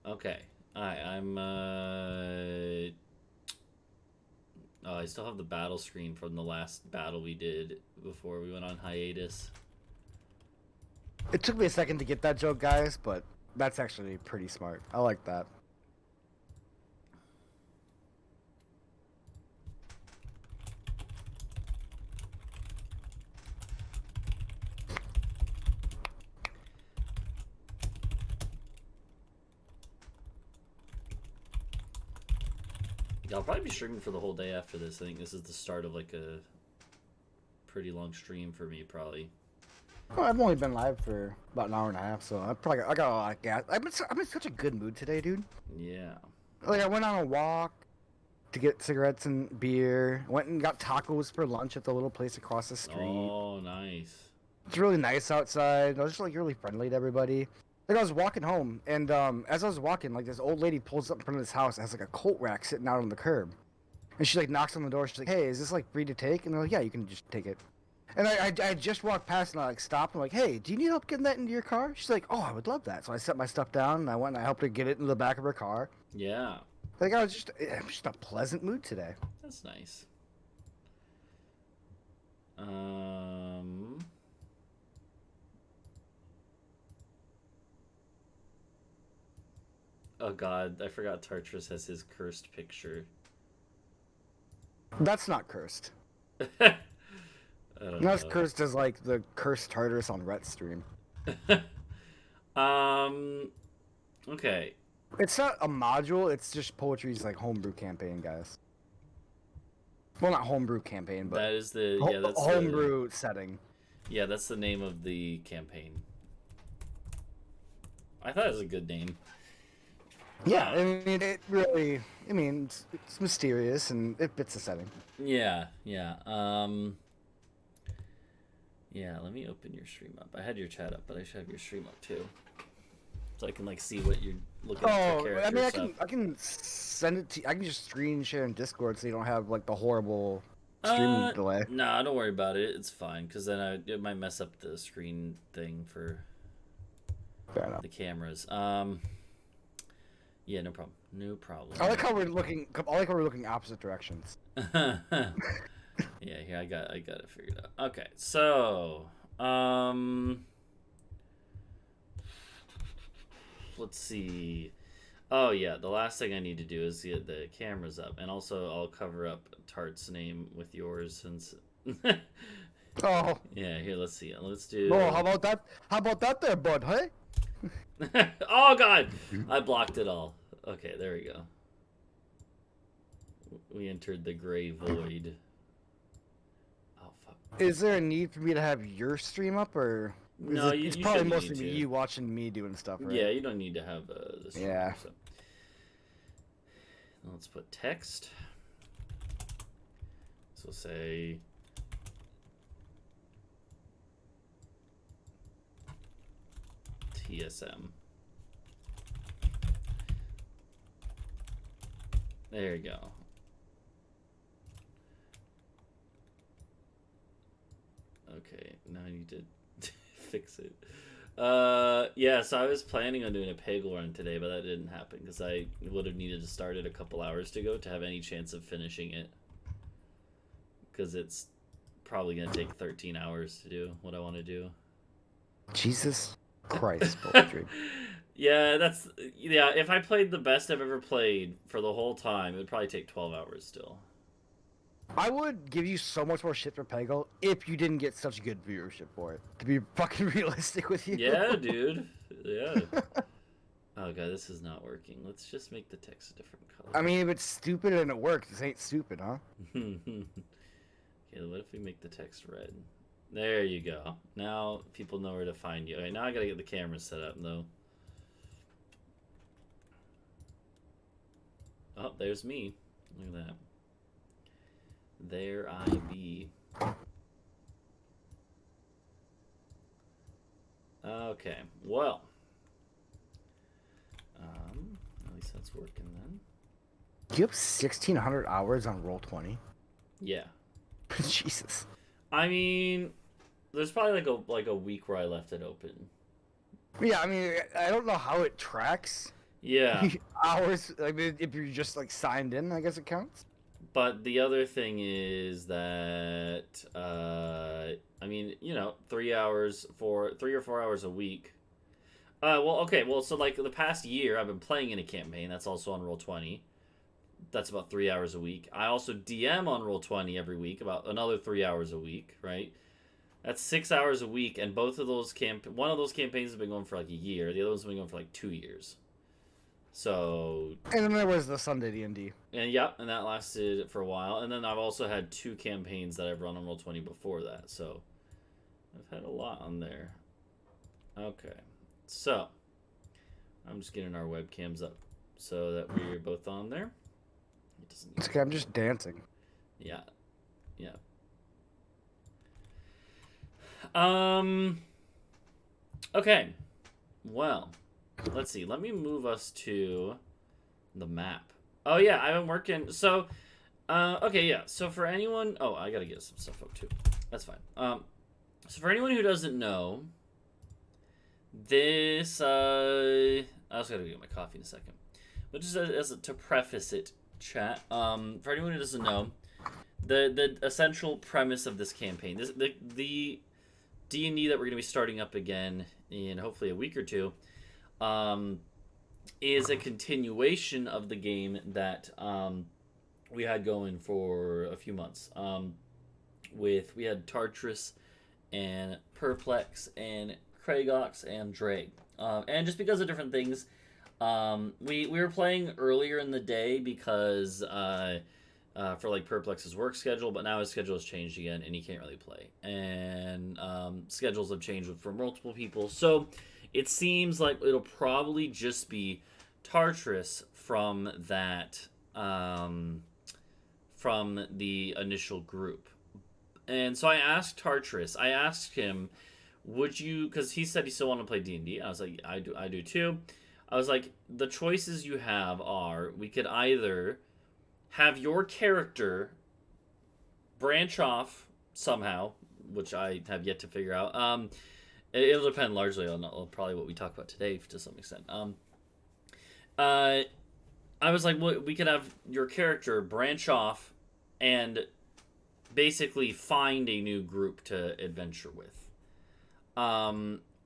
Okay. Alright, Oh, I still have the battle screen from the last battle we did before we went on hiatus. It took me a second to get that joke, guys, but that's actually pretty smart. I like that. Yeah, I'll probably be streaming for the whole day after this. I think this is the start of like a pretty long stream for me, probably. Well, I've only been live for about an hour and a half, so I got a lot of gas. I'm in such a good mood today, dude. Yeah. Like I went on a walk to get cigarettes and beer. Went and got tacos for lunch at the little place across the street. Oh, nice. It's really nice outside. I was just like really friendly to everybody. Like I was walking home, and as I was walking, like this old lady pulls up in front of this house, and has like a coat rack sitting out on the curb, and she like knocks on the door. She's like, "Hey, is this like free to take?" And they're like, "Yeah, you can just take it." And I just walked past and I like stopped. I'm like, "Hey, do you need help getting that into your car?" She's like, "Oh, I would love that." So I set my stuff down and I went and I helped her get it in the back of her car. Yeah. Like I'm just in a pleasant mood today. That's nice. Um... Oh god, I forgot Tartarus has his cursed picture. That's not cursed. I don't Not as know. cursed as like the cursed Tartarus on Rhett stream. um. Okay. It's not a module. It's just poetry's like homebrew campaign, guys. Well, not homebrew campaign, but That is the that's the homebrew setting. yeah, that's the name of the campaign. I thought it was a good name. Yeah, I mean, it really. I mean, it's mysterious and it fits the setting. Yeah, yeah. Yeah, let me open your stream up. I had your chat up, but I should have your stream up too. So I can like see what you're looking at for Oh, character I mean, stuff. I can send it to. I can just screen share in Discord so you don't have like the horrible stream delay. Nah, don't worry about it. It's fine because then it might mess up the screen thing for Fair enough. the cameras. Yeah, no problem. No problem. I like how we're looking. I like how we're looking opposite directions. Yeah, here I got it figured out. Okay, so let's see. Oh yeah, the last thing I need to do is get the cameras up, and also I'll cover up Tart's name with yours since. Oh. Yeah, here let's see. Let's do. Oh, how about that? How about that there, bud? Hey. Oh god, I blocked it all. Okay, there we go. We entered the gray void. Oh fuck. Is there a need for me to have your stream up, or No, it's you probably shouldn't mostly need to. you watching me doing stuff, right? Yeah, you don't need to have this. Yeah. So. Let's put text. So say TSM. There you go. Okay, now I need to fix it. Yeah, so I was planning on doing a Peggle run today, but that didn't happen because I would have needed to start it a couple hours to go to have any chance of finishing it. Because it's probably going to take 13 hours to do what I want to do. Jesus Christ, poetry. Yeah, if I played the best I've ever played for the whole time, it would probably take 12 hours still. I would give you so much more shit for Peggle if you didn't get such good viewership for it. To be fucking realistic with you. Yeah, dude. Yeah. Oh god, this is not working. Let's just make the text a different color. I mean, if it's stupid and it works, this ain't stupid, huh? Okay, what if we make the text red? There you go. Now people know where to find you. Okay, now I gotta get the camera set up though. Oh, there's me. Look at that. There I be. Okay, well. At least that's working then. You have 1,600 hours on Roll20? Yeah. Jesus. I mean, there's probably like a week where I left it open. Yeah, I mean, I don't know how it tracks. Yeah, Hours. Like if you're just like signed in, I guess it counts. but the other thing is that I mean, 3 hours for 3 or 4 hours a week. Well, okay, well, so like the past year, I've been playing in a campaign that's also on Roll20. That's about 3 hours a week. I also DM on Roll20 every week, about another 3 hours a week, right? That's 6 hours a week, and both of those one of those campaigns has been going for like a year. The other one's been going for like 2 years. So, And then there was the Sunday D&D. and yep, and that lasted for a while. And then I've also had 2 campaigns that I've run on Roll20 before that. So I've had a lot on there. Okay, so I'm just getting our webcams up so that we're both on there. It doesn't. It's okay. I'm just dancing. Yeah, yeah. Um. Okay. Well, let's see. Let me move us to the map. Oh yeah, I've been working. So, okay, yeah. So for anyone, oh, I gotta get some stuff up too. That's fine. So for anyone who doesn't know, this, I also gotta get my coffee in a second. But just to preface it, chat. For anyone who doesn't know, the essential premise of this campaign, the D&D that we're gonna be starting up again in hopefully a week or two, is a continuation of the game that we had going for a few months. We had Tartarus and Perplex and Kragox and Drake. And just because of different things, we were playing earlier in the day because for like Perplex's work schedule, but now his schedule has changed again and he can't really play. And schedules have changed for multiple people. So it seems like it'll probably just be Tartarus from that from the initial group. And so I asked Tartarus, I asked him, would you, because he said he still wanted to play D&D. I was like, I do too. I was like, the choices you have are, we could either have your character branch off somehow, which I have yet to figure out. It'll depend largely on probably what we talk about today to some extent. I was like, well, we could have your character branch off and basically find a new group to adventure with.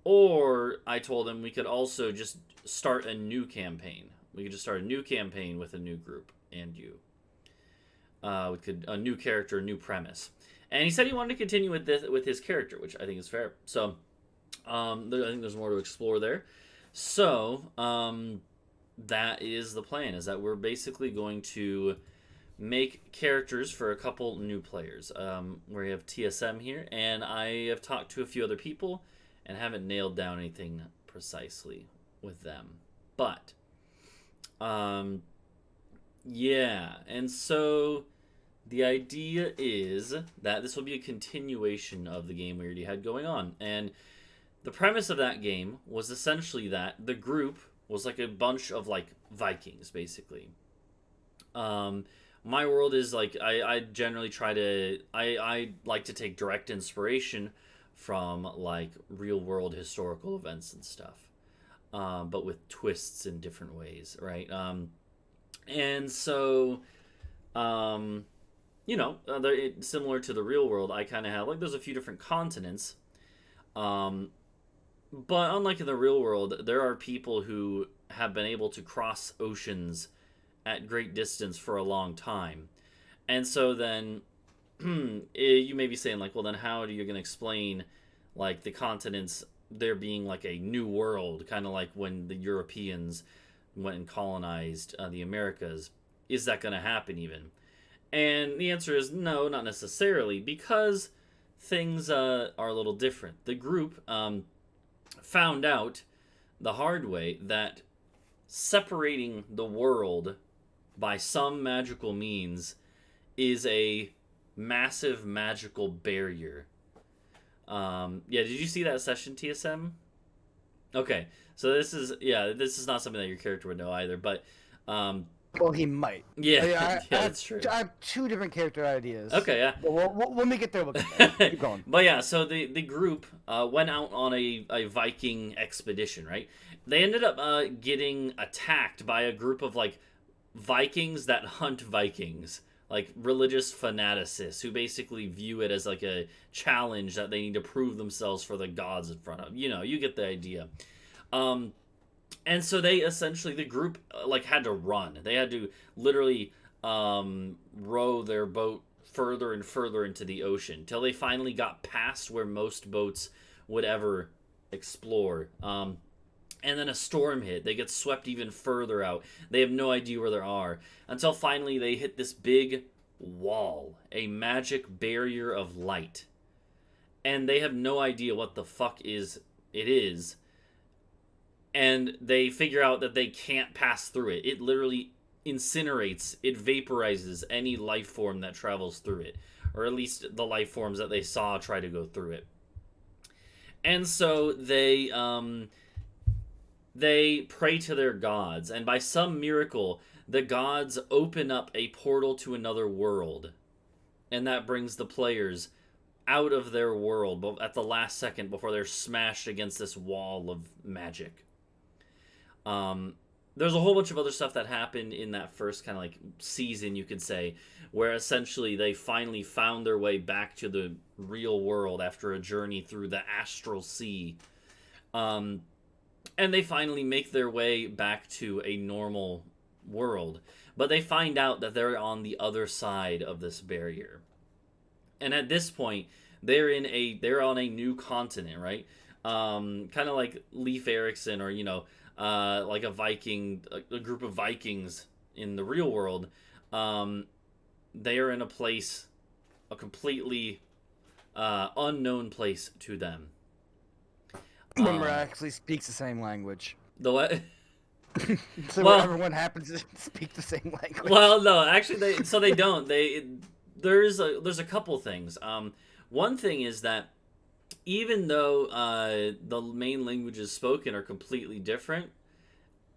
Or I told him we could also just start a new campaign. We could just start a new campaign with a new group and you. We could a new character, a new premise. And he said he wanted to continue with his character, which I think is fair. So, I think there's more to explore there. So, that is the plan. Is that we're basically going to make characters for a couple new players. We have TSM here, and I have talked to a few other people and haven't nailed down anything precisely with them. But, yeah, and so the idea is that this will be a continuation of the game we already had going on. And the premise of that game was essentially that the group was like a bunch of like Vikings, basically. My world is like I generally try to I like to take direct inspiration from like real world historical events and stuff, but with twists in different ways, right? And so, similar to the real world, I kind of have like there's a few different continents, but unlike in the real world, there are people who have been able to cross oceans at great distance for a long time. And so then you may be saying like, well then how are you going to explain like the continents there being like a new world, kind of like when the Europeans went and colonized the Americas? Is that going to happen even? And the answer is no, not necessarily, because things are a little different. The group found out the hard way that separating the world by some magical means is a massive magical barrier. Did you see that session, TSM? Okay, so this is not something that your character would know either, but Well, he might. Yeah, I yeah, that's true. I have two different character ideas. Okay, yeah. But when we get there, we'll get there. Keep going. But yeah, so the group went out on a Viking expedition, right? They ended up getting attacked by a group of like Vikings that hunt Vikings, like religious fanaticists who basically view it as like a challenge that they need to prove themselves for the gods in front of. You know, you get the idea. Um, and so they essentially the group like had to run. They had to literally row their boat further and further into the ocean till they finally got past where most boats would ever explore. And then a storm hit. They get swept even further out. They have no idea where they are until finally they hit this big wall, a magic barrier of light, and they have no idea what the fuck it is, and they figure out that they can't pass through it. It literally incinerates, it vaporizes any life form that travels through it, or at least the life forms that they saw try to go through it. And so they pray to their gods, and by some miracle, the gods open up a portal to another world, and that brings the players out of their world at the last second before they're smashed against this wall of magic. There's a whole bunch of other stuff that happened in that first kind of like season, you could say, where essentially they finally found their way back to the real world after a journey through the astral sea. And they finally make their way back to a normal world. But they find out that they're on the other side of this barrier. And at this point, they're on a new continent, right? Kind of like Leif Erikson, or like a group of Vikings in the real world. They are in a completely unknown place to them. When we actually speaks the same language. The what? So Well, everyone happens to speak the same language. Well, no, actually, they don't. There's a couple things. One thing is that even though the main languages spoken are completely different,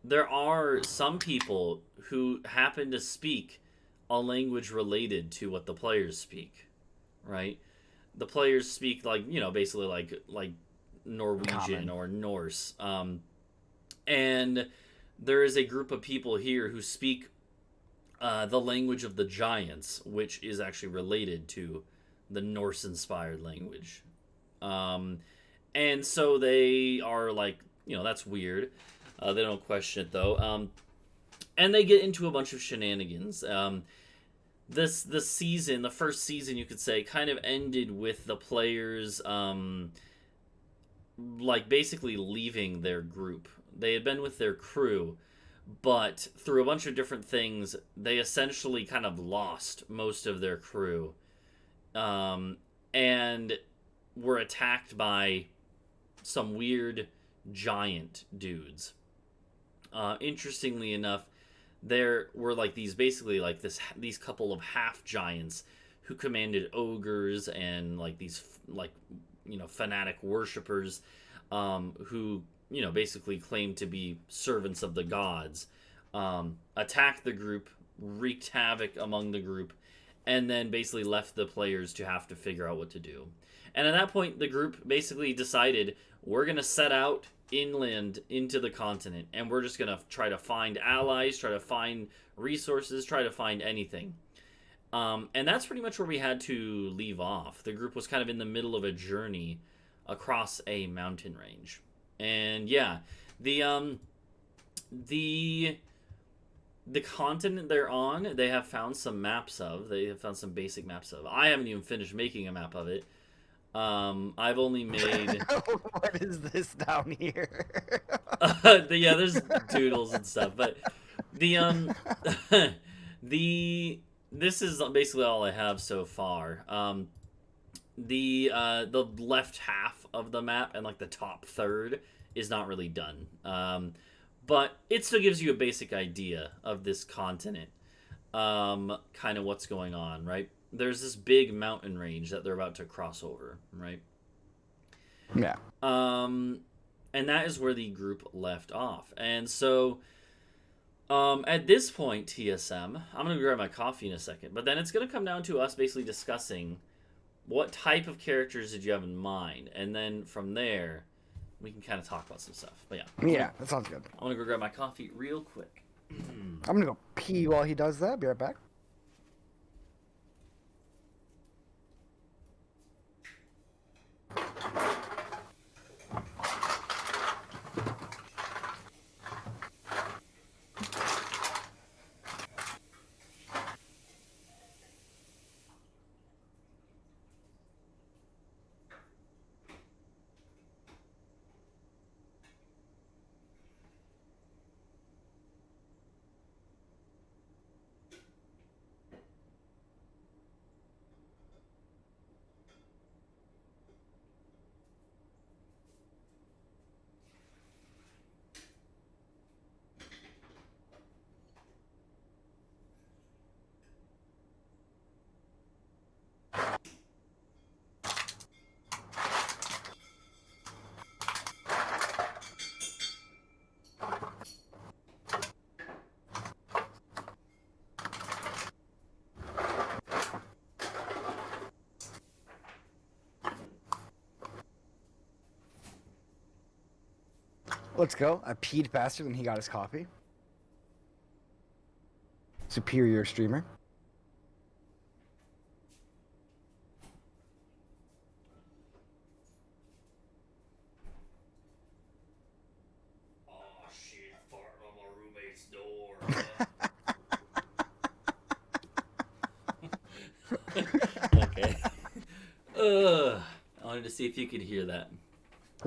there are some people who happen to speak a language related to what the players speak, right? The players speak basically like Norwegian Common. or Norse, and there is a group of people here who speak the language of the giants, which is actually related to the Norse-inspired language. And so they are like, that's weird. They don't question it though. And they get into a bunch of shenanigans. The first season, you could say, kind of ended with the players, like basically leaving their group. They had been with their crew, but through a bunch of different things, they essentially kind of lost most of their crew, and were attacked by some weird giant dudes. Interestingly enough, there were like these couple of half giants who commanded ogres and like these fanatic worshippers, who basically claimed to be servants of the gods, attacked the group, wreaked havoc among the group, and then basically left the players to have to figure out what to do. And at that point, the group basically decided, we're going to set out inland into the continent, and we're just going to try to find allies, try to find resources, try to find anything. And that's pretty much where we had to leave off. The group was kind of in the middle of a journey across a mountain range. And yeah, the continent they're on, they have found some maps of. They have found some basic maps of. I haven't even finished making a map of it. I've only made. What is this down here? Yeah, there's doodles and stuff, but the this is basically all I have so far. The left half of the map and like the top third is not really done. But it still gives you a basic idea of this continent. Kind of what's going on, right? There's this big mountain range that they're about to cross over, right? Yeah. And that is where the group left off. And so At this point, TSM, I'm gonna grab my coffee in a second, but then it's gonna come down to us basically discussing what type of characters did you have in mind, and then from there, we can kind of talk about some stuff. But yeah, Yeah, that sounds good. I'm gonna go grab my coffee real quick. I'm gonna go pee while he does that. Be right back. Let's go. I peed faster than he got his coffee. Superior streamer. Oh shit! Farting on my roommate's door. Okay. I wanted to see if you could hear that.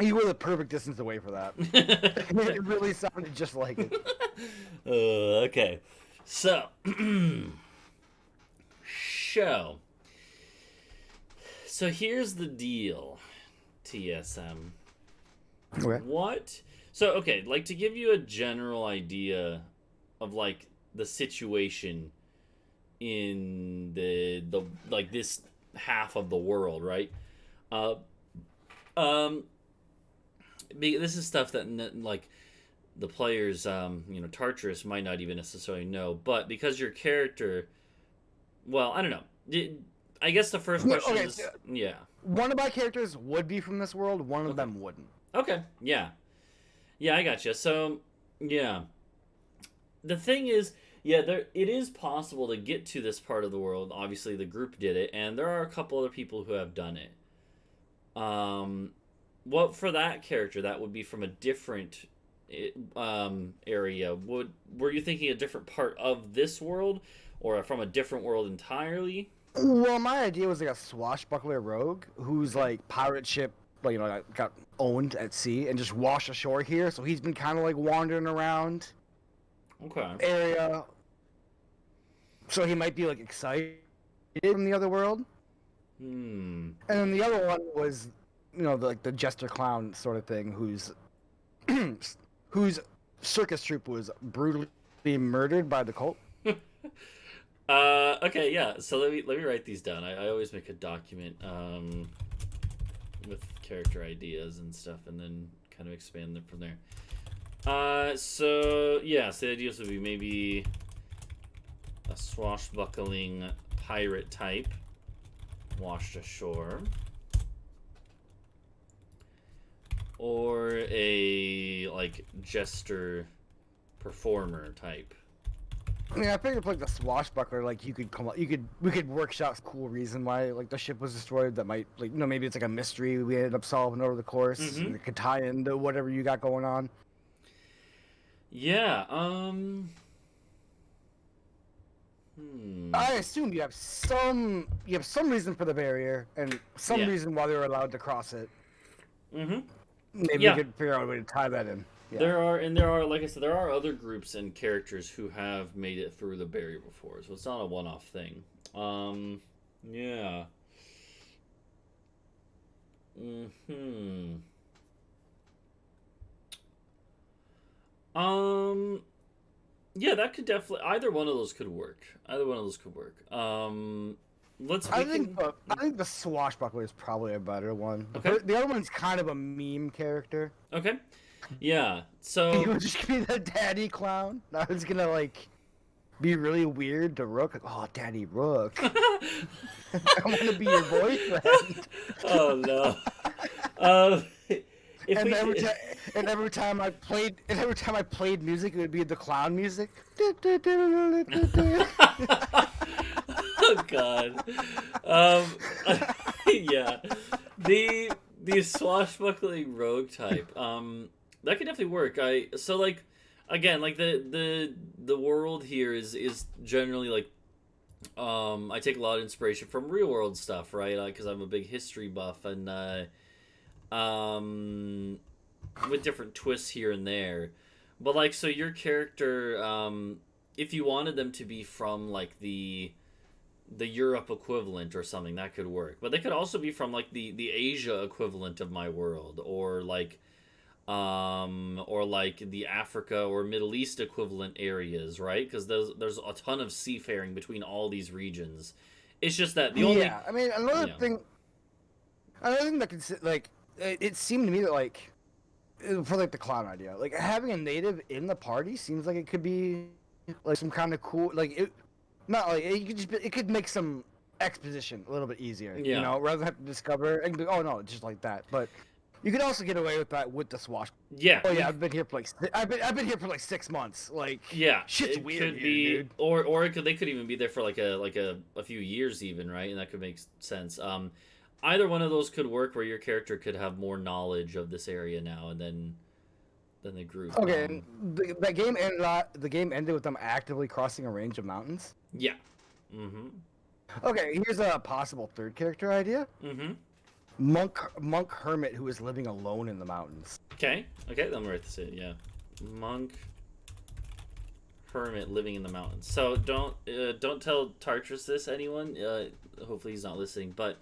You were the perfect distance away for that. It really sounded just like it. Okay. So, show. So here's the deal, TSM. Okay. What? So, okay, like to give you a general idea of like the situation in the like this half of the world, right? Uh, um, this is stuff that like the players, Tartarus might not even necessarily know, but because your character, well, I don't know. I guess the first question Okay, is, yeah. one of my characters would be from this world, one of Okay. them wouldn't. Okay, yeah. Yeah, I gotcha. So, yeah. The thing is, yeah, it is possible to get to this part of the world. Obviously, the group did it, and there are a couple other people who have done it. Well, for that character, that would be from a different area. Were you thinking a different part of this world, or from a different world entirely? Well, my idea was like a swashbuckler rogue who's like pirate ship, like, got owned at sea and just washed ashore here. So he's been kind of like wandering around Okay. area. So he might be like excited from the other world. Hmm. And then the other one was, like the jester clown sort of thing, whose circus troupe was brutally murdered by the cult. Okay, yeah. So let me write these down. I always make a document with character ideas and stuff, and then kind of expand them from there. So yeah, so the ideas would be maybe a swashbuckling pirate type, washed ashore, or a like jester performer type. I mean, I figured like the swashbuckler, like we could workshop some cool reason why like the ship was destroyed. That might maybe it's like a mystery we ended up solving over the course. Mhm. And it could tie into whatever you got going on. Yeah. I assume you have some reason for the barrier and some Yeah. reason why they were allowed to cross it. Mm-hmm. Maybe Yeah. we could figure out a way to tie that in. Yeah. There are, like I said, there are other groups and characters who have made it through the barrier before, so it's not a one-off thing. Yeah. Hmm. Um. Yeah, that could definitely. Either one of those could work. Either one of those could work. we can. I think the swashbuckler is probably a better one. Okay. The other one's kind of a meme character. Okay. Yeah. He So would just be the daddy clown. That was gonna like be really weird to Rook. Like, oh, Daddy Rook, I want to be your boyfriend. oh no. Um, if And we every time, and every time I played music, it would be the clown music. oh god. Um, yeah. The swashbuckling rogue type. That could definitely work. So like again like the world here is generally like I take a lot of inspiration from real world stuff, right? Because I'm a big history buff and um with different twists here and there. But like so your character if you wanted them to be from like the Europe equivalent or something, that could work. But they could also be from like the Asia equivalent of my world, or like the Africa or Middle East equivalent areas, right? Because there's a ton of seafaring between all these regions. It's just that the only Yeah, I mean another thing that could like it seemed to me that like for like the clown idea, like having a native in the party seems like it could be like some kind of cool like it. Not like it could it could make some exposition a little bit easier, Yeah. you know, rather than have to discover and be, oh no, just like that. But you could also get away with that with the swash. yeah Oh yeah, I've been here for like I've been here for like 6 months. Like yeah shit's it weird could here, be dude. or they could even be there for like a few years even, right? And that could make sense. Either one of those could work where your character could have more knowledge of this area now and then the group. Okay, and the game ended with them actively crossing a range of mountains. Yeah. Mm-hmm. Okay, here's a possible third character idea. Mm-hmm. Monk hermit who is living alone in the mountains. Okay, then write this in. Yeah, monk hermit living in the mountains. So don't tell Tartarus this, anyone. Hopefully he's not listening. But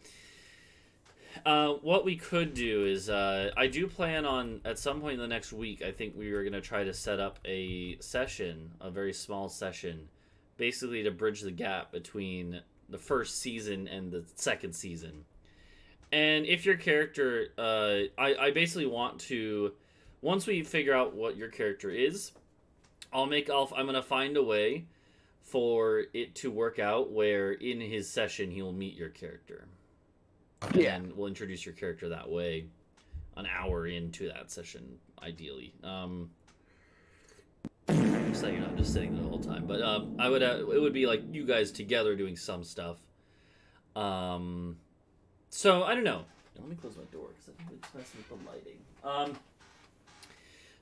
what we could do is I do plan on at some point in the next week. I think we were gonna try to set up a session, a very small session, basically to bridge the gap between the first season and the second season. And if your character, I basically want to, once we figure out what your character is, I'm gonna find a way for it to work out where in his session he'll meet your character. And we'll introduce your character that way, an hour into that session, ideally. So you're not just sitting there the whole time. But it would be like you guys together doing some stuff. So I don't know. Let me close my door because I think it's messing with the lighting.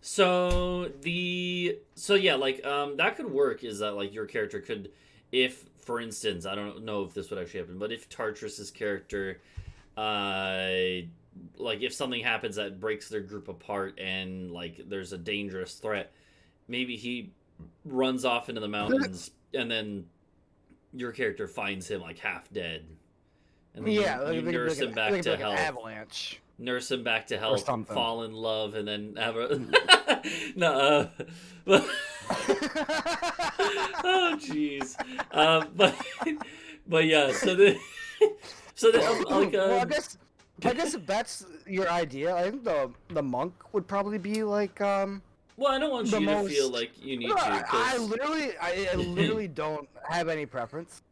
So yeah, like that could work. Is that like your character could, if for instance, I don't know if this would actually happen, but if Tartarus's character, like if something happens that breaks their group apart and like there's a dangerous threat, maybe he runs off into the mountains and then your character finds him like half dead. And then you nurse him back to health. Avalanche. Nurse him back to health, fall in love, and then have a no. Oh jeez. But yeah. Like well, I guess if that's your idea, I think the monk would probably be like Well, I don't want you to feel like you need to. I literally don't have any preference.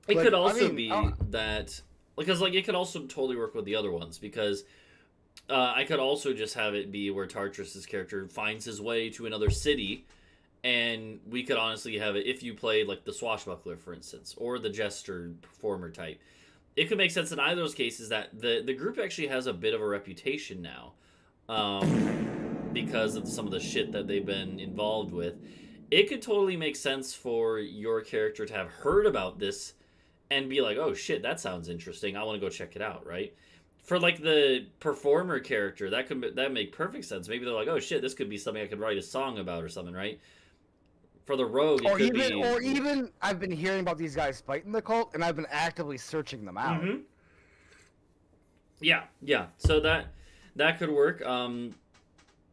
It could also be that because like it could also totally work with the other ones because I could also just have it be where Tartarus's character finds his way to another city, and we could honestly have it if you played like the swashbuckler, for instance, or the jester performer type. It could make sense in either of those cases that the group actually has a bit of a reputation now, because of some of the shit that they've been involved with. It could totally make sense for your character to have heard about this and be like, oh shit, that sounds interesting. I want to go check it out, right? For like the performer character, that make perfect sense. Maybe they're like, oh shit, this could be something I could write a song about or something, right? For the rogue, or even I've been hearing about these guys fighting the cult, and I've been actively searching them out. Mm-hmm. Yeah. So that could work.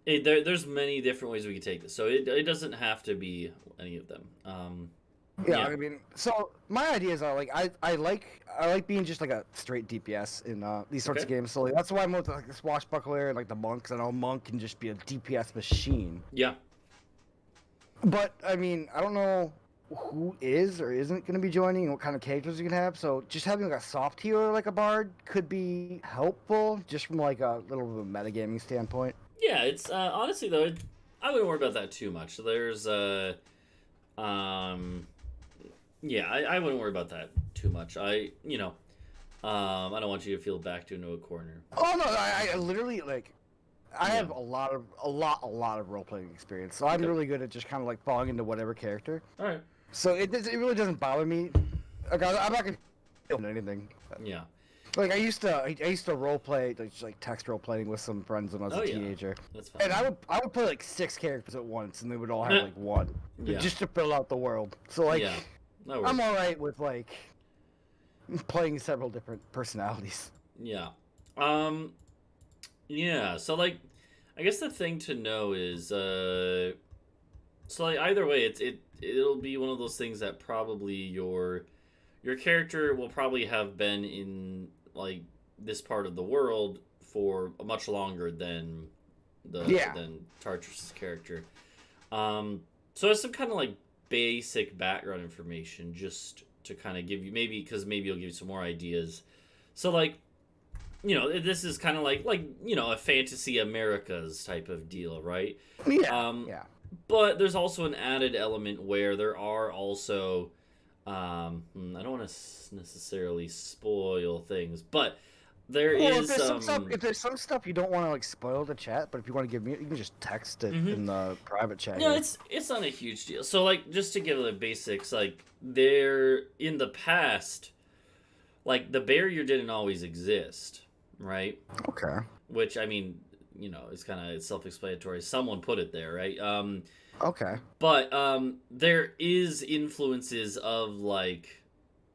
There's many different ways we could take this. So it doesn't have to be any of them. Yeah, Yeah. I mean, so my ideas are like I like being just like a straight DPS in these sorts Okay. of games. So like, that's why I'm with like the swashbuckler and like the monk. 'Cause I know monk can just be a DPS machine. Yeah. But I mean, I don't know who is or isn't going to be joining and what kind of characters you can have. So just having like a soft healer like a bard could be helpful, just from like a little bit of a metagaming standpoint. Yeah. It's honestly though, I wouldn't worry about that too much. There's um, yeah, I wouldn't worry about that too much. I don't want you to feel backed into a corner. Oh no, I literally like I Yeah. have a lot of role playing experience, so I'm Okay. really good at just kind of like falling into whatever character. All right. So it really doesn't bother me. Like I'm not gonna feel anything. Yeah. Like I used to role play like text role playing with some friends when I was Oh a yeah. teenager, That's fine. and I would play like 6 characters at once, and they would all have like one, Yeah. just to fill out the world. So like Yeah. That I'm works. all right with like playing several different personalities. Yeah. Um. Yeah. So like, I guess the thing to know is so like either way, it'll be one of those things that probably your character will probably have been in like this part of the world for much longer than Yeah. Tartarus's character. So there's some kind of like basic background information just to kind of give you maybe because maybe it'll give you some more ideas. So like this is kind of like a fantasy Americas type of deal, right? Yeah. Um, Yeah. but there's also an added element where there are also I don't want to necessarily spoil things, but there Well, is if there's some stuff you don't want to like spoil the chat, but if you want to give me, you can just text it Mhm. in the private chat. Yeah, Here. it's not a huge deal. So like just to give the basics, like there in the past, like the barrier didn't always exist, right? Okay. Which I mean, it's kind of self-explanatory. Someone put it there, right? Okay. But there is influences of like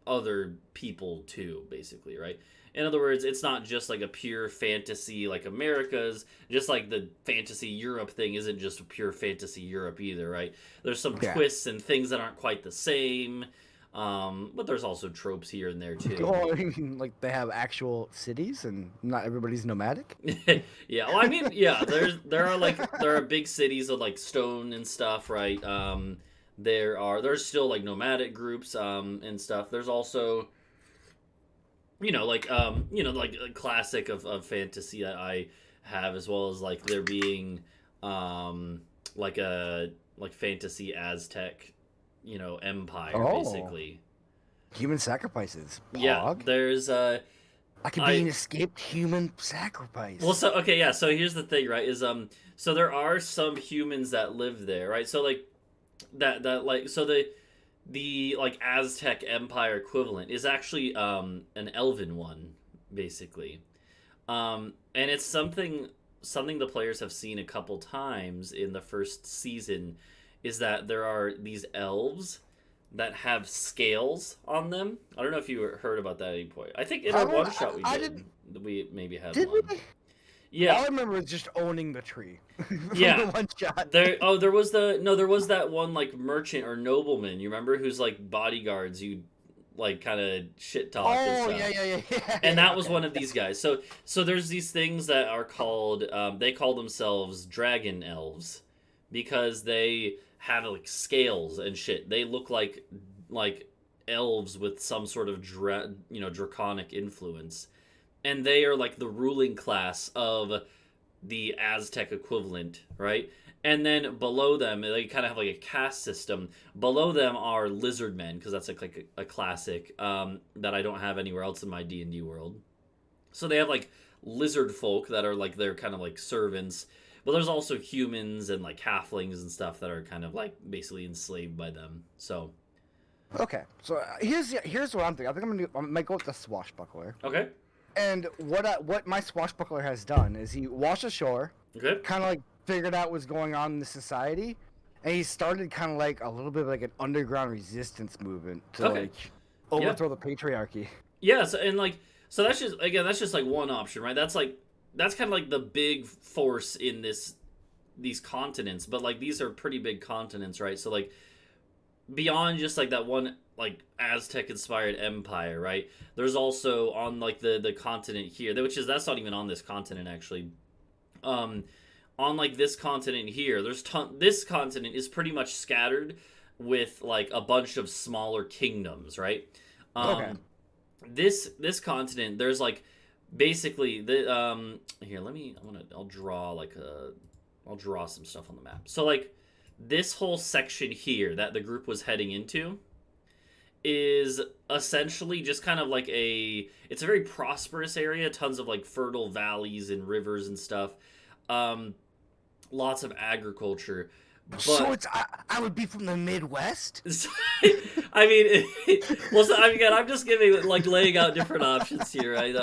other people too, basically, right? In other words, it's not just like a pure fantasy like America's, just like the fantasy Europe thing isn't just a pure fantasy Europe either, right? There's some Yeah. twists and things that aren't quite the same. But there's also tropes here and there too. Oh, I mean, like they have actual cities, and not everybody's nomadic. Yeah, well, I mean, yeah, there are big cities of like stone and stuff, right? There's still like nomadic groups and stuff. There's also like a classic of fantasy that I have as well as like there being like a like fantasy Aztec, empire Oh. basically. Human sacrifices. Yeah, Pog. there's I could be an escaped human sacrifice. well, so okay, yeah. So here's the thing, right? Is so there are some humans that live there, right? So like that like so the like Aztec Empire equivalent is actually an elven one, basically, and it's something the players have seen a couple times in the first season, is that there are these elves that have scales on them. I don't know if you heard about that at any point. I think in our one shot we maybe had Did one. we? Yeah. All I remember is just owning the tree. From Yeah. the one shot. There was that one like merchant or nobleman, you remember, who's like bodyguards you like kind of shit talk and Oh stuff. yeah. And that was one of these guys. So there's these things that are called they call themselves dragon elves because they have like scales and shit. They look like elves with some sort of draconic influence, and they are like the ruling class of the Aztec equivalent, right? And then below them, they kind of have like a caste system. Below them are lizard men, because that's like a classic that I don't have anywhere else in my D&D world. So they have like lizard folk that are like their kind of like servants, but there's also humans and like halflings and stuff that are kind of like basically enslaved by them. So Okay, so here's what I'm thinking. I think I might go with the swashbuckler. okay, And what my swashbuckler has done is he washed ashore, okay, kind of like figured out what's going on in the society, and he started kind of like a little bit of like an underground resistance movement to Okay. like overthrow the patriarchy. yeah. So that's just like one option, right? That's kind of like the big force in these continents, but like these are pretty big continents, right? So like beyond just like that one like Aztec inspired empire, right? There's also on like the continent here, which is that's not even on this continent actually. Um, on like this continent here, this continent is pretty much scattered with like a bunch of smaller kingdoms, right? Okay. Um, this continent, there's like basically the here. I'll draw some stuff on the map. So like this whole section here that the group was heading into is essentially just kind of like it's a very prosperous area, tons of like fertile valleys and rivers and stuff. Um, lots of agriculture, So but it's I would be from the Midwest. I mean, well, so, I mean, again, I'm just giving like laying out different options here, right?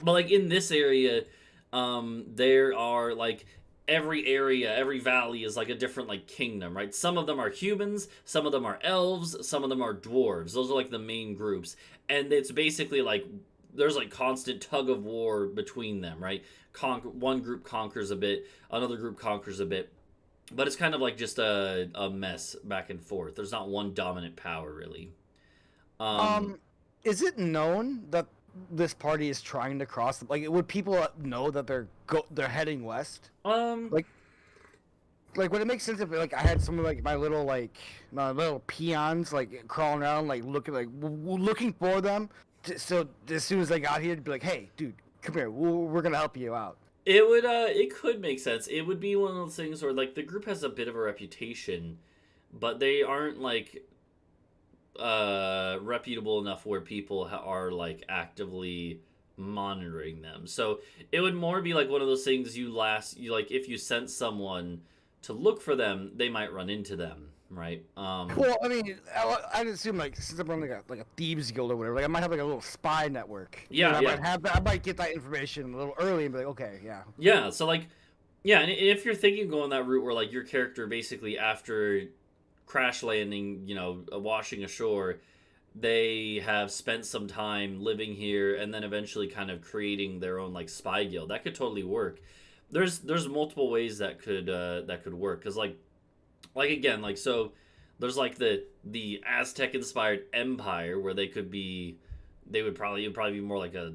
But like in this area, there are like every valley is like a different like kingdom, right? Some of them are humans, some of them are elves, some of them are dwarves. Those are like the main groups, and it's basically like there's like constant tug of war between them, right? One group conquers a bit, another group conquers a bit, but it's kind of like just a mess back and forth. There's not one dominant power really. Um, Um, is it known that this party is trying to cross? Like, would people know that they're heading west? um, Like, would it make sense if like I had some of like my little peons like crawling around like looking for them? So as soon as I got here, to be like, hey, dude, come here. We're gonna help you out. it could make sense. It would be one of those things where like the group has a bit of a reputation, but they aren't like reputable enough where people are like actively monitoring them. So it would more be like one of those things you like if you sent someone to look for them, they might run into them, right? Well, I mean, I'd assume like since I'm on like a thieves guild or whatever, like I might have like a little spy network, and Yeah, yeah. I might get that information a little early and be like, okay, yeah. Yeah, so like yeah, and if you're thinking going that route where like your character basically after crash landing, washing ashore, they have spent some time living here and then eventually kind of creating their own like spy guild. That could totally work. There's multiple ways that could work cuz like again, like so there's like the Aztec inspired empire where it would probably be more like a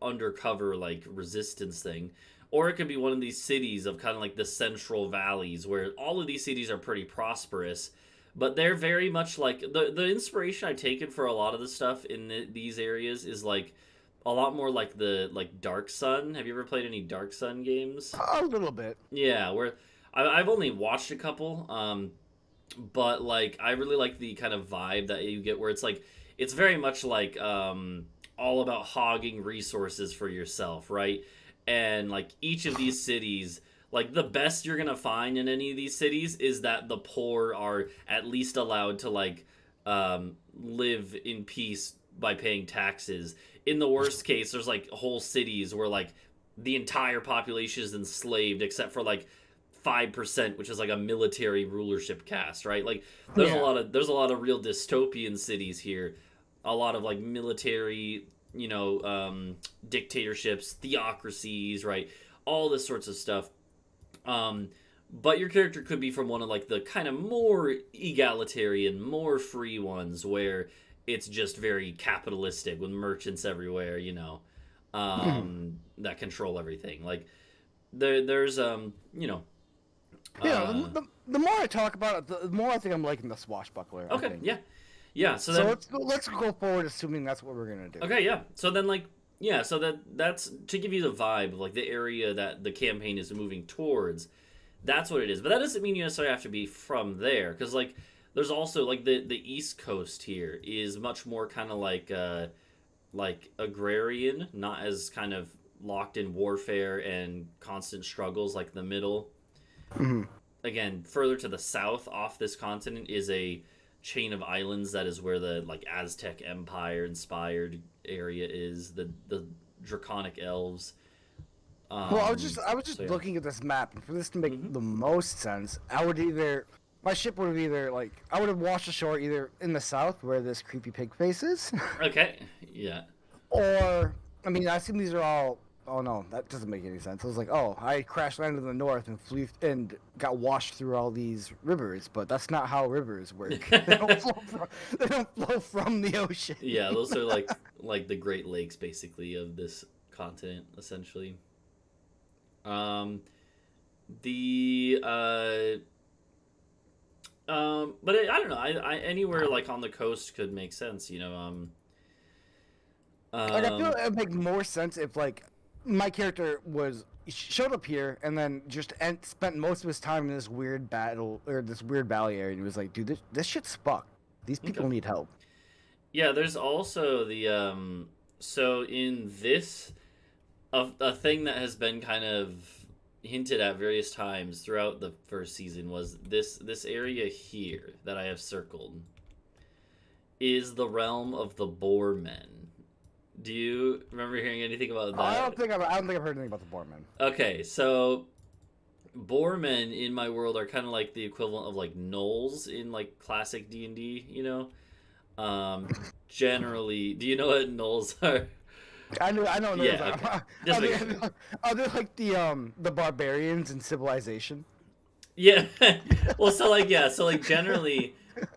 undercover like resistance thing, or it could be one of these cities of kind of like the central valleys where all of these cities are pretty prosperous, but they're very much like the inspiration I've taken for a lot of the stuff in these areas is like a lot more like the like Dark Sun. Have you ever played any Dark Sun games? A little bit. Yeah, where I've only watched a couple, but like I really like the kind of vibe that you get where it's like it's very much like all about hogging resources for yourself, right? And like each of these cities, like the best you're gonna find in any of these cities is that the poor are at least allowed to like live in peace by paying taxes. In the worst case, there's like whole cities where like the entire population is enslaved except for like 5%, which is like a military rulership caste, right? Like Yeah. there's a lot of real dystopian cities here, a lot of like military, dictatorships, theocracies, right? All this sorts of stuff. Um, but your character could be from one of like the kind of more egalitarian, more free ones where it's just very capitalistic with merchants everywhere, that control everything. Like there's Yeah, uh the more I talk about it, the more I think I'm liking the swashbuckler. I okay, think. yeah. Yeah, so So then let's go forward, assuming that's what we're gonna do. okay, yeah. So then like yeah, so that's to give you the vibe of like the area that the campaign is moving towards. That's what it is. But that doesn't mean you necessarily have to be from there cuz like there's also like the East Coast here is much more kind of like agrarian, not as kind of locked in warfare and constant struggles like the middle. Hmm. Again, further to the south off this continent is a chain of islands that is where the like Aztec Empire inspired area is, the draconic elves. Well, I was So just yeah. looking at this map, and for this to make Hmm. the most sense, I would either my ship would have either like I would have washed ashore either in the south where this creepy pig face is, Okay. Yeah. or I mean I assume these are all oh no, that doesn't make any sense. I was like, oh, I crash landed in the north and flew and got washed through all these rivers, but that's not how rivers work. They don't flow from the ocean. Yeah, those are like the Great Lakes basically of this continent essentially. Um, the but I don't know. I anywhere like on the coast could make sense. Like I feel Um, it would make more sense if like my character was showed up here and then just spent most of his time in this weird battle or this weird valley area and he was like, dude, this shit's fucked. These okay. people need help. Yeah, there's also the so in this a thing that has been kind of hinted at various times throughout the first season was this area here that I have circled is the realm of the Boar Men. Do you remember hearing anything about that? I don't think I've heard anything about the Borman. Okay, so Boarmen in my world are kind of like the equivalent of like gnolls in like classic D&D, you know? Generally, do you know what gnolls are? I know those Yeah, okay. Just making sure. are they like the barbarians in Civilization? Yeah. Well, so like yeah, so like generally,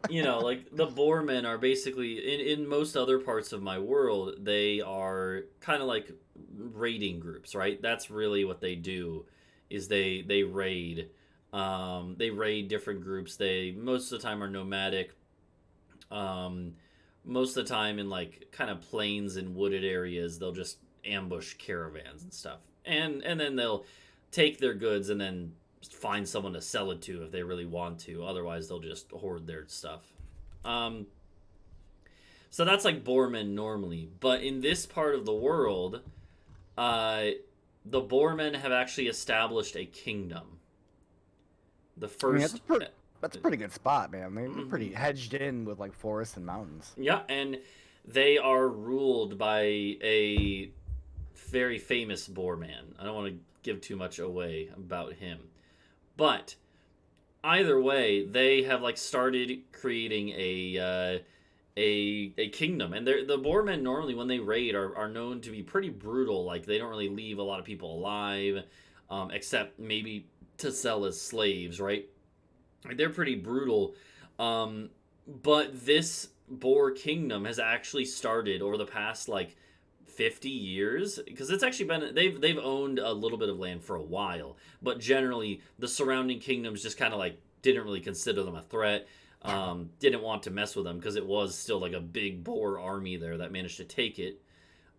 like the Boarmen are basically in most other parts of my world, they are kind of like raiding groups, right? That's really what they do is they raid. They raid different groups. They most of the time are nomadic. Um Most of the time in like kind of plains and wooded areas, they'll just ambush caravans and stuff. And then they'll take their goods and then find someone to sell it to if they really want to. Otherwise, they'll just hoard their stuff. Um, so that's like Boarmen normally. But in this part of the world, uh, the Boarmen have actually established a kingdom. The I mean, first. that's a pretty good spot, man. They're Mhm. pretty hedged in with like forests and mountains. Yeah, and they are ruled by a very famous boar man. I don't want to give too much away about him. But either way, they have like started creating a kingdom, and the boarmen normally when they raid are known to be pretty brutal. Like they don't really leave a lot of people alive, except maybe to sell as slaves, right? Like, they're pretty brutal. But this boar kingdom has actually started over the past like 50 years because it's actually been they've owned a little bit of land for a while, but generally the surrounding kingdoms just kind of like didn't really consider them a threat. Didn't want to mess with them because it was still like a big boar army there that managed to take it.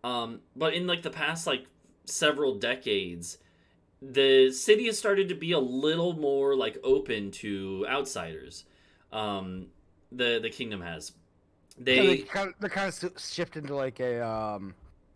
But in like the past like several decades, the city has started to be a little more like open to outsiders. The kingdom has So they they kind of shift into like a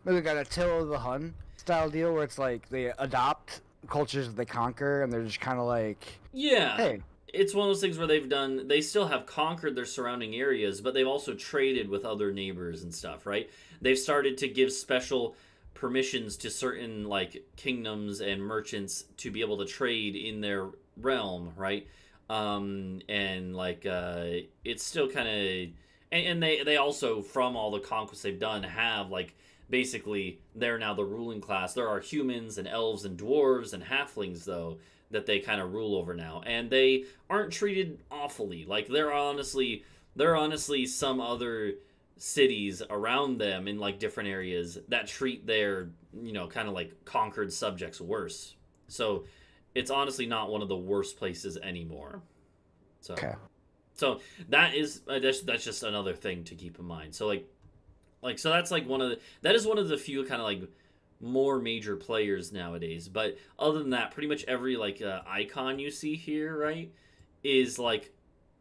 maybe like a Till of the Hun style deal where it's like they adopt cultures that they conquer and they're just kind of like, yeah, hey, it's one of those things where they still have conquered their surrounding areas, but they've also traded with other neighbors and stuff, right? They've started to give special permissions to certain like kingdoms and merchants to be able to trade in their realm, right? And like it's still kind of and they also from all the conquests they've done have like basically they're now the ruling class. There are humans and elves and dwarves and halflings though that they kind of rule over now, and they aren't treated awfully. Like there are honestly some other cities around them in like different areas that treat their kind of like conquered subjects worse. So it's honestly not one of the worst places anymore. So okay, so that is that's just another thing to keep in mind. So like so that's like that is one of the few kind of like more major players nowadays. But other than that, pretty much every like icon you see here, right, is like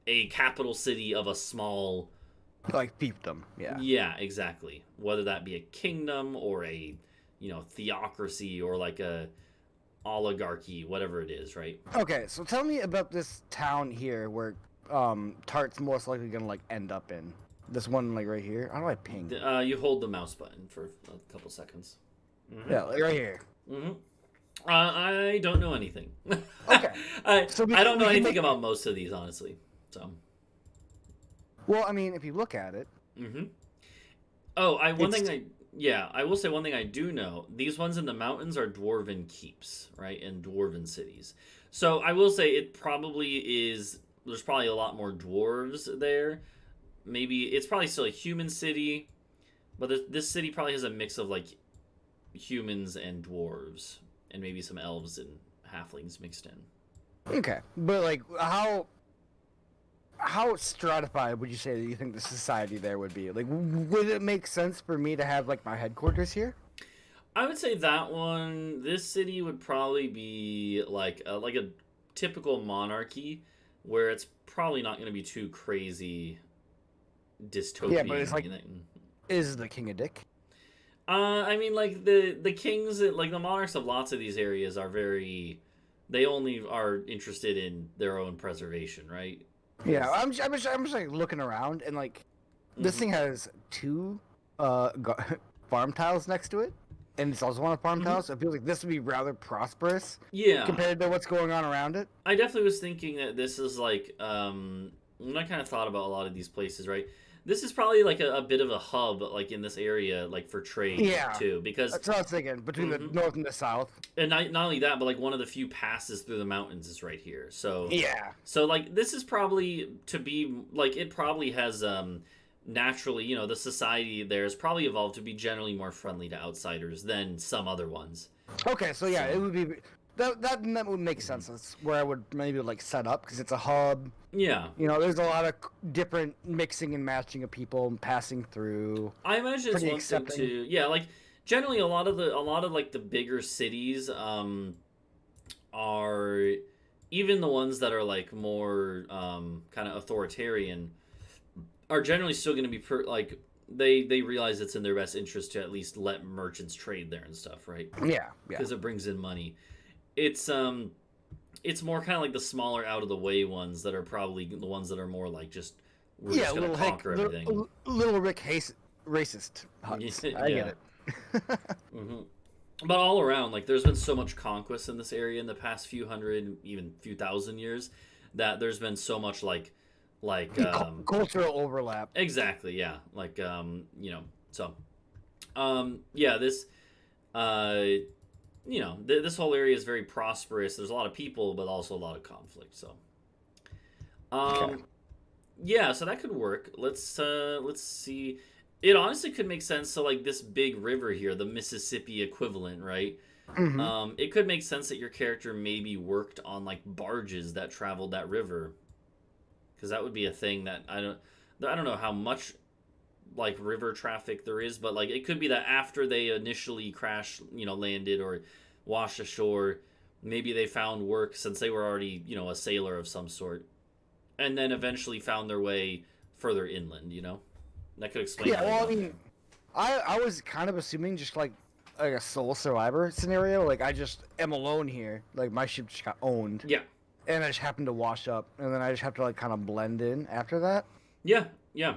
a capital city of a small. like fiefdom, yeah. Yeah, exactly. Whether that be a kingdom or a theocracy or like a oligarchy, whatever it is, right? Okay, so tell me about this town here where Tart's most likely gonna like end up in. This one like right here. How do I ping? You hold the mouse button for a couple seconds. Mm-hmm. Yeah, like right here. Mm-hmm. I don't know anything. Okay. I So I don't know we can anything about most of these, honestly. So. Well, I mean, if you look at it, Mm-hmm. Oh, one It's- thing Yeah, I will say one thing I do know. These ones in the mountains are dwarven keeps, right? And dwarven cities. So I will say it probably is. There's probably a lot more dwarves there. Maybe it's probably still a human city, but this city probably has a mix of like humans and dwarves, and maybe some elves and halflings mixed in. Okay, but like how stratified would you say that you think the society there would be? Like, would it make sense for me to have like my headquarters here? I would say that one. This city would probably be like a typical monarchy, where it's probably not going to be too crazy Yeah, but dystopian it's or like, anything. is the king a dick? I mean, like the kings, like the monarchs of lots of these areas are very. They only are interested in their own preservation, right? Yeah, 'Cause- I'm just like looking around and like this Mhm. thing has two farm tiles next to it, and it's also on a farm Mhm. tile, so it feels like this would be rather prosperous Yeah, compared to what's going on around it. I definitely was thinking that this is like when I kind of thought about a lot of these places, right? This is probably like a bit of a hub, like in this area, like for trade Yeah, too, because that's what I was thinking between the mhm. north and the south. And not only that, but like one of the few passes through the mountains is right here. Yeah. So like this is probably to be like it probably has naturally, the society there has probably evolved to be generally more friendly to outsiders than some other ones. Okay, so yeah, it So would be that would make sense. That's where I would maybe like set up because it's a hub. yeah, You know, there's a lot of different mixing and matching of people passing through. I imagine it's Pretty one thing accepting. to yeah, like generally a lot of like the bigger cities are even the ones that are like more kind of authoritarian are generally still going to be like they realize it's in their best interest to at least let merchants trade there and stuff, right? Yeah, yeah, Because it brings in money. It's more kind of like the smaller out of the way ones that are probably the ones that are more like just we're yeah. just gonna conquer everything. Little Rick racist huts. I Yeah. get it. Hmm. But all around, like there's been so much conquest in this area in the past few hundred, even few thousand years, that there's been so much like Cultural overlap. exactly, yeah, like so yeah, this uh this whole area is very prosperous. There's a lot of people, but also a lot of conflict. So Okay. um yeah, so that could work. Let's see. It honestly could make sense. So like this big river here, the Mississippi equivalent, right? Hmm. It could make sense that your character maybe worked on like barges that traveled that river, because that would be a thing that I don't know how much like river traffic there is, but like it could be that after they initially crash, landed or washed ashore, maybe they found work since they were already a sailor of some sort, and then eventually found their way further inland. That could explain Yeah. how they Well, I got mean, there. I was kind of assuming just like a sole survivor scenario. Like I just am alone here. Like my ship just got owned, Yeah, and I just happened to wash up, and then I just have to like kind of blend in after that. yeah, yeah.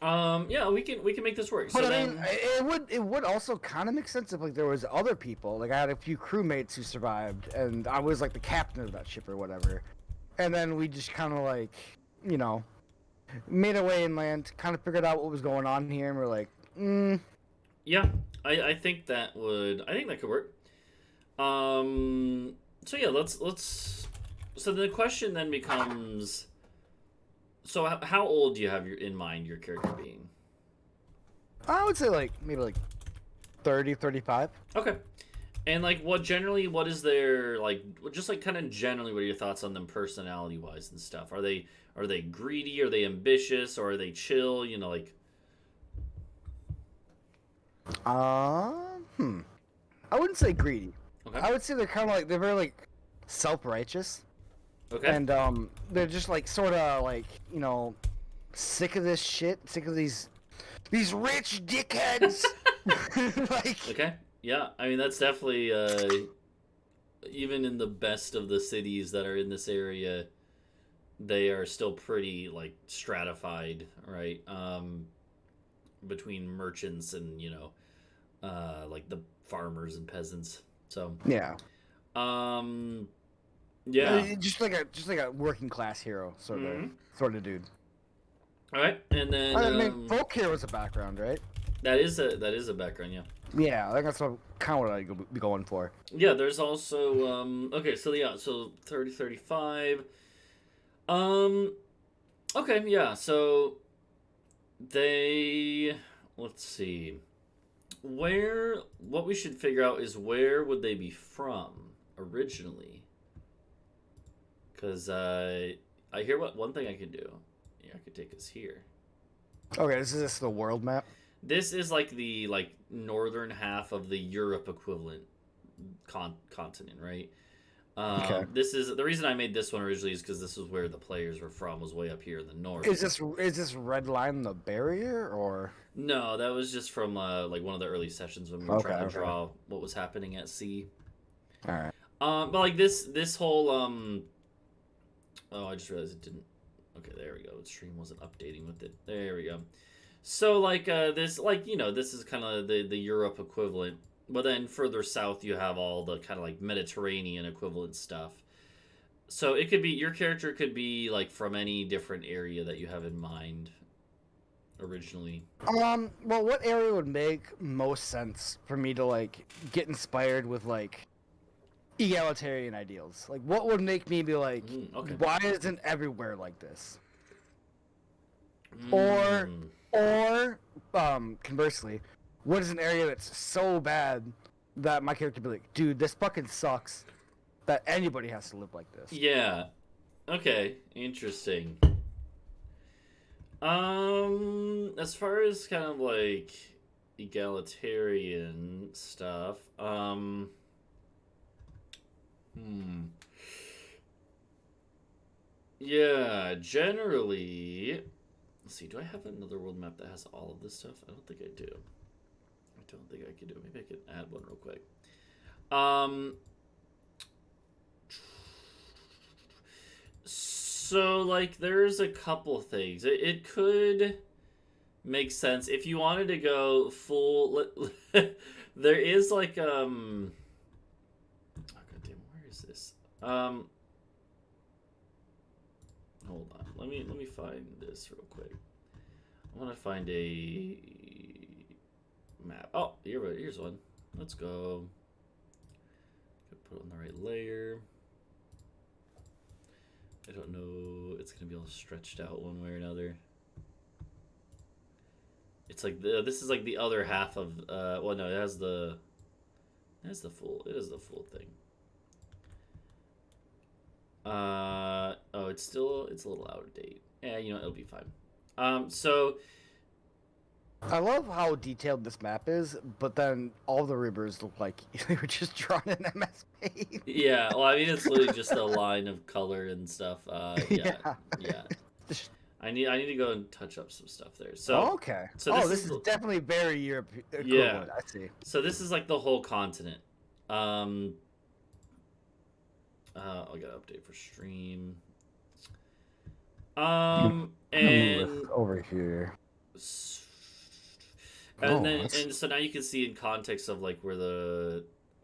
Yeah, we can make this work. But So I mean, then, it would also kind of make sense if like there was other people. Like I had a few crewmates who survived, and I was like the captain of that ship or whatever. And then we just kind of like, you know, made our way inland, kind of figured out what was going on here, and we're like, yeah, I think that could work. So yeah, let's. So the question then becomes. So how old do you have in mind your character being? I would say like maybe like 30, 35. Okay. And like what is their like just like kind of generally what are your thoughts on them personality wise and stuff? Are they greedy? Are they ambitious? Or are they chill? Like Uh, I wouldn't say greedy. okay. I would say they're kind of like they're very like self-righteous, Okay. and they're just like sort of like sick of this shit, sick of these rich dickheads. like Okay. Yeah. I mean that's definitely even in the best of the cities that are in this area, they are still pretty like stratified, right? Between merchants and like the farmers and peasants. So yeah, um yeah. just like a working class hero Mhm. sort of dude. All right, and then I mean, folk hero's a background, right? that is a background, yeah. Yeah, I think that's what, kind of what I'd be going for. Yeah, there's also okay, so yeah, so 30 35. Um okay, yeah. So they let's see. Where what we should figure out is where would they be from originally? Cuz I hear what one thing I could do. Yeah, I could take us here. Okay, this is just the world map. This is like the northern half of the Europe equivalent continent, right? Okay. This is the reason I made this one originally is because this is where the players were from, was way up here in the north. Is this red line the barrier or? No, that was just from like one of the early sessions when we were Okay, trying to okay. draw what was happening at sea. All right. But like this whole oh, I just realized it didn't. Okay, there we go. The stream wasn't updating with it. There we go. So like this this is kind of the Europe equivalent, but then further south you have all the kind of like Mediterranean equivalent stuff. So it could be your character could be like from any different area that you have in mind originally. Well, what area would make most sense for me to like get inspired with like egalitarian ideals? Like, what would make me be like, Okay. why isn't everywhere like this? Or, Mm. conversely, what is an area that's so bad that my character be like, dude, this fucking sucks, that anybody has to live like this? Yeah. Okay. Interesting. As far as kind of like egalitarian stuff, yeah, generally, let's see, do I have another world map that has all of this stuff? I don't think I do. I don't think I can do it. Maybe I can add one real quick. So like there's a couple things. It could make sense if you wanted to go full there is like oh god damn, where is this? Hold on. Let me find this real quick. I want to find a map. Oh, here's one. Let's go. Put it on the right layer. I don't know. It's gonna be all stretched out one way or another. It's like this is like the other half of well no, it is the full thing. Oh, it's a little out of date. Yeah, it'll be fine. So I love how detailed this map is, but then all the rivers look like they were just drawn in MS Paint. yeah, well, I mean it's literally just a line of color and stuff. Yeah, Yeah. yeah. I need to go and touch up some stuff there. So Oh, okay. so this is definitely very European. Yeah. I see. So this is like the whole continent. I gotta update for stream. I'm gonna move And this over here. and Oh, then that's- and so now you can see in context of like where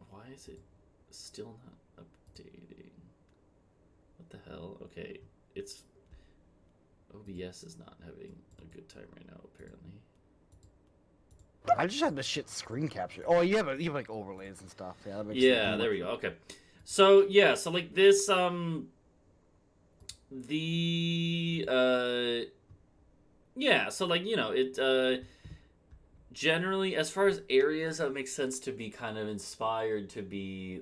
why is it still not updating? What the hell? Okay, it's OBS is not having a good time right now apparently. I just had the shit screen capture. Oh, you have like overlays and stuff. Yeah, that makes Yeah, sense. there we go. Okay. So yeah, so like this the yeah, so like it generally as far as areas that make sense to be kind of inspired to be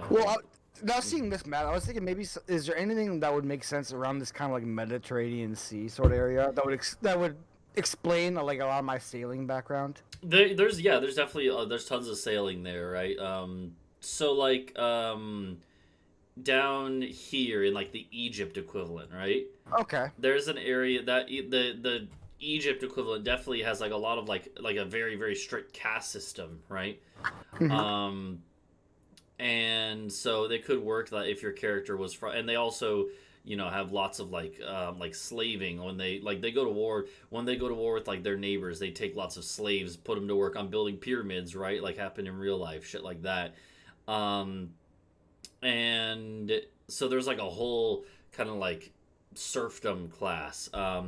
Well, now seeing this map, I was thinking maybe is there anything that would make sense around this kind of like Mediterranean Sea sort of area that would explain like a lot of my sailing background? there's definitely there's tons of sailing there, right? So like down here in like the Egypt equivalent, right? Okay. There's an area that the Egypt equivalent definitely has like a lot of like a very very strict caste system, right? Mhm. And so they could work that if your character was from, and they also have lots of like slaving when they go to war. When they go to war with like their neighbors, they take lots of slaves, put them to work on building pyramids, right? Like happened in real life, shit like that. Um, and so there's like a whole kind of like serfdom class. Uh,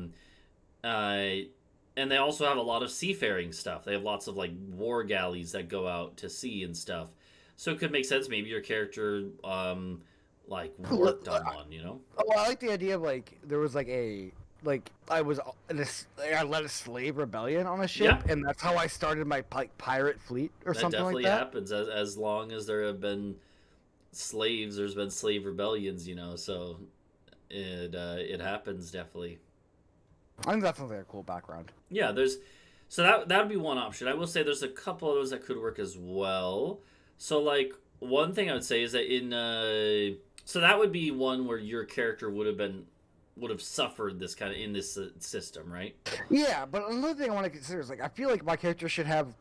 and they also have a lot of seafaring stuff. They have lots of like war galleys that go out to sea and stuff. So it could make sense. Maybe your character, like worked on one. You know? Oh, I like the idea of like there was like I was I led a slave rebellion on a ship, Yeah, and that's how I started my like pirate fleet or that something like definitely that. happens. As long as there have been slaves, there's been slave rebellions. You know, so it happens definitely. I think that's something a cool background. Yeah, there's so that would be one option. I will say there's a couple of those that could work as well. So like one thing I would say is that in so that would be one where your character would have suffered this kind of in this system, right? Yeah, but another thing I want to consider is like I feel like my character should have,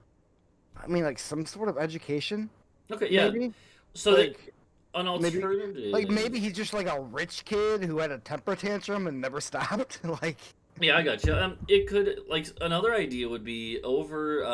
I mean, like some sort of education, Okay, yeah. maybe. So that Like an maybe, like alternative. maybe he's just like a rich kid who had a temper tantrum and never stopped. Like, Yeah, I got you. It could like another idea would be over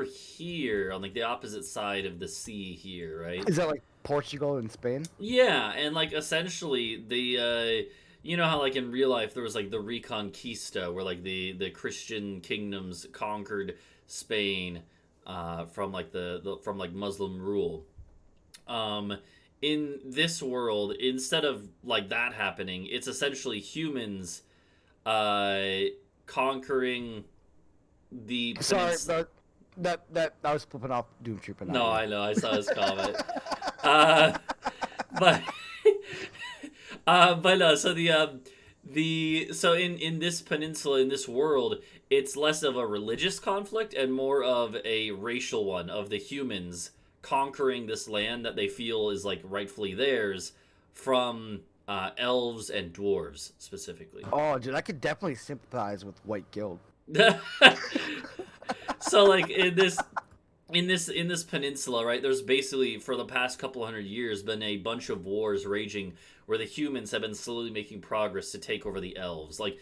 here on like the opposite side of the sea here, right? is that like Portugal and Spain? Yeah, and like essentially the you know how like in real life there was like the Reconquista where like the Christian kingdoms conquered Spain from like the from like Muslim rule. Um in this world, instead of like that happening, it's essentially humans uh conquering the Sorry, peninsula. that I was flipping off Doom Trooper, not No, you. I know, I saw his comment. Uh but but no. So the so in this peninsula in this world, it's less of a religious conflict and more of a racial one of the humans conquering this land that they feel is like rightfully theirs from elves and dwarves specifically. Oh, dude, I could definitely sympathize with White Guild. So like in this peninsula, right? There's basically for the past couple hundred years been a bunch of wars raging where the humans have been slowly making progress to take over the elves. Like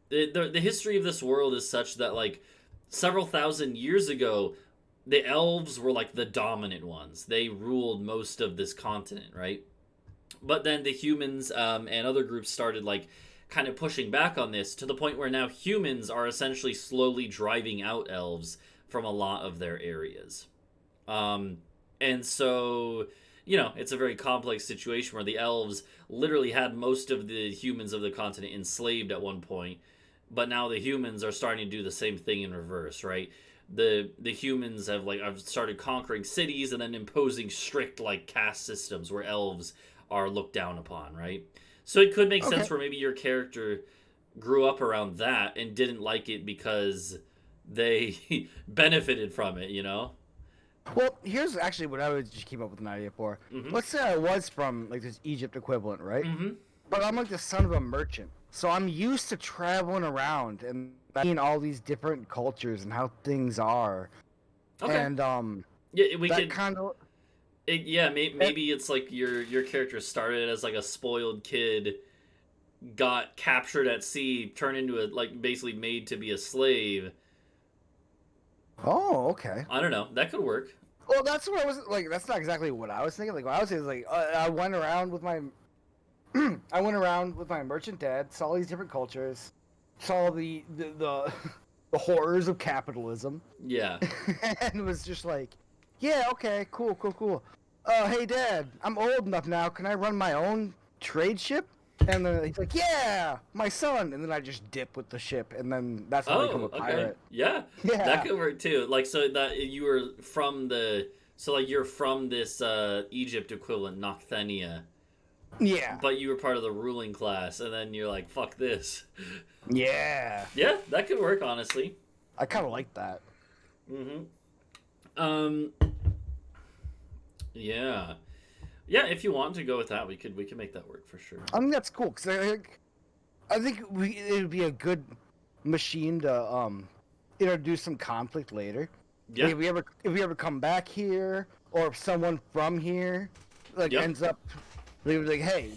the history of this world is such that like several thousand years ago, the elves were like the dominant ones. They ruled most of this continent, right? But then the humans and other groups started like kind of pushing back on this to the point where now humans are essentially slowly driving out elves from a lot of their areas. Um, and so, you know, it's a very complex situation where the elves literally had most of the humans of the continent enslaved at one point, but now the humans are starting to do the same thing in reverse, right? The humans have started conquering cities and then imposing strict like caste systems where elves are looked down upon, right? So it could make Okay. sense where maybe your character grew up around that and didn't like it because they benefited from it, you know? Well, here's actually what I would just keep up with an idea for. Mm-hmm. Let's say I was from like this Egypt equivalent, right? Mm-hmm. But I'm like the son of a merchant, so I'm used to traveling around and seeing all these different cultures and how things are, Okay. and Yeah, we that could. kind of Yeah, maybe it's like your character started as like a spoiled kid, got captured at sea, turned into a like basically made to be a slave. Oh, okay. I don't know. That could work. Well, that's what I was like. That's not exactly what I was thinking. Like, what I was saying is like, I went around with my, I went around with my merchant dad, saw all these different cultures, saw the the horrors of capitalism, Yeah. and was just like, yeah, okay, cool, cool, cool. Hey, Dad, I'm old enough now. Can I run my own trade ship? And then he's like, yeah, my son. And then I just dip with the ship, and then that's how I become a Oh, okay. pirate. Yeah. That Yeah, could work too. Like so that you were from the so like you're from this Egypt equivalent Nocthenia, yeah, but you were part of the ruling class and then you're like fuck this. yeah. Yeah, that could work honestly. I kind of like that. Mhm. Um yeah. Yeah, if you want to go with that, we could make that work for sure. I think that's cool because I think it would be a good machine to introduce some conflict later. Like Yeah. if we ever come back here, or if someone from here like Yep. ends up, they were like, hey,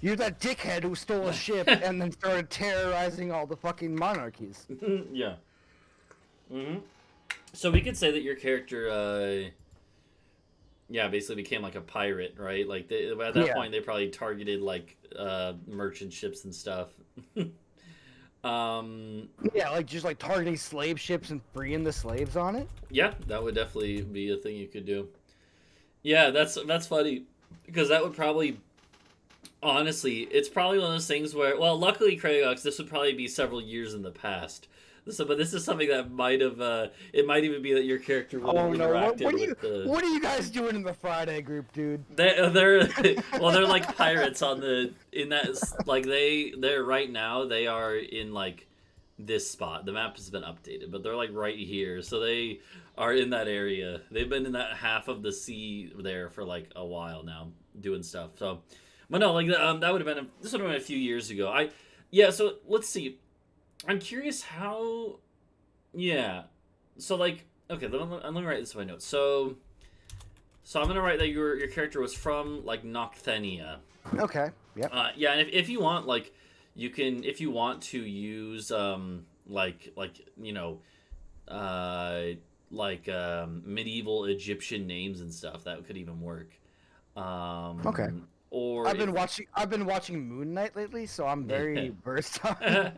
you're that dickhead who stole a ship and then started terrorizing all the fucking monarchies. Yeah. Mhm. So we could say that your character yeah, basically became like a pirate, right? Like at that Yeah. point, they probably targeted like merchant ships and stuff. Yeah, like just like targeting slave ships and freeing the slaves on it. Yeah, that would definitely be a thing you could do. Yeah, that's funny because that would probably honestly, it's probably one of those things where, well, luckily, Kragox, this would probably be several years in the past. But this is something that might have, it might even be that your character would have Oh no! What, interacted what are you with the. What are you guys doing in the Friday group, dude? They're well, they're like pirates on the in that like they're right now they are in like this spot. The map has been updated, but they're like right here, so they are in that area. They've been in that half of the sea there for like a while now, doing stuff. So, but no, like that would have been this would have been a few years ago. Yeah. So let's see. I'm curious how. Yeah. So like okay, let me write this in my notes. So I'm gonna write that your character was from like Nocthenia. Okay. Yep. Yeah, and if you want, like, you can if you want to use like you know, medieval Egyptian names and stuff that could even work. Okay. Or I've been watching Moon Knight lately, so I'm very versed on. and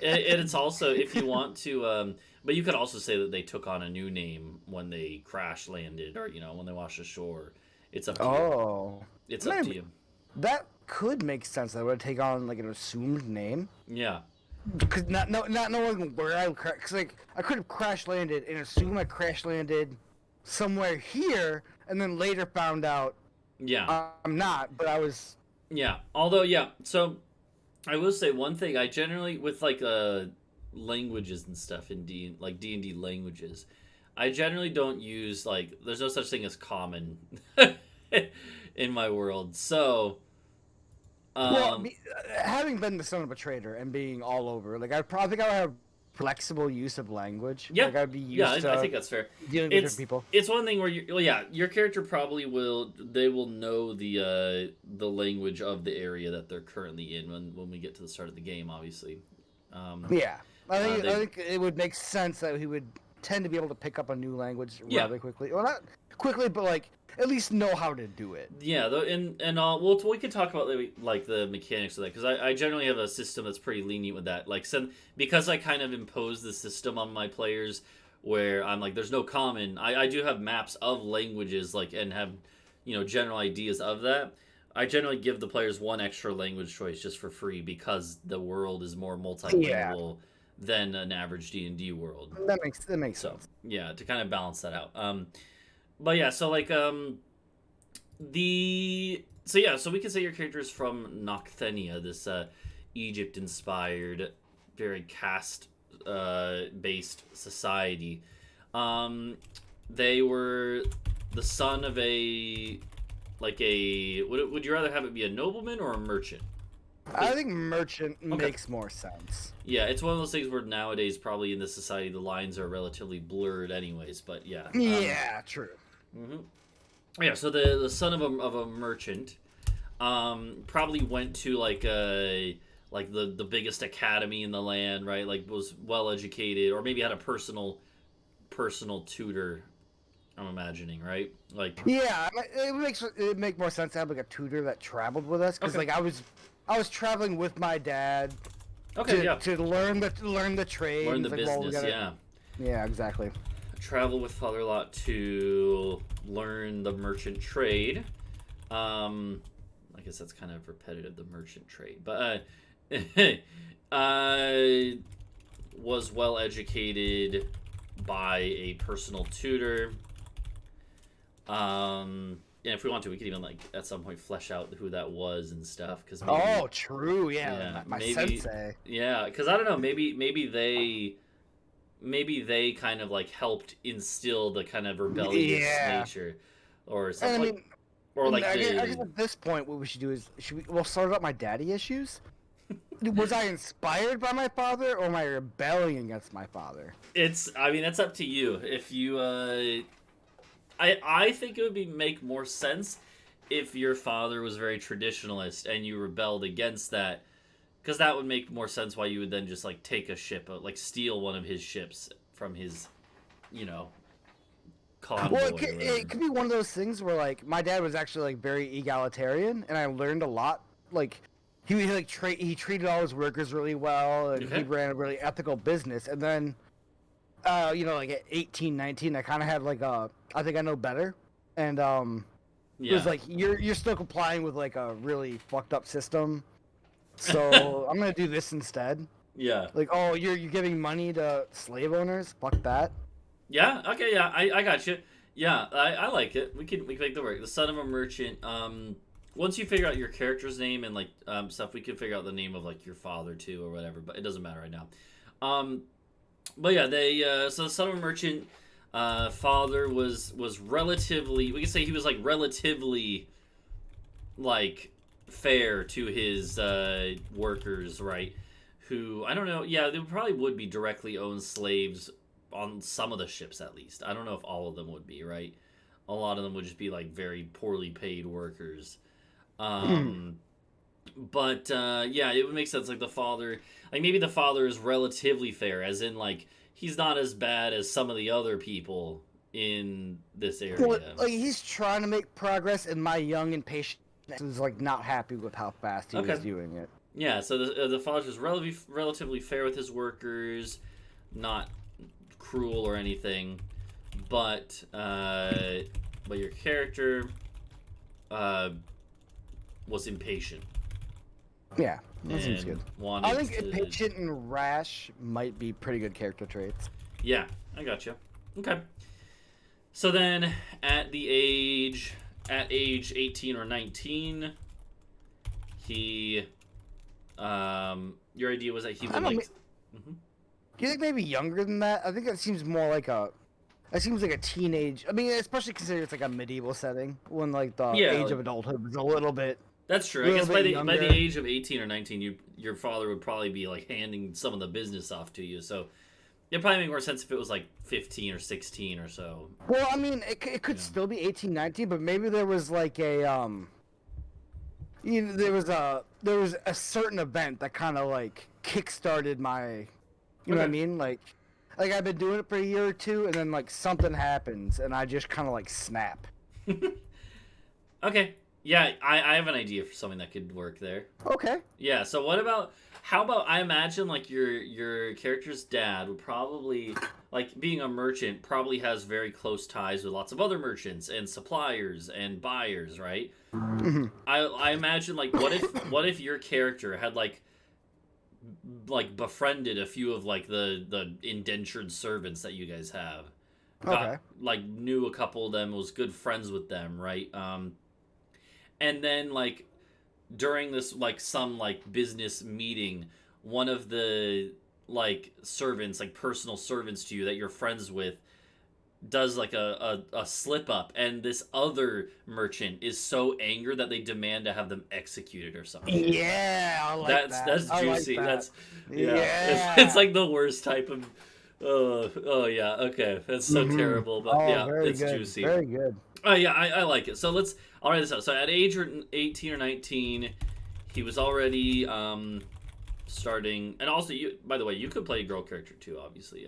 it's also if you want to, but you could also say that they took on a new name when they crash landed, or you know when they washed ashore. It's up to you. Oh. It's up to you. That could make sense. That would take on like an assumed name. Yeah. Because not knowing where I because like I could have crash landed and assume I crash landed somewhere here, and then later found out Yeah. I'm not. But I was. Yeah. Although, yeah. So I will say one thing. I generally with like languages and stuff in D&D languages, I generally don't use like there's no such thing as common in my world. So having been the son of a trader and being all over, like I probably think I would have flexible use of language. yeah. Like I'd be used Yeah, to I think that's fair. dealing with different people. It's one thing where your character probably will they will know the language of the area that they're currently in when we get to the start of the game, obviously. Yeah, I they- think it would make sense that he would tend to be able to pick up a new language Yeah. rather quickly. Well, not quickly, but like at least know how to do it. Yeah, though, and we could talk about like the mechanics of that because I generally have a system that's pretty lenient with that. Like, because I kind of impose the system on my players where I'm like, there's no common. I do have maps of languages like and have general ideas of that. I generally give the players one extra language choice just for free because the world is more multilingual than an average D&D world. That makes So sense. yeah, to kind of balance that out. But yeah, so like so we can say your character is from Nocthenia, this Egypt-inspired, very caste based society. They were the son of a would you rather have it be a nobleman or a merchant? I think merchant makes more sense. Yeah, it's one of those things where nowadays probably in this society the lines are relatively blurred anyways, but yeah. Yeah, true. Yeah, so the son of a merchant probably went to like the biggest academy in the land, right? Like was well educated or maybe had a personal tutor, I'm imagining, right? Like Yeah, it make more sense to have like a tutor that traveled with us because Okay. like I was traveling with my dad okay, to, yeah. to learn the trade. Learn and the it's like, well, we business, gotta- yeah. Yeah, exactly. Travel with Father Lot to learn the merchant trade. I guess that's kind of repetitive, the merchant trade. But was well educated by a personal tutor. And if we want to, we could even like at some point flesh out who that was and stuff. Because Oh, true. Yeah, Yeah, my maybe- sensei. yeah, because I don't know, maybe they kind of like helped instill the kind of rebellious Yeah. nature, or And something I like, mean, or like I the guess at this point, what we should do is we'll sort out my daddy issues. Was I inspired by my father or my rebelling against my father? I mean that's up to you. If you I think it would make more sense if your father was very traditionalist and you rebelled against that, because that would make more sense why you would then just like take a ship, like steal one of his ships from his, convoy. Well, or whatever. it could be one of those things where like my dad was actually like very egalitarian, and I learned a lot like he treated all his workers really well, and Okay. he ran a really ethical business. And then, like at 18, 19, I kind of had like I think I know better, and it was Yeah. like you're still complying with like a really fucked up system, so I'm gonna do this instead. Yeah. Like, oh, you're giving money to slave owners? Fuck that. Yeah. Okay. Yeah. I got you. Yeah. I like it. We can make the work. The son of a merchant. Once you figure out your character's name and like stuff, we can figure out the name of like your father too or whatever. But it doesn't matter right now. Um. But yeah, they so the son of a merchant. Father was relatively. We can say he was like relatively like fair to his workers, right? Who I don't know. Yeah, they probably would be directly owned slaves on some of the ships at least. I don't know if all of them would be, right? A lot of them would just be like very poorly paid workers. Um, but yeah, it would make sense. Like the father, like maybe the father is relatively fair, as in like he's not as bad as some of the other people in this Well, area. like he's trying to make progress, and my young and patient is like not happy with how fast he Okay. was doing it. Yeah, so the father is relatively fair with his workers, not cruel or anything, but your character uh, was impatient. Yeah, that seems And good. wanted I think to... impatient and rash might be pretty good character traits. Yeah, I got you. Okay. So then, at age 18 or 19, he, your idea was that he would like. Mhm. Do you think maybe younger than that? I think that seems more like a. That seems like a teenage. I mean, especially considering it's like a medieval setting when like the Yeah, age like, of adulthood is a little bit. that's true. I Little guess bit by the younger. age of 18 or 19, your father would probably be like handing some of the business off to you. So it'd probably make more sense if it was like 15 or 16 or so. Well, I mean, it could Yeah. still be 18, 19, but maybe there was like a there was a certain event that kind of like kick-started my, you know what I Okay. mean? Like I've been doing it for a year or two, and then like something happens, and I just kind of like snap. Okay. Yeah, I have an idea for something that could work there. Okay. Yeah, so how about I imagine like your character's dad would probably like being a merchant probably has very close ties with lots of other merchants and suppliers and buyers, right? Mhm. I imagine like what if your character had like befriended a few of like the indentured servants that you guys have. Okay. Like knew a couple of them, was good friends with them, right? And then like during this like some like business meeting, one of the like servants, like personal servants to you that you're friends with, does like a slip up, and this other merchant is so angry that they demand to have them executed or some shit. Yeah, I like That's that. that's I like juicy. that. That's Yeah. It's like the worst type of. Oh yeah. Okay, that's so Mhm. terrible, but Oh, yeah, very it's good. juicy. Very good. Oh yeah, I like it. So I'll write this out. So at age 18 or 19, he was already starting, and also you. By the way, you could play a girl character too, obviously.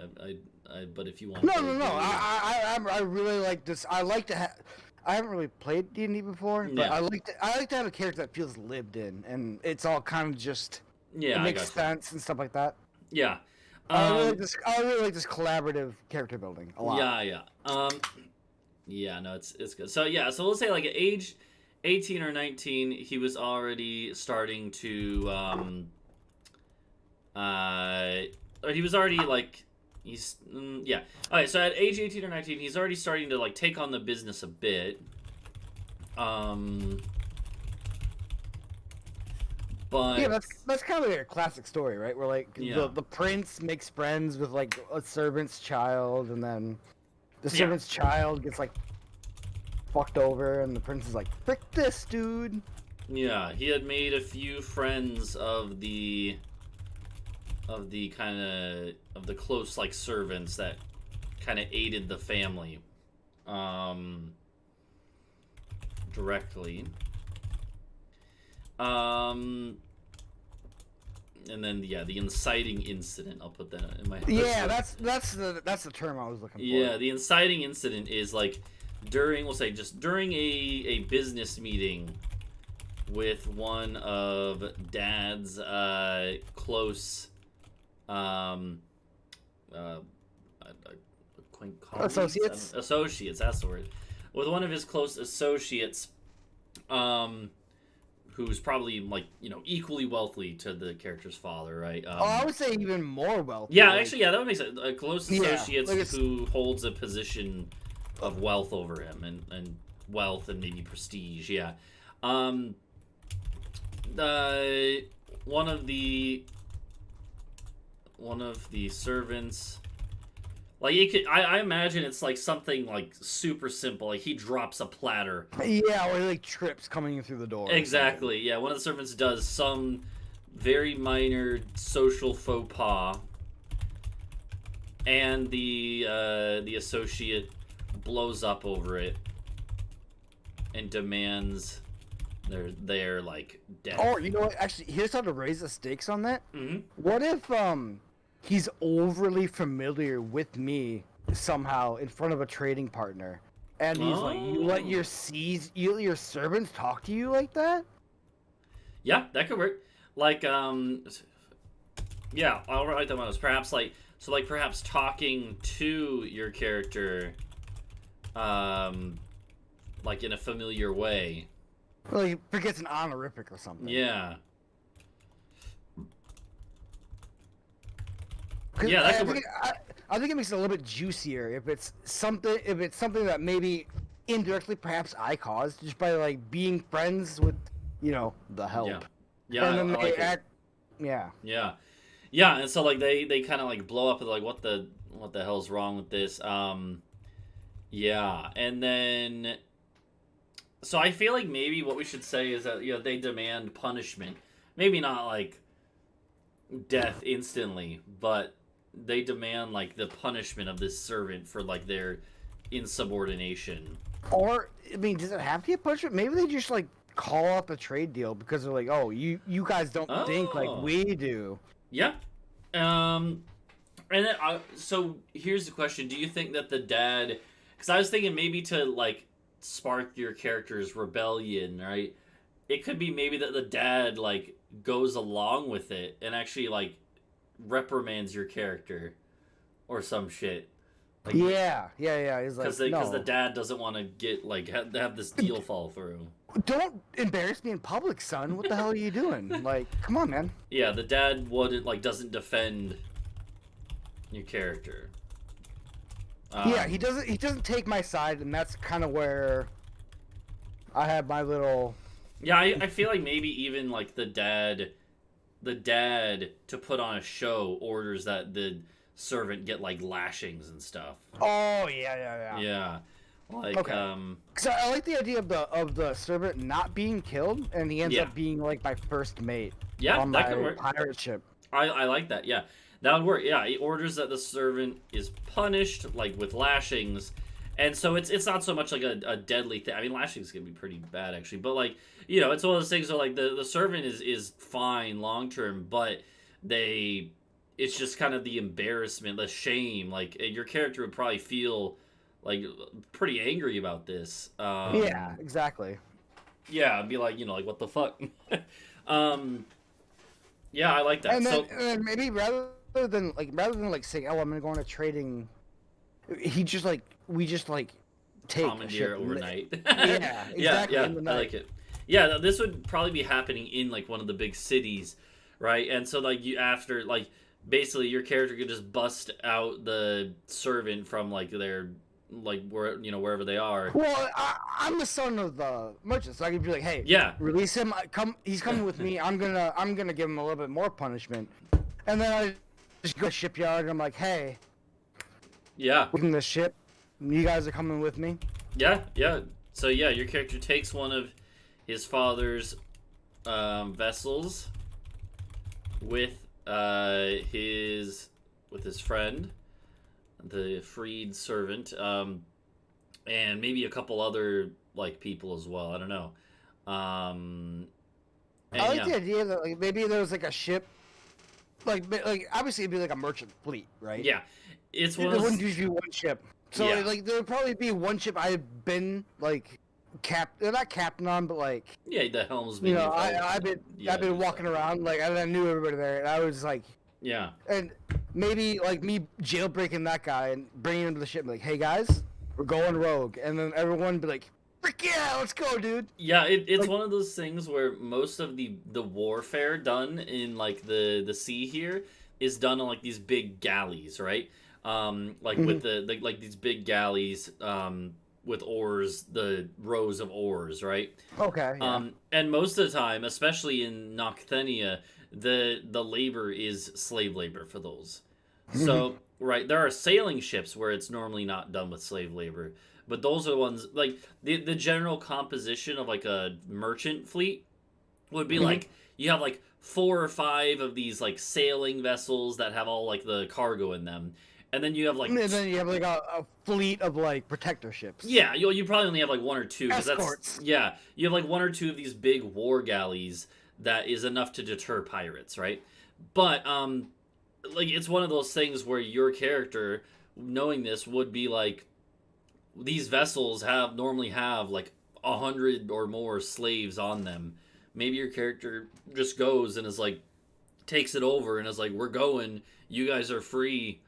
But if you want. No, to no, no. play I really like this. I like to have. I haven't really played D&D before, but Yeah. I like to have a character that feels lived in, and it's all kind of just. Yeah, It I makes got you. sense and stuff like that. Yeah. I really like this collaborative character building a lot. Yeah. Yeah. No, it's good. So yeah. So let's say like at age 18 or 19, he was already starting to or he was already like yeah. All right. So at age 18 or 19, he's already starting to like take on the business a bit. But Yeah, that's kind of like a classic story, right? Where like Yeah. the prince makes friends with like a servant's child, and then the Yeah. servant's child gets like fucked over, and the prince is like, "Frick this, dude." yeah, he had made a few friends of the kind of the close like servants that kind of aided the family directly. And then yeah, the inciting incident. I'll put that in my. Yeah, that's the term I was looking for. Yeah, the inciting incident is like during, we'll say, just during a business meeting. with one of Dad's close um, uh, colleagues? Associates, that's the word. With one of his close associates, who's probably like equally wealthy to the character's father, right? I would say even more wealthy. Yeah, like, actually, yeah, that would make sense. Close associates who holds a position of wealth over him, and wealth and maybe prestige. Yeah, um, one of the servants. Like it could, I imagine it's like something like super simple. Like he drops a platter. Yeah, or he like trips coming in through the door. Exactly. Yeah, one of the servants does some very minor social faux pas, and the associate blows up over it and demands their like death. Or you know what? Actually, here's how to raise the stakes on that. Mm-hmm. What if he's overly familiar with me somehow in front of a trading partner, and he's like, you let your servants talk to you like that? Yeah, that could work. Like yeah, I'll write them on this. Perhaps perhaps talking to your character like in a familiar way. Well, he forgets an honorific or something. Yeah. Yeah, that could work. I think it makes it a little bit juicier if it's something that maybe indirectly perhaps I caused just by like being friends with the help. Yeah, and then I like it. Yeah. Yeah, and so like they kind of like blow up and like what the hell's wrong with this? Yeah, and then so I feel like maybe what we should say is that they demand punishment. Maybe not like death instantly, but they demand like the punishment of this servant for like their insubordination. Or I mean, does it have to be a punishment? Maybe they just like call up a trade deal because they're like, oh, you guys don't think like we do. Yeah. And then so here's the question: do you think that the dad? Because I was thinking maybe to like spark your character's rebellion, right? It could be maybe that the dad like goes along with it and actually like reprimands your character or some shit. Like, yeah. He's like, because the dad doesn't want to get like have this deal fall through. Don't embarrass me in public, son. What the hell are you doing? Like, come on, man. Yeah, the dad doesn't defend your character. Yeah, he doesn't take my side, and that's kind of where I have my little. Yeah, I feel like maybe even like the dad to put on a show orders that the servant get like lashings and stuff. Oh yeah. Yeah, like okay. So I like the idea of the servant not being killed, and he ends up being like my first mate. Yeah, on that my could work. Pirate ship. I like that. Yeah, that would work. Yeah, he orders that the servant is punished like with lashings. And so it's not so much like a deadly thing. I mean, lashings can be pretty bad actually, but like it's one of those things where like the servant is fine long term, but it's just kind of the embarrassment, the shame. Like your character would probably feel like pretty angry about this. Yeah, exactly. Yeah, I'd be like like what the fuck. Yeah, I like that. And then maybe rather than saying, oh, I'm gonna go on a trading. We just take commandeer overnight. Yeah, exactly. Yeah, I like it. Yeah, this would probably be happening in like one of the big cities, right? And so like basically your character could just bust out the servant from like their wherever they are. Well, I'm the son of the merchant, so I could be like, hey, release him. He's coming with me. I'm gonna give him a little bit more punishment, and then I just go to the shipyard and I'm like, hey. Yeah. Looking the ship. You guys are coming with me? Yeah. So yeah, your character takes one of his father's vessels with his friend, the freed servant, and maybe a couple other like people as well. I don't know. I like the idea that like maybe there was like a ship, like obviously it'd be like a merchant fleet, right? Yeah. There wouldn't just be one ship. So like there would probably be one ship I've been like they're not captain on, but like Yeah, the helm's you being know, held. I've been walking around like I knew everybody there, and I was like, Yeah. and maybe like me jailbreaking that guy and bringing him to the ship, and be like, hey guys, we're going rogue, and then everyone would be like, frick yeah, let's go, dude. Yeah, it's Like, one of those things where most of the warfare done in like the sea here is done on like these big galleys, right? Like with mhm. the like these big galleys with oars, the rows of oars, right? Okay, yeah. And most of the time, especially in Nocthenia, the labor is slave labor for those. So, right, there are sailing ships where it's normally not done with slave labor, but those are the ones like the general composition of like a merchant fleet would be Mhm. like you have like 4 or 5 of these like sailing vessels that have all like the cargo in them, and then you have like And then you have like a fleet of like protector ships, yeah, you probably only have like 1 or 2 because that's escorts. yeah, you have like 1 or 2 of these big war galleys that is enough to deter pirates, right? But like it's one of those things where your character knowing this would be like these vessels have normally have like 100 or more slaves on them. Maybe your character just goes and is like takes it over and is like, we're going, you guys are free,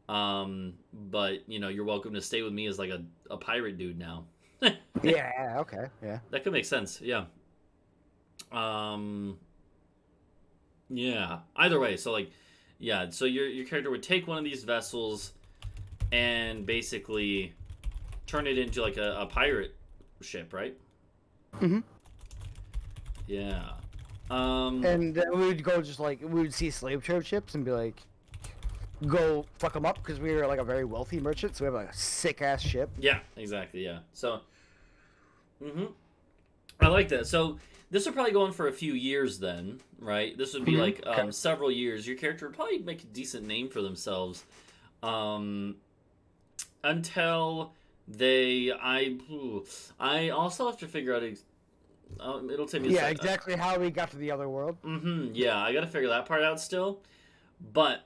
but you know you're welcome to stay with me as like a pirate dude now. Yeah, okay, yeah. That could make sense, yeah. um yeah, either way, so like yeah, so your character would take one of these vessels and basically turn it into like a pirate ship, right? hmm Yeah. And then we would go just like we would see slave trade ships and be like, go fuck them up because we were like a very wealthy merchant, so we have like, a sick ass ship. Yeah, exactly, yeah. So I like that. So this would probably go on for a few years then, right? This would be like Okay. several years. Your character would probably make a decent name for themselves. Um until I also have to figure out it'll take me a Yeah, sec. exactly how we got to the other world. Yeah, I got to figure that part out still. But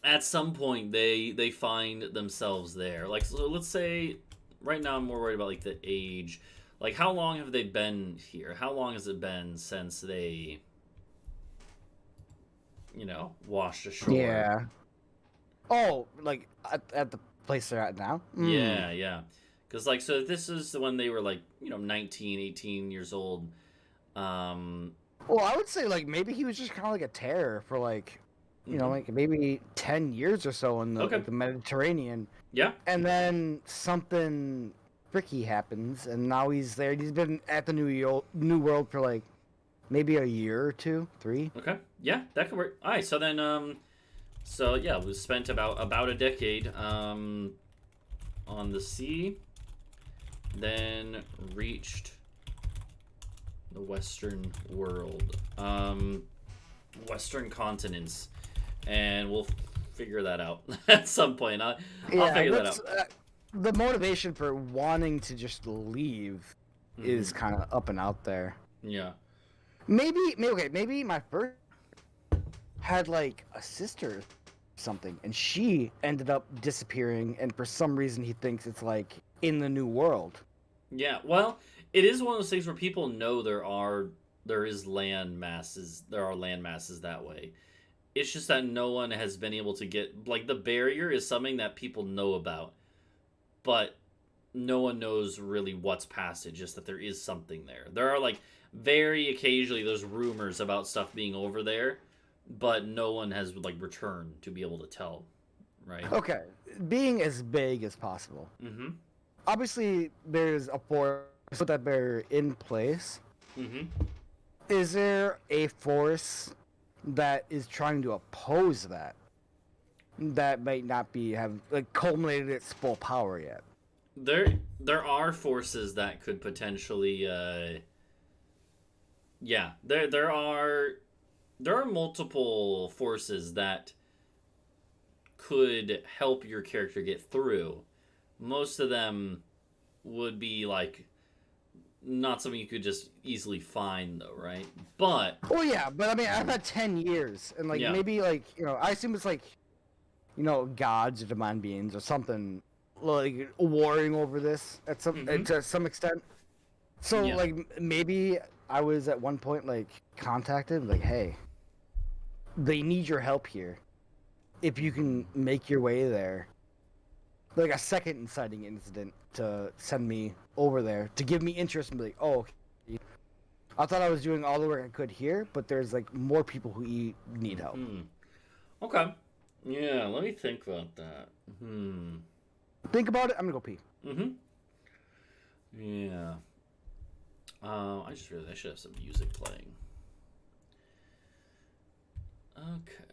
at some point they find themselves there. Like so let's say right now I'm more worried about like the age. Like how long have they been here? How long has it been since they washed ashore? Yeah. Oh, like at the place they're at now? Yeah, yeah. Cuz like so this is when they were like, 19, 18 years old. Um Well, I would say like maybe he was just kind of like a terror for like, mhm. like maybe 10 years or so in the Okay. like the Mediterranean, Yeah. and then something tricky happens, and now he's there. He's been at the New World for like maybe a year or two, three. Okay. Yeah, that could work. All right, so then so yeah, we spent about a decade on the sea, then reached the Western world, Western continents, and we'll figure that out at some point. I'll Yeah, figure that that's out. the motivation for wanting to just leave Hmm. is kind of up and out there. Yeah. Maybe my first had like a sister or something, and she ended up disappearing, and for some reason he thinks it's like in the new world. Yeah. Well, it is one of those things where people know there is land masses. There are land masses that way. It's just that no one has been able to get like the barrier is something that people know about, but no one knows really what's past it. Just that there is something there. There are like very occasionally there's rumors about stuff being over there, but no one has like returned to be able to tell, right? Okay, being as vague as possible. Mm-hmm. Obviously, there's a force that they're in place. Mm-hmm. Is there a force that is trying to oppose that might not be have like culminated its full power yet? There are forces that could potentially yeah, there are multiple forces that could help your character get through. Most of them would be like not something you could just easily find though, right? But Well, yeah, but I mean, I've had 10 years, and like yeah. maybe like I assume it's like gods or divine beings or something like warring over this at some Mhm. to some extent. So Yeah. like maybe I was at one point like contacted like, hey, they need your help here. If you can make your way there, like a second inciting incident to send me over there to give me interest and be like, oh, okay. I thought I was doing all the work I could here, but there's like more people who need help. Hmm. Okay. Yeah, let me think about that. Hmm. Think about it. I'm gonna go pee. Mm-hmm. Yeah. I just realized I should have some music playing. Okay.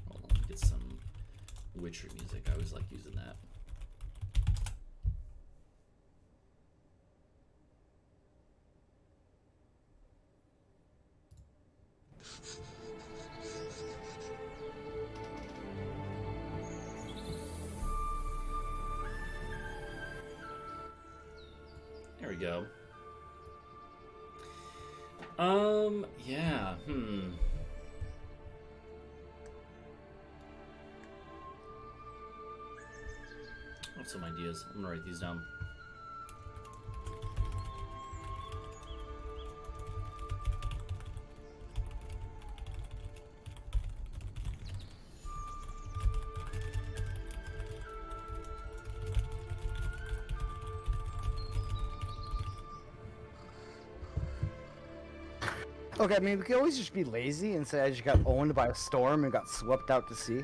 Hold on, let me get some Witcher music. I always like using that. There we go. Yeah, I have some ideas. I'm gonna write these down. Okay, I mean we could always just be lazy and say I just got owned by a storm and got swept out to sea.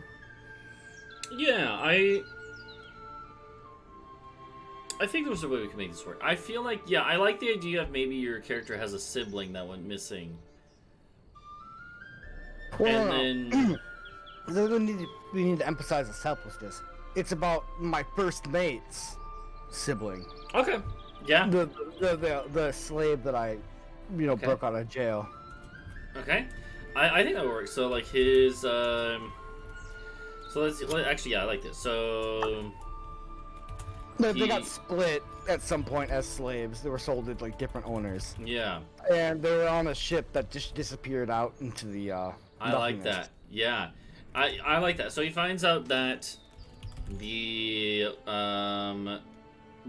Yeah, I think there's a way we can make this work. I feel like, yeah, I like the idea of maybe your character has a sibling that went missing. Well, And no, then, we need to emphasize the selflessness. It's about my first mate's sibling, okay, yeah, the slave that I, Okay. broke out of jail. okay. I think that works. So, like, his, actually, yeah, I like this. So, They got split at some point as slaves. They were sold to like different owners, yeah, and they were on a ship that just disappeared out into the I like nothingness. that. Yeah, I like that. So he finds out that the,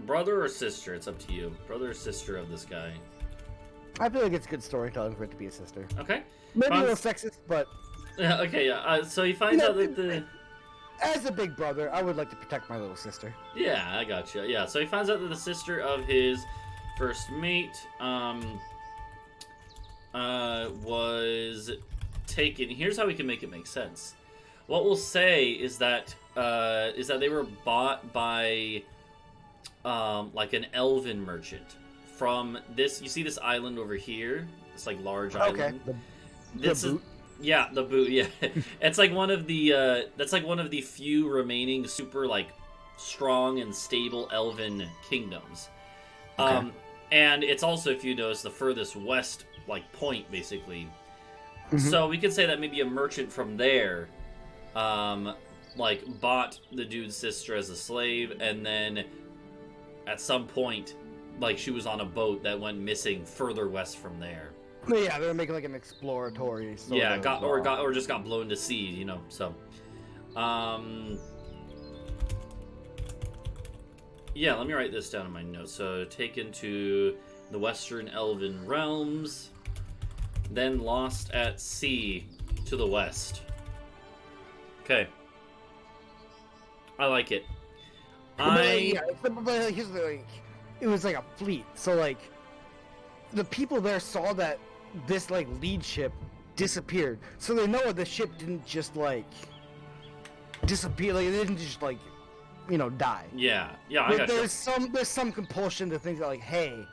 brother or sister, it's up to you, brother or sister of this guy. I feel like it's good storytelling for it to be a sister. Okay. Maybe a little Finds- sexist, but Yeah, okay, yeah. So he finds No, out that the. as a big brother, I would like to protect my little sister. Yeah, I gotcha. Yeah, so he finds out that the sister of his first mate, was taken. Here's how we can make it make sense. What we'll say is that they were bought by, like an elven merchant from this. You see this island over here? This like large Okay. island. The This is boot. yeah, the boot. Yeah, it's like one of the that's like one of the few remaining super like strong and stable elven kingdoms. Okay. And it's also, if you notice, the furthest west like point basically. Mhm. So we could say that maybe a merchant from there, like bought the dude's sister as a slave, and then at some point, like she was on a boat that went missing further west from there. Yeah, they're making like an exploratory. Sort Yeah, of, or just got blown to sea, you know. So, yeah, let me write this down in my notes. So, taken to the Western Elven realms, then lost at sea to the west. Okay, I like it. But here's the thing. It was like a fleet, so like the people there saw that this like lead ship disappeared, so they know the ship didn't just like disappear. Like it didn't just like die. Yeah, I But got you. there's some compulsion to think that like, hey,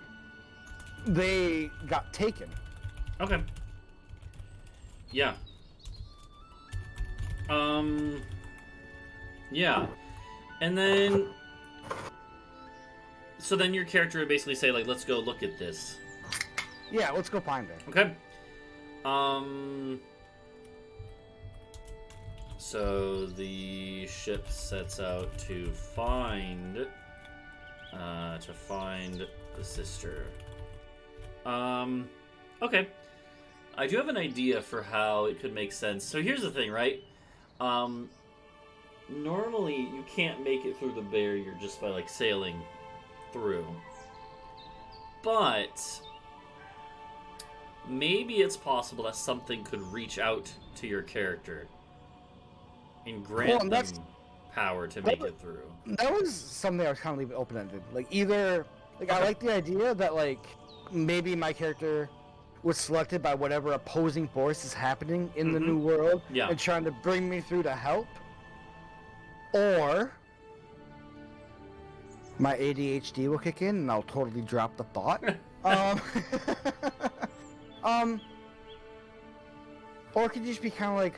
they got taken. Okay. Yeah. Yeah. And then so then your character would basically say like, let's go look at this. Yeah, let's go find her. Okay. So the ship sets out to find the sister. Okay. I do have an idea for how it could make sense. So here's the thing, right? normally you can't make it through the barrier just by like sailing through. But maybe it's possible that something could reach out to your character and grant them power to make it through. That was something I was kind of leaving open-ended. Like, either, like, I like the idea that, like, maybe my character was selected by whatever opposing force is happening in the new world and trying to bring me through to help. Or my ADHD will kick in and I'll totally drop the thought. Or it could just be kind of like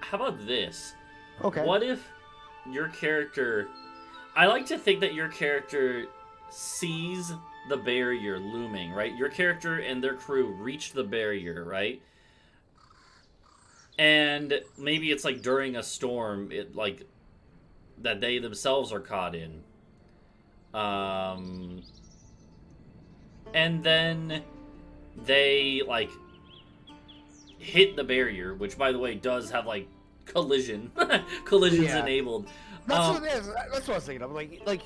how about this? Okay. What if your character... I like to think that your character sees the barrier looming, right? Your character and their crew reach the barrier, right? And maybe it's like during a storm, it like that they themselves are caught in. And then they like hit the barrier, which by the way does have like collisions enabled. That's what it is. That's what I was thinking of. Like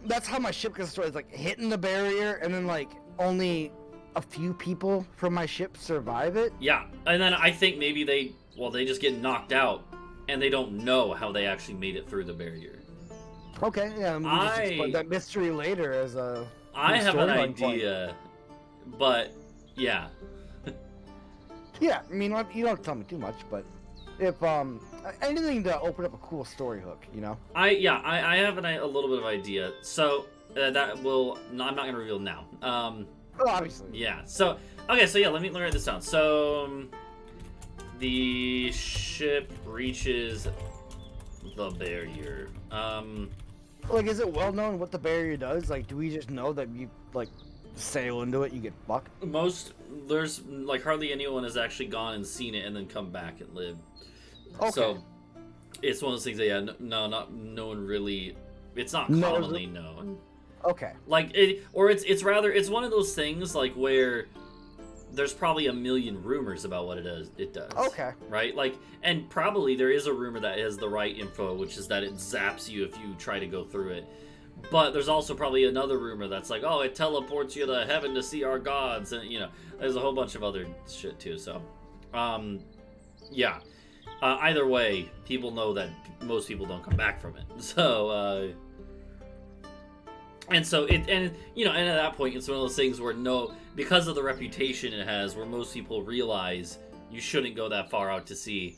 that's how my ship gets destroyed. It's like hitting the barrier, and then like only a few people from my ship survive it. Yeah, and then I think maybe they just get knocked out, and they don't know how they actually made it through the barrier. Okay, yeah, we just explore that mystery later as a. I have an idea, but yeah. Yeah, I mean, you don't tell me too much, but if anything to open up a cool story hook, you know. I have a little bit of idea. So that will I'm not gonna reveal now. Well, obviously. Yeah. So okay. So yeah, let me write this down. So the ship reaches the barrier. Like, is it well known what the barrier does? Like, do we just know that you like sail into it, you get fucked? There's like hardly anyone has actually gone and seen it and then come back and lived. Okay. So it's one of those things that no one really. It's not commonly known. Okay. Like it's rather one of those things like where there's probably a million rumors about what it does. Okay. Right? Like, and probably there is a rumor that has the right info, which is that it zaps you if you try to go through it. But there's also probably another rumor that's like, oh, it teleports you to heaven to see our gods, and there's a whole bunch of other shit too. So, yeah. Either way, people know that most people don't come back from it. So, and at that point, it's one of those things where because of the reputation it has, where most people realize you shouldn't go that far out to sea.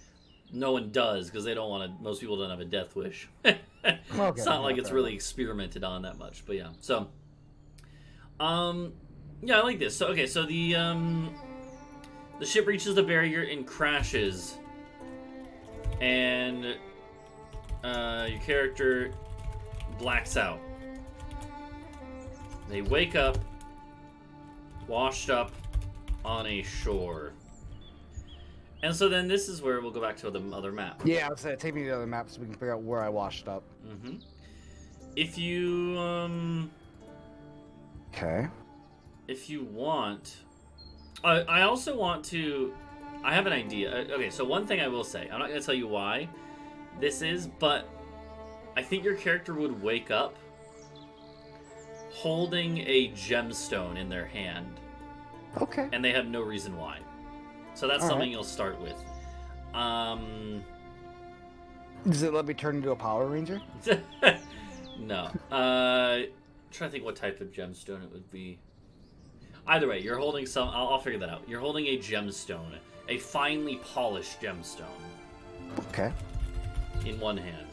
No one does because they don't want to. Most people don't have a death wish. It's not like it's really experimented on that much, but yeah. So, yeah, I like this. So okay, so the ship reaches the barrier and crashes, and your character blacks out. They wake up, washed up on a shore. And so then this is where we'll go back to the other map. Yeah, I was saying, take me to the other map so we can figure out where I washed up. Mm-hmm. If you, Okay. If you want... I also want to... I have an idea. Okay, so one thing I will say. I'm not going to tell you why this is, but I think your character would wake up holding a gemstone in their hand. Okay. And they have no reason why. So that's something you'll start with. Does it let me turn into a Power Ranger? No. Trying to think what type of gemstone it would be. Either way, you're holding some... I'll figure that out. You're holding a gemstone. A finely polished gemstone. Okay. In one hand.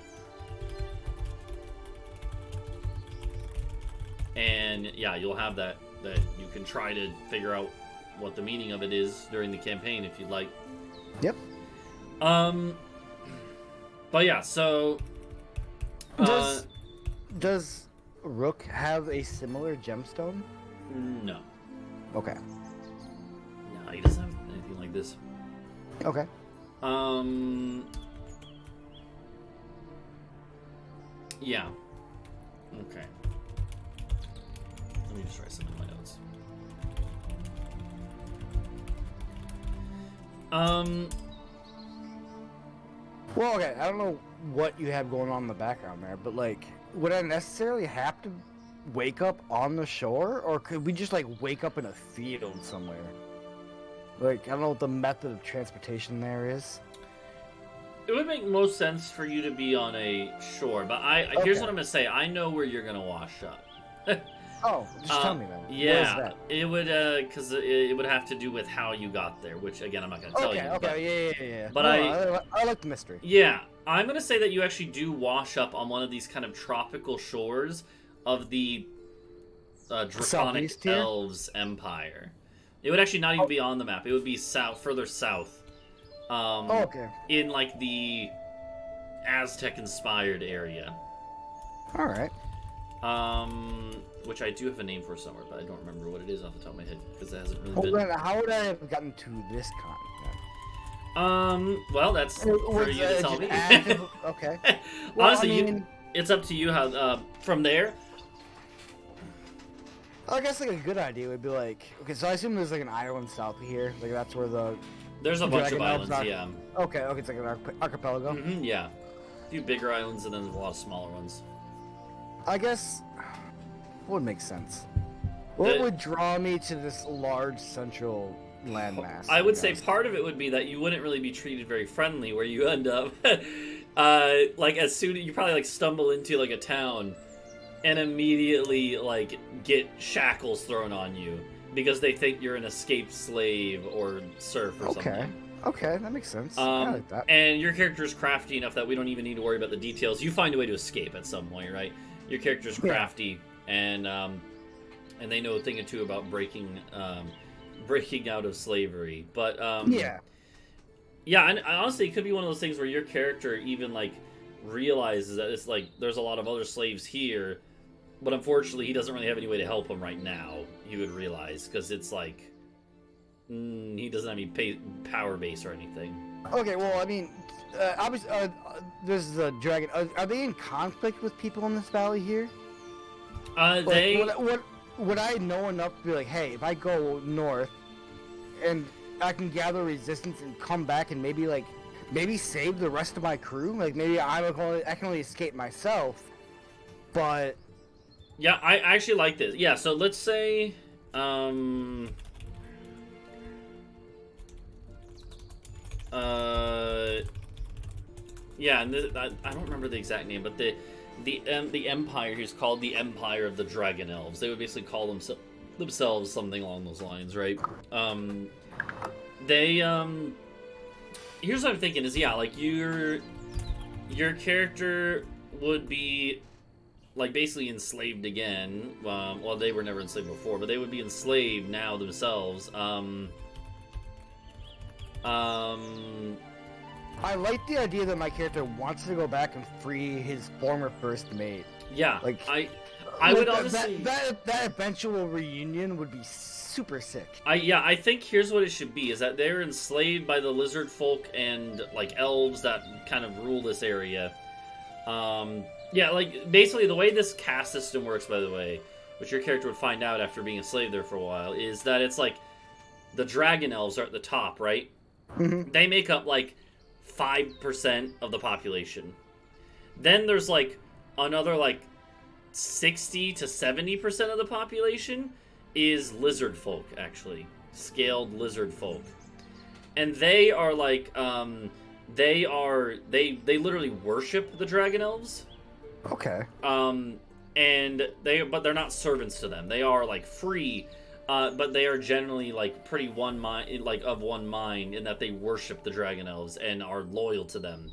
And yeah, you'll have that you can try to figure out what the meaning of it is during the campaign if you'd like. Yep. But yeah, so does Rook have a similar gemstone? No. Okay. No, he doesn't have anything like this. Okay. Yeah. Okay. Let me just write something in my notes. Um, Well, okay, I don't know what you have going on in the background there, but like, would I necessarily have to wake up on the shore, or could we just like wake up in a field somewhere? Like, I don't know what the method of transportation there is. it would make most sense for you to be on a shore, but here's Okay. what I'm gonna say. I know where you're gonna wash up. Oh, just tell me then. Yeah, Where's that? it would, because it would have to do with how you got there, which again I'm not gonna tell you. Okay, okay, yeah. But No, I I like the mystery. Yeah, I'm gonna say that you actually do wash up on one of these kind of tropical shores of the Draconic Southeast here? Elves Empire. It would actually not even Oh. be on the map. It would be further south, Oh, okay. in like the Aztec-inspired area. All right. Which I do have a name for somewhere, but I don't remember what it is off the top of my head because it hasn't really Well, been. then, how would I have gotten to this continent? Well, that's for you to tell me. Okay. Honestly, I mean, it's up to you how. From there, I guess like a good idea would be like, okay, so I assume there's like an island south of here, like that's where the. there's a bunch of Dragon Elves islands. are- Yeah. Okay, it's like an archipelago. Yeah. A few bigger islands and then a lot of smaller ones. I guess. What would make sense? What The- would draw me to this large central landmass? I would say guess? part of it would be that you wouldn't really be treated very friendly where you end up. Like as soon you probably like stumble into like a town and immediately like get shackles thrown on you because they think you're an escaped slave or serf or Okay. something. Okay, that makes sense. I like that. And your character is crafty enough that we don't even need to worry about the details. You find a way to escape at some point, right? Your character's Yeah. crafty, and they know a thing or two about breaking out of slavery. But Yeah. yeah, and honestly, it could be one of those things where your character even like realizes that it's like there's a lot of other slaves here, but unfortunately, he doesn't really have any way to help them right now. He would realize because it's like. He doesn't have any power base or anything. Okay, well, I mean, obviously, there's the dragon. Are they in conflict with people in this valley here? They. Like, would I know enough to be like, hey, if I go north, and I can gather resistance and come back and maybe save the rest of my crew? Like maybe I can only escape myself, but Yeah, I actually like this. Yeah, so let's say, yeah, and I don't remember the exact name, but the Empire is called the Empire of the Dragon Elves. They would basically call themselves something along those lines, right? They here's what I'm thinking is, yeah, like your character would be like basically enslaved again. Well, they were never enslaved before, but they would be enslaved now themselves. I like the idea that my character wants to go back and free his former first mate. Yeah, Like, I would Like, honestly. that eventual reunion would be super sick. I think here's what it should be: is that they're enslaved by the lizard folk and like elves that kind of rule this area. Yeah, like basically the way this caste system works, by the way, which your character would find out after being enslaved there for a while, is that it's like the dragon elves are at the top, right? Mhm. They make up like 5% of the population. Then there's like another like 60 to 70% of the population is lizard folk, actually. Scaled lizard folk. And they are like they literally worship the dragon elves. Okay. And but they're not servants to them. They are like free, but they are generally like pretty one mind, like of one mind, in that they worship the dragon elves and are loyal to them.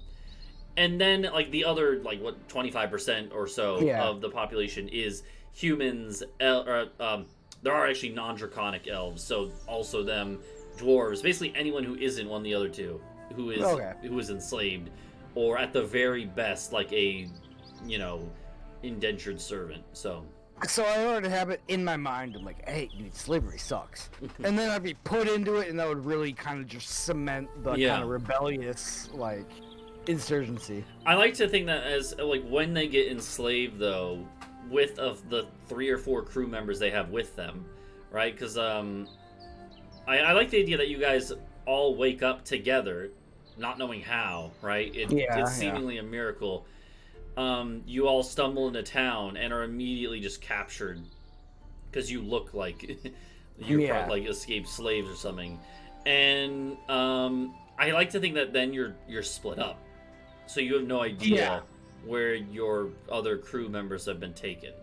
And then like the other like 25% or so Yeah. of the population is humans. There are actually non-draconic elves, so also them, dwarves, basically anyone who isn't one of the other two, who is enslaved, or at the very best like a indentured servant. So I already have it in my mind. I'm like, hey, dude, slavery sucks. And then I'd be put into it, and that would really kind of just cement the kind of rebellious, like, insurgency. I like to think that as, like, when they get enslaved, though, with of the 3 or 4 crew members they have with them, right? Because, I like the idea that you guys all wake up together, not knowing how, right? Yeah, It's yeah. seemingly a miracle. You all stumble into town and are immediately just captured because you look like Yeah. like escaped slaves or something. And I like to think that then you're split up, so you have no Yeah. idea where your other crew members have been taken.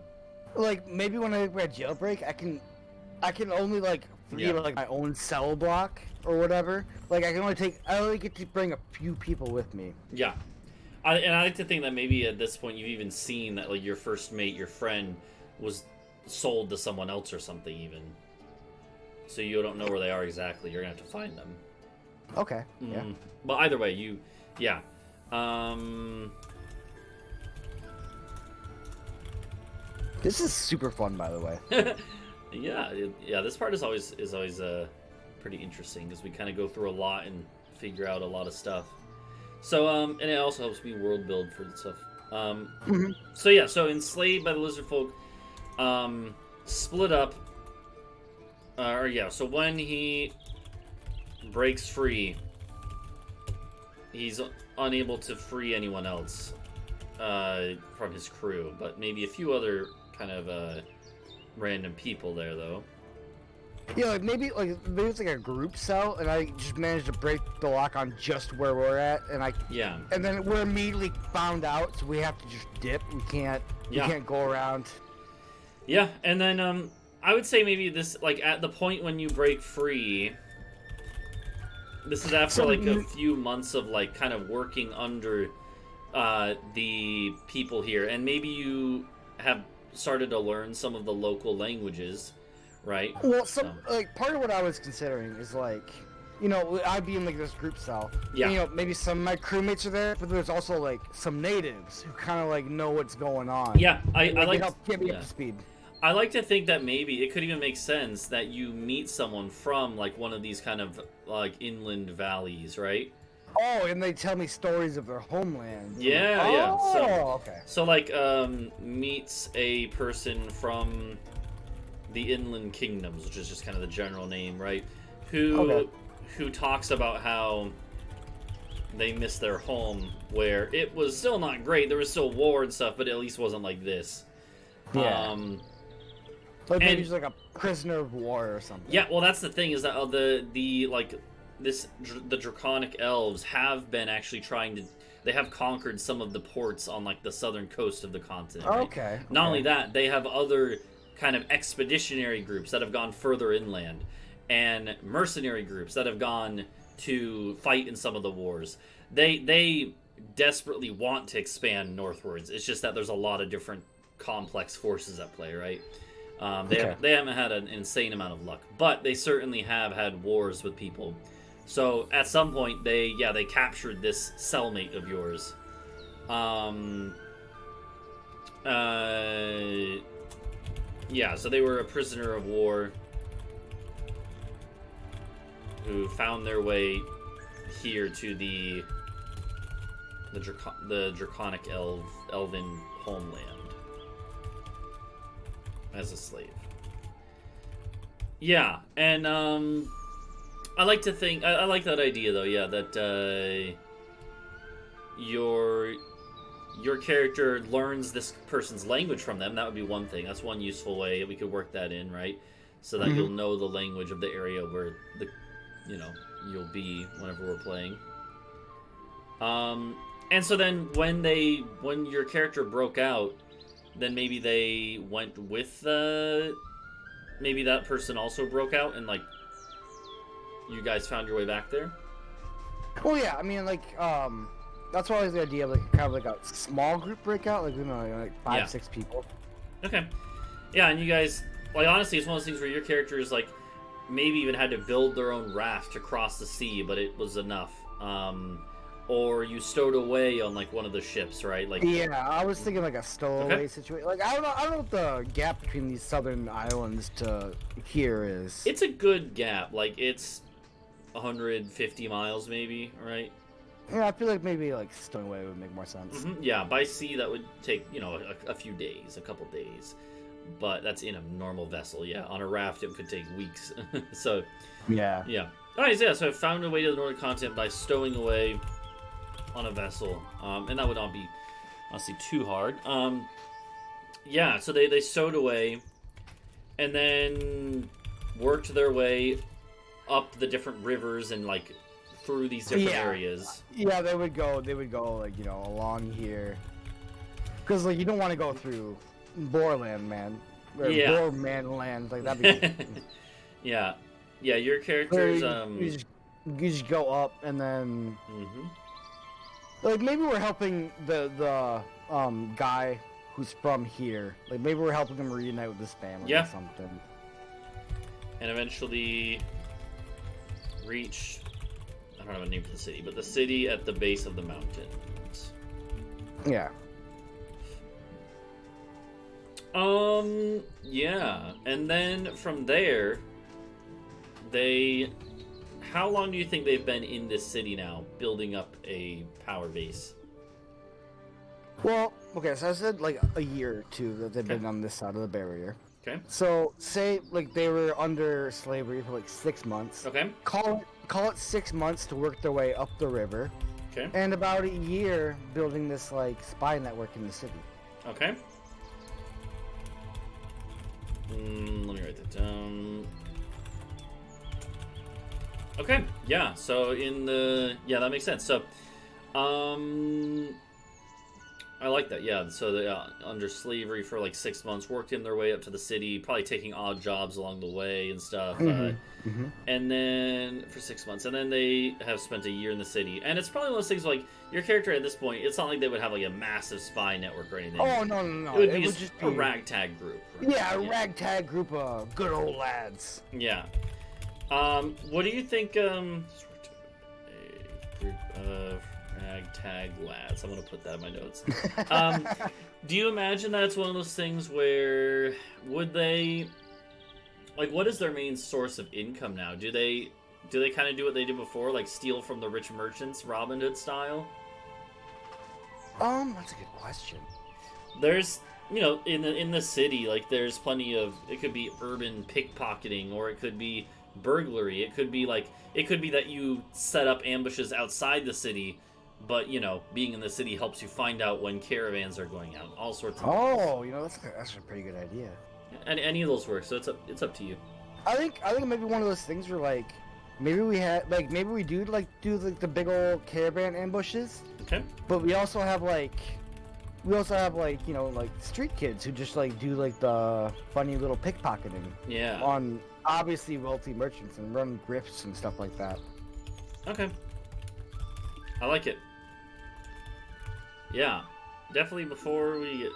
Like maybe when I get jailbreak, I can only like free Yeah. like my own cell block or whatever. Like I only get to bring a few people with me. Yeah. And I like to think that maybe at this point you've even seen that like your first mate, your friend, was sold to someone else or something even. So you don't know where they are exactly. You're gonna have to find them. Okay. Yeah. But either way, yeah. Um, This is super fun, by the way. yeah. This part is always pretty interesting because we kind of go through a lot and figure out a lot of stuff. So and it also helps me world build for the stuff. So yeah, so enslaved by the lizard folk, split up. Or yeah, so when he breaks free, he's unable to free anyone else from his crew, but maybe a few other kind of random people there though. Yeah, maybe it's like a group cell, and I just managed to break the lock on just where we're at, Yeah. and then we're immediately found out, so we have to just dip. We can't go around. Yeah, and then I would say maybe this like at the point when you break free. This is after like a few months of like kind of working under the people here, and maybe you have started to learn some of the local languages, right? Well, like part of what I was considering is like, I'd be in like this group cell. Yeah. And, maybe some of my crewmates are there, but there's also like some natives who kind of like know what's going on. Yeah, I like help get me up to speed. I like to think that maybe it could even make sense that you meet someone from like one of these kind of like inland valleys, right? Oh, and they tell me stories of their homeland. Yeah, oh, yeah. So, okay. So like meets a person from the inland kingdoms, which is just kind of the general name, right? Who talks about how they miss their home, where it was still not great. There was still war and stuff, but it at least wasn't like this. Yeah. Like maybe just like a prisoner of war or something. Yeah, well, that's the thing is that the draconic elves have been actually trying to. They have conquered some of the ports on like the southern coast of the continent. Right? Okay. Not only that, they have other kind of expeditionary groups that have gone further inland, and mercenary groups that have gone to fight in some of the wars. They desperately want to expand northwards. It's just that there's a lot of different complex forces at play, right? They haven't had an insane amount of luck, but they certainly have had wars with people. So at some point, they captured this cellmate of yours. So they were a prisoner of war who found their way here to the draconic elven homeland as a slave. Yeah, and I like to think I like that idea though. Yeah, that your character learns this person's language from them. That would be one thing. That's one useful way we could work that in, right? So that you'll know the language of the area where you'll be whenever we're playing. And so then when your character broke out, then maybe they went with maybe that person also broke out and like you guys found your way back there. Well, yeah, I mean, like, that's why I was the idea of like kind of like a small group breakout, like like 5-6 people. Okay. Yeah, and you guys, like, honestly, it's one of those things where your characters like maybe even had to build their own raft to cross the sea, but it was enough. Or you stowed away on like one of the ships, right? Like yeah, I was thinking like a stowaway situation. Like I don't know what the gap between these southern islands to here is. It's a good gap. Like it's 150 miles, maybe, right? Yeah, I feel like maybe like stowaway would make more sense. Mm-hmm. Yeah, by sea that would take a few days, a couple days, but that's in a normal vessel. Yeah, on a raft it could take weeks. So yeah. Alright, so yeah, so I found a way to the northern continent by stowing away on a vessel. And that would not be, honestly, too hard. Yeah, so they stowed away and then worked their way up the different rivers and, like, through these different areas. Yeah, they would go, like, you know, along here. Because, like, you don't want to go through Boreland, man. Or Boreman land, like, that'd be... Yeah. Yeah, your characters, you just go up, and then... Mm-hmm. Like, maybe we're helping the guy who's from here. Like, maybe we're helping him reunite with his family or something. And eventually reach... I don't have a name for the city, but the city at the base of the mountains. Yeah. Yeah. And then from there, they... How long do you think they've been in this city now, building up a power base? Well, okay, so I said, like, a year or two that they've been on this side of the barrier. Okay. So, say, like, they were under slavery for, like, 6 months. Okay. Call it 6 months to work their way up the river. Okay. And about a year building this, like, spy network in the city. Okay. Let me write that down. Okay, yeah, so yeah, that makes sense. So, I like that, yeah. So they under slavery for like 6 months, worked in their way up to the city, probably taking odd jobs along the way and stuff. And then for 6 months, and then they have spent a year in the city. And it's probably one of those things like your character at this point. It's not like they would have like a massive spy network or anything. Oh no! It would be just a ragtag group. Right? Yeah, a ragtag group of good old lads. Yeah. What do you think? A group of ragtag lads. I'm gonna put that in my notes. Do you imagine that it's one of those things where would they, like, what is their main source of income now? Do they kind of do what they did before, like steal from the rich merchants, Robin Hood style? That's a good question. There's, you know, in the city, like there's plenty of. It could be urban pickpocketing, or it could be burglary. It could be that you set up ambushes outside the city, but you know, being in the city helps you find out when caravans are going out. All sorts of things. You know, that's a pretty good idea. Any of those work, so it's up to you. I think maybe one of those things where like maybe we do the big old caravan ambushes. Okay. But we also have like you know, like street kids who just like do like the funny little pickpocketing. Yeah. On obviously wealthy merchants and run grifts and stuff like that. Okay. I like it. Yeah. Definitely before we get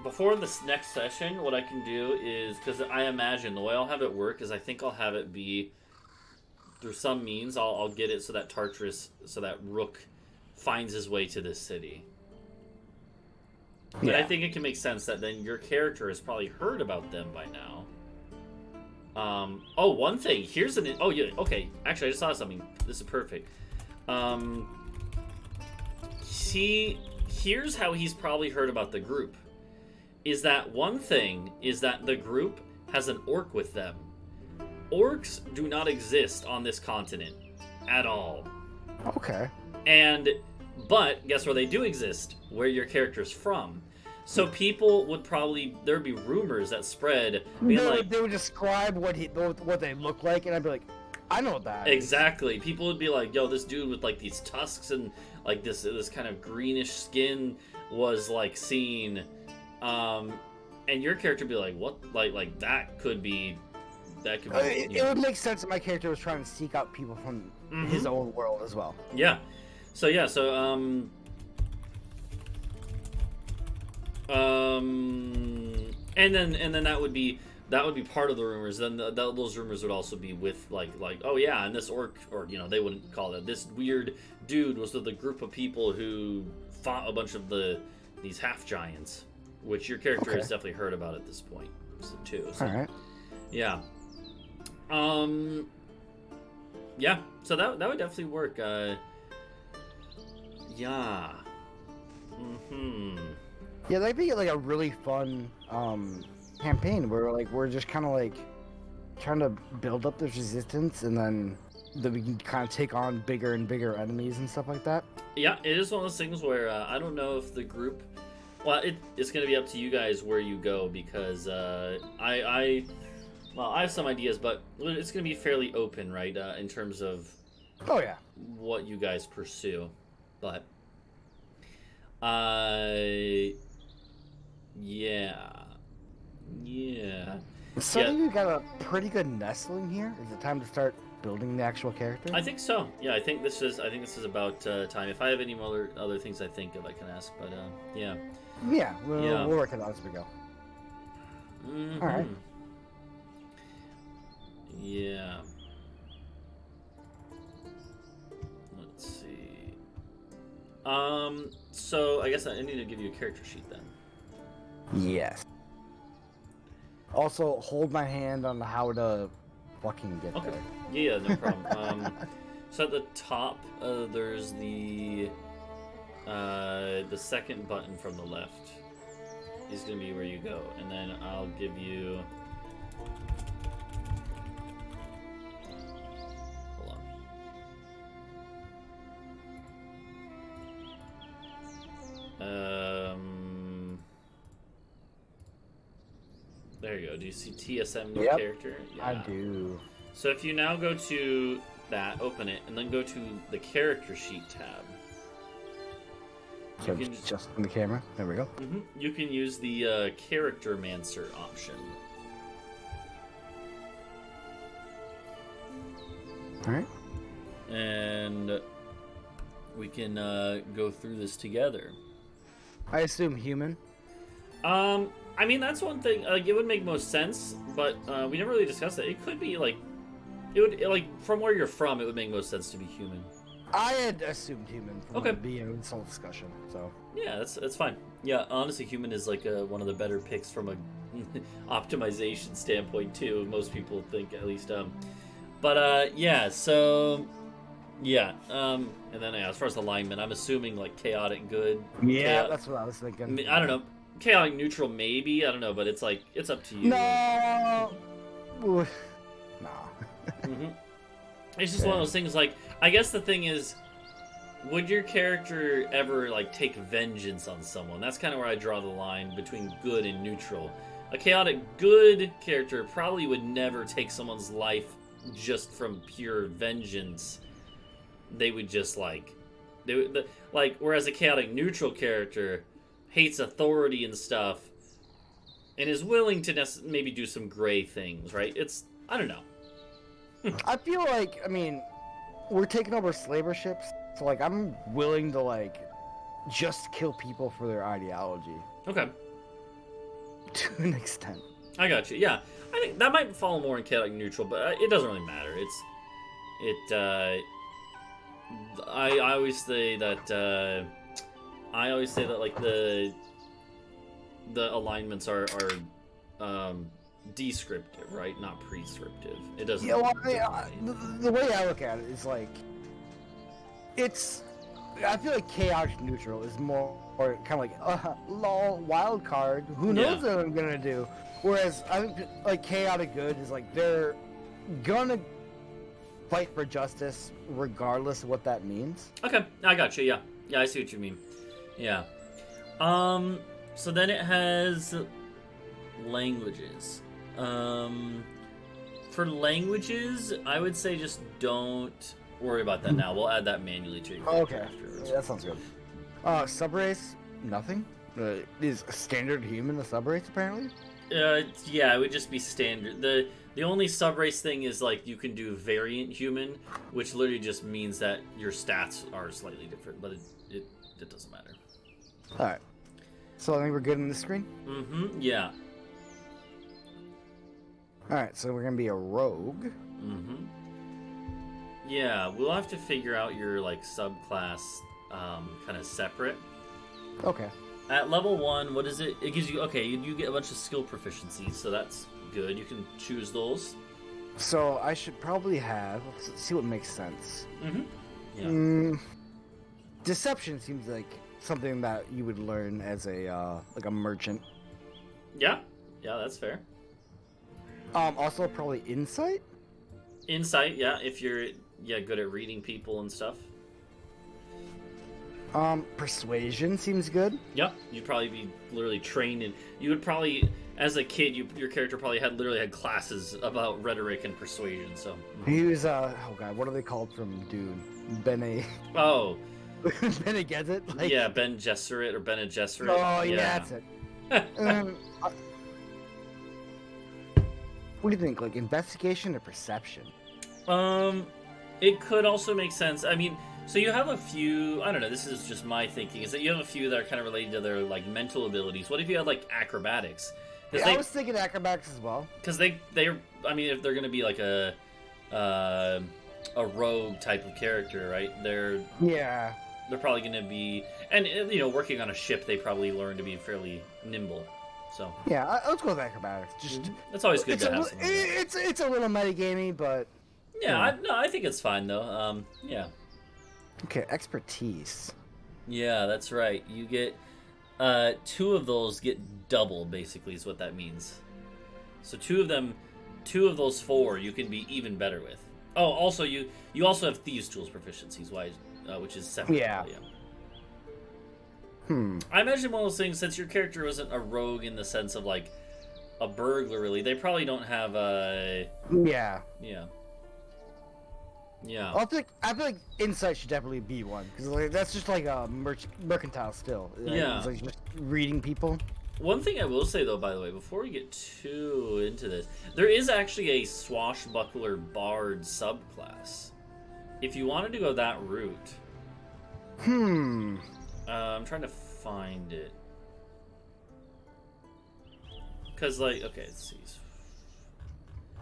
before this next session, what I can do is, because I imagine the way I'll have it work is I think I'll have it be through some means I'll get it so that Rook finds his way to this city. But I think it can make sense that then your character has probably heard about them by now. One thing. Here's okay. Actually, I just saw something. This is perfect. Here's how he's probably heard about the group. Is that one thing is that the group has an orc with them. Orcs do not exist on this continent at all. Okay. But guess where they do exist? Where your character's from. So people would there'd be rumors that spread. They would describe what they look like, and I'd be like, I know that. Exactly. People would be like, yo, this dude with like these tusks and like this kind of greenish skin was like seen. And your character would be like, what? Like that could be. It would make sense if my character was trying to seek out people from his own world as well. Yeah. So and then that would be part of the rumors. Then those rumors would also be with like oh yeah, and this orc, or you know, they wouldn't call it, this weird dude was with a group of people who fought a bunch of these half giants, which your character has definitely heard about at this point too. So, all right. Yeah. Yeah. So that would definitely work. Yeah. Yeah, that'd be like a really fun campaign where like we're just kind of like trying to build up this resistance, and then we can kind of take on bigger and bigger enemies and stuff like that. Yeah, it is one of those things where I don't know if the group. Well, it's going to be up to you guys where you go because I have some ideas, but it's going to be fairly open, right? In terms of Oh yeah. what you guys pursue, but yeah, yeah. So Yeah. you got a pretty good nestling here. Is it time to start building the actual character? I think so. Yeah, I think this is about time. If I have any other things I think of, I can ask. But yeah. Yeah, Yeah. we'll work it out as we go. Mm-hmm. All right. Yeah. Let's see. So I guess I need to give you a character sheet then. Yes. Also, hold my hand on how to fucking get Okay. there. Yeah, no problem. So at the top, there's the second button from the left is gonna be where you go, and then I'll give you. Hold on. There you go. Do you see TSM new Yep, character? Yeah. I do. So if you now go to that, open it, and then go to the character sheet tab. So You can just in the camera. There we go. You can use the character mancer option. All right. And we can go through this together. I assume human. I mean, that's one thing. Like, it would make most sense, but we never really discussed that. It could be like, from where you're from, it would make most sense to be human. I had assumed human from Okay. the beginning of this whole discussion. So Yeah, that's fine. Yeah, honestly, human is like one of the better picks from a optimization standpoint too. Most people think, at least. But yeah, so yeah, and then as far as alignment, I'm assuming like chaotic good. yeah, that's what I was thinking. I don't know. Chaotic neutral, maybe. I don't know, but it's like it's up to you. No. Ooh. Nah. hmm It's just one of those things. Like, I guess the thing is, would your character ever like take vengeance on someone? That's kind of where I draw the line between good and neutral. A chaotic good character probably would never take someone's life just from pure vengeance. They would just whereas a chaotic neutral character hates authority and stuff, and is willing to maybe do some gray things, right? I don't know. I feel like, I mean, we're taking over slaver ships, so like I'm willing to like just kill people for their ideology Okay, to an extent. I got you. Yeah, I think that might fall more in chaotic neutral, but it doesn't really matter. I always say that like the alignments are descriptive, right? Not prescriptive. It doesn't. Yeah, well, the way I look at it is like, I feel like chaotic neutral is more or kind of like lol wild card. Who knows what I'm gonna do? Whereas I think like chaotic good is like they're gonna fight for justice regardless of what that means. Okay, I got you. Yeah, yeah, I see what you mean. Yeah. So then it has languages. For languages, I would say just don't worry about that now. We'll add that manually to your character Okay, afterwards. yeah, that sounds good. Subrace, nothing. Is standard human a subrace apparently? Yeah, it would just be standard. The only subrace thing is like you can do variant human, which literally just means that your stats are slightly different, but it doesn't matter. All right. So I think we're good on this screen. Mm-hmm. Yeah. All right. So we're gonna be a rogue. Mm-hmm. Yeah, we'll have to figure out your like subclass, kind of separate. Okay. At level 1, what is it? It gives you you get a bunch of skill proficiencies, so that's good. You can choose those. So I should probably have. Let's see what makes sense. Mm-hmm. Yeah. Deception seems like something that you would learn as a like a merchant. Yeah, that's fair. Also probably insight. Insight, yeah, if you're good at reading people and stuff. Persuasion seems good. Yep, you'd probably be literally trained in. You would probably, as a kid, your character probably literally had classes about rhetoric and persuasion. So He was oh god, what are they called from Dune? Bene. Oh, Bene Gesserit? Like... yeah, Ben Gesserit or Bene Gesserit. Oh yeah, that's it. What do you think? Like investigation or perception? It could also make sense. I mean, so you have a few. I don't know. This is just my thinking. Is that you have a few that are kind of related to their like mental abilities. What if you had like acrobatics? Yeah, I was thinking acrobatics as well. Because they're. I mean, if they're going to be like a rogue type of character, right? They're probably going to be, and you know, working on a ship, they probably learn to be fairly nimble. So yeah, let's go with acrobatics. Just it's always good to have. It's a little metagamey, but yeah, I think it's fine though. Yeah. Okay, expertise. Yeah, that's right. You get 2 of those get double. Basically, is what that means. So 2 of those 4 you can be even better with. Oh, also you also have thieves' tools proficiencies, which is separate. Yeah. I imagine one of those things, since your character wasn't a rogue in the sense of like a burglar, really, they probably don't have a. Yeah. I feel like insight should definitely be one because like, that's just like a mercantile skill. Right? Yeah. It's like just reading people. One thing I will say though, by the way, before we get too into this, there is actually a swashbuckler bard subclass. If you wanted to go that route. I'm trying to find it. Because, like, okay, let's see.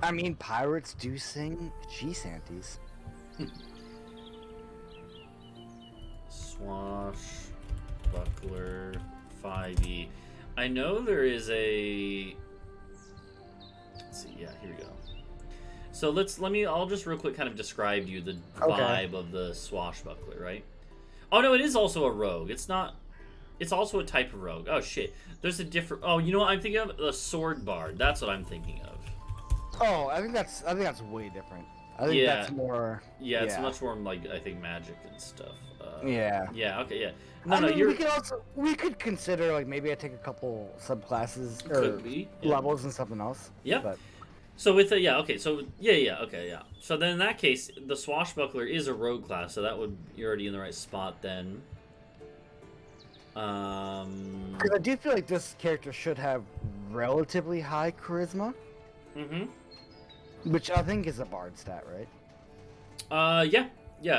I mean, pirates do sing she shanties. Swashbuckler 5e. I know there is a. Let's see. Yeah, here we go. So I'll just real quick kind of describe to you the vibe of the swashbuckler, right? Oh no, it is also a rogue. It's not. It's also a type of rogue. Oh shit. There's a different. Oh, you know what I'm thinking of? The sword bard. That's what I'm thinking of. Oh, I think that's way different. I think that's more. Yeah, it's much more like I think magic and stuff. Yeah. Yeah. Okay. Yeah. We could consider like maybe I take a couple subclasses or levels and something else. Yeah. But... So with the okay. So okay. So then in that case, the swashbuckler is a rogue class. So you're already in the right spot then. Because I do feel like this character should have relatively high charisma. Mm-hmm. Which I think is a bard stat, right? Yeah.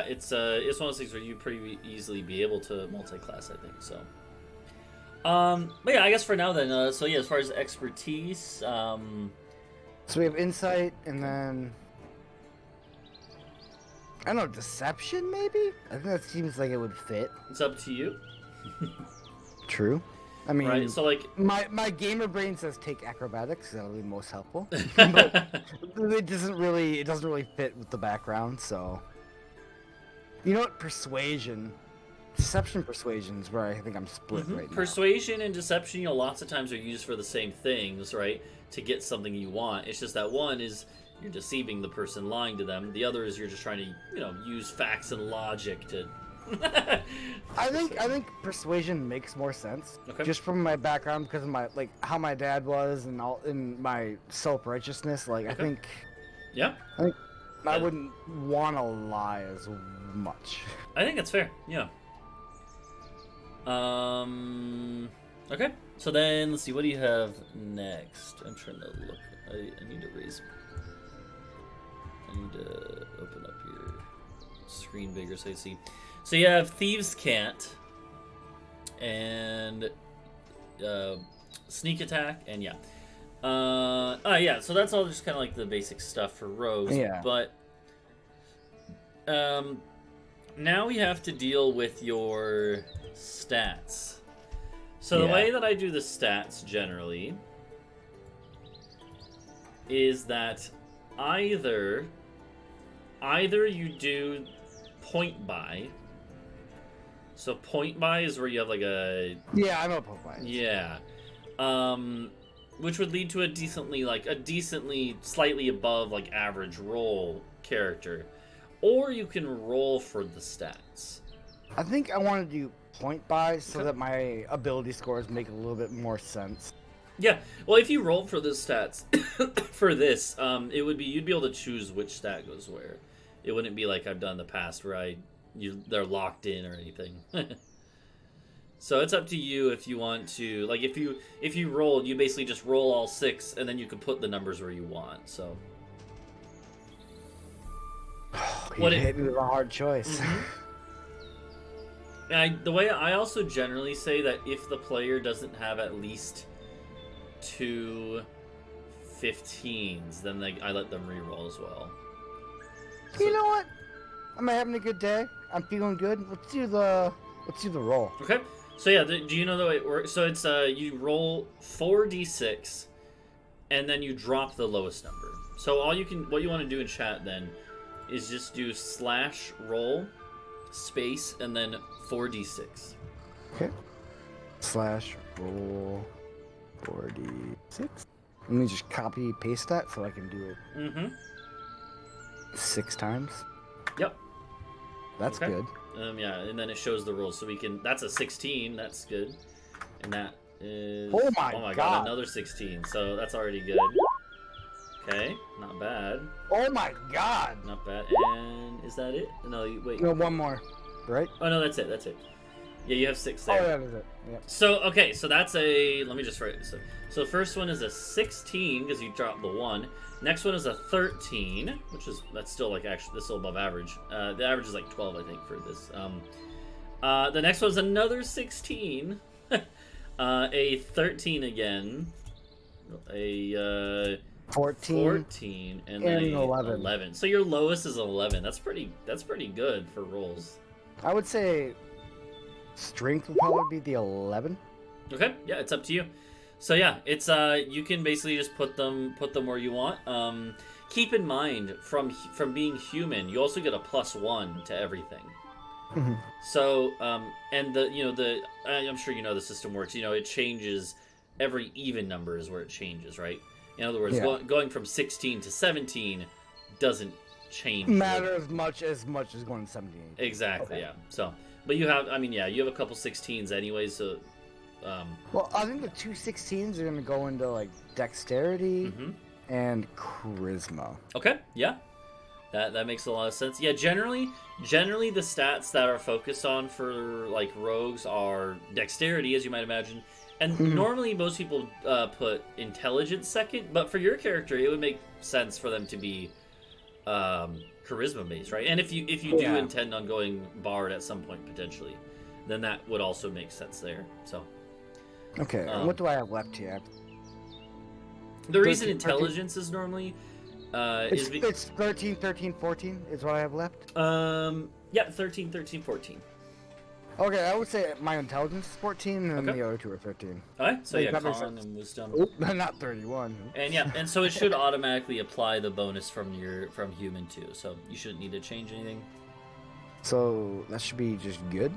It's one of those things where you pretty easily be able to multi-class, I think. So, but yeah, I guess for now then. So yeah, as far as expertise, so we have insight, and then I don't know, deception maybe. I think that seems like it would fit. It's up to you. True. I mean, right, so like my gamer brain says take acrobatics. That'll be most helpful. But it doesn't really fit with the background. So, you know what? Persuasion, deception, persuasion is where I think I'm split right now. Persuasion and deception, lots of times are used for the same things, right? To get something you want. It's just that one is you're deceiving the person, lying to them. The other is you're just trying to use facts and logic to. I think persuasion makes more sense, just from my background because of my how my dad was and all in my self-righteousness. Like I think I wouldn't want to lie as much. I think that's fair. Yeah. Okay. So then let's see. What do you have next? I'm trying to look. I need to open up your screen bigger so you see. So you have Thieves' Cant, and Sneak Attack, and so that's all just kind of like the basic stuff for rogues. Yeah. But now we have to deal with your stats. So the way that I do the stats generally is that either you do point buy. So point buy is where you have like a... Yeah, I know point buy. Yeah. which would lead to a decently slightly above like average roll character, or you can roll for the stats. I think I want to do point buy so Okay. that my ability scores make a little bit more sense. Yeah, well, if you rolled for the stats for this, you'd be able to choose which stat goes where. It wouldn't be like I've done in the past where they're locked in or anything. So it's up to you if you want to, like, if you rolled, you basically just roll all 6 and then you can put the numbers where you want. So You hit me with a hard choice. the way I also generally say that if the player doesn't have at least 2 15s, then I let them re-roll as well. You know what? I'm having a good day. I'm feeling good. Let's do the roll. Okay. So yeah, do you know the way it works? So it's you roll 4d6, and then you drop the lowest number. So what you want to do in chat then is just do /roll space and then 4d6. Okay. /roll 4d6. Let me just copy paste that so I can do it 6 times. Yep. That's Okay. good. Yeah, and then it shows the rolls. So that's a 16. That's good. And that is... Oh my god. God. Another 16. So that's already good. Okay, not bad. Oh my god! Not bad. And is that it? No, wait. No, one more. Right? Oh, no, that's it. That's it. Yeah, you have 6 there. Oh, yeah, that's it. Yep. So, okay, so that's a... Let me just write this. So the first one is a 16, because you dropped the 1. Next one is a 13, that's still, like, actually, that's still above average. The average is, like, 12, I think, for this. The next one's another 16. A 13 again. A 14, and then and 11. So your lowest is 11. That's pretty good for rolls. I would say strength would probably be the 11. Okay, yeah, it's up to you. So yeah, it's you can basically just put them where you want. Keep in mind from being human, you also get a +1 to everything. Mm-hmm. So and I'm sure you know the system works. You know, it changes every even number is where it changes, right? In other words, going from 16 to 17 doesn't change. Matter as much as going to 17. Exactly. Okay. Yeah. So, but you have a couple 16s anyways. So. Well, I think the 2 16s are going to go into like dexterity and charisma. Okay, yeah, that makes a lot of sense. Yeah, generally the stats that are focused on for like rogues are dexterity, as you might imagine, and normally most people put intelligence second. But for your character, it would make sense for them to be charisma based, right? And if you do intend on going bard at some point potentially, then that would also make sense there. So. Okay, what do I have left here? The reason intelligence is normally it's 13, 13, 14 is what I have left. Yeah, 13, 13, 14. Okay, I would say my intelligence is 14 and Okay. the other 2 are 15. Alright, so Wait, yeah, that makes con sense. and wisdom. Oop, not 31. And so it should automatically apply the bonus from human too. So you shouldn't need to change anything. So that should be just good.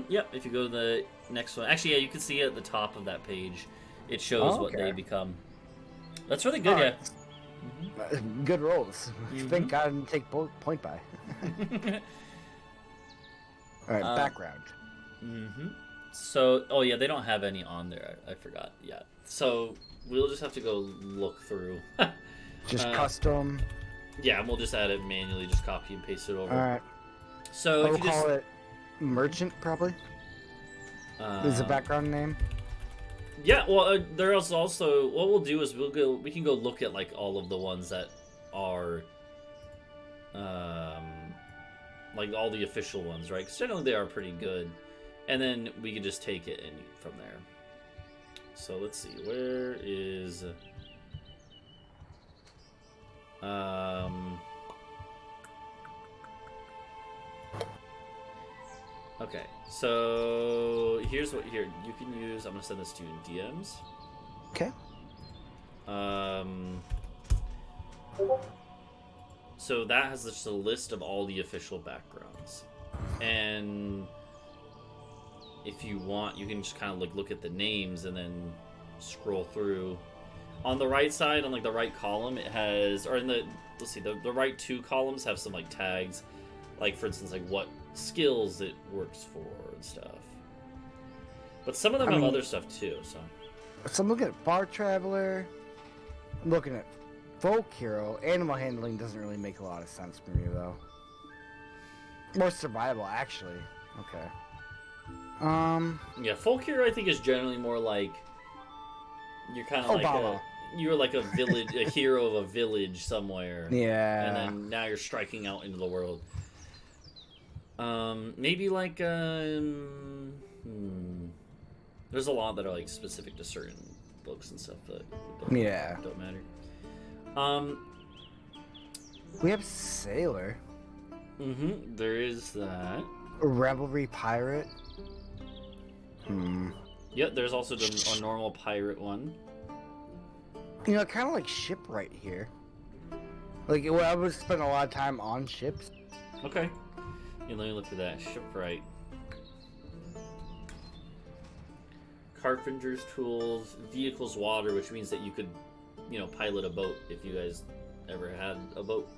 Yep, if you go to the next one. Actually, yeah, you can see at the top of that page. It shows what they become. That's really good, Alright. Good rolls. Thank God I didn't take point by. Alright, background. So, oh yeah, they don't have any on there. I forgot. Yeah. So we'll just have to go look through. Just custom. Yeah, we'll just add it manually. Just copy and paste it over. Alright. So I'll if you call it merchant, probably. Is the background name? Yeah, well, there's also what we'll do is we can go look at like all of the ones that are, like all the official ones, right? Because generally they are pretty good, and then we can just take it and from there. So let's see, where is, okay, so here's what you can use. I'm gonna send this to you in DMs. Okay. So that has just a list of all the official backgrounds, and if you want, you can just kind of like look at the names and then scroll through. On the right side, on like the right column, it has, or in the, let's see, the right two columns have some like tags, like for instance, like what skills it works for and stuff. But some of them have other stuff too. So I'm looking at Bar Traveler. I'm looking at Folk Hero. Animal handling doesn't really make a lot of sense for me though. More survival, actually. Okay. Yeah, folk hero I think is generally more like you're kind of like you're like a village, a hero of a village somewhere. Yeah. And then now you're striking out into the world. Maybe like there's a lot that are like specific to certain books and stuff that don't matter. We have Sailor. There is that. Revelry Pirate. Yep, there's also a normal pirate one. You know, kind of like Shipwright here. Like, well, I would spend a lot of time on ships. Okay. Yeah, let me look at that. Shipwright. Carpenter's tools, vehicles, water, which means that you could, you know, pilot a boat if you guys ever had a boat.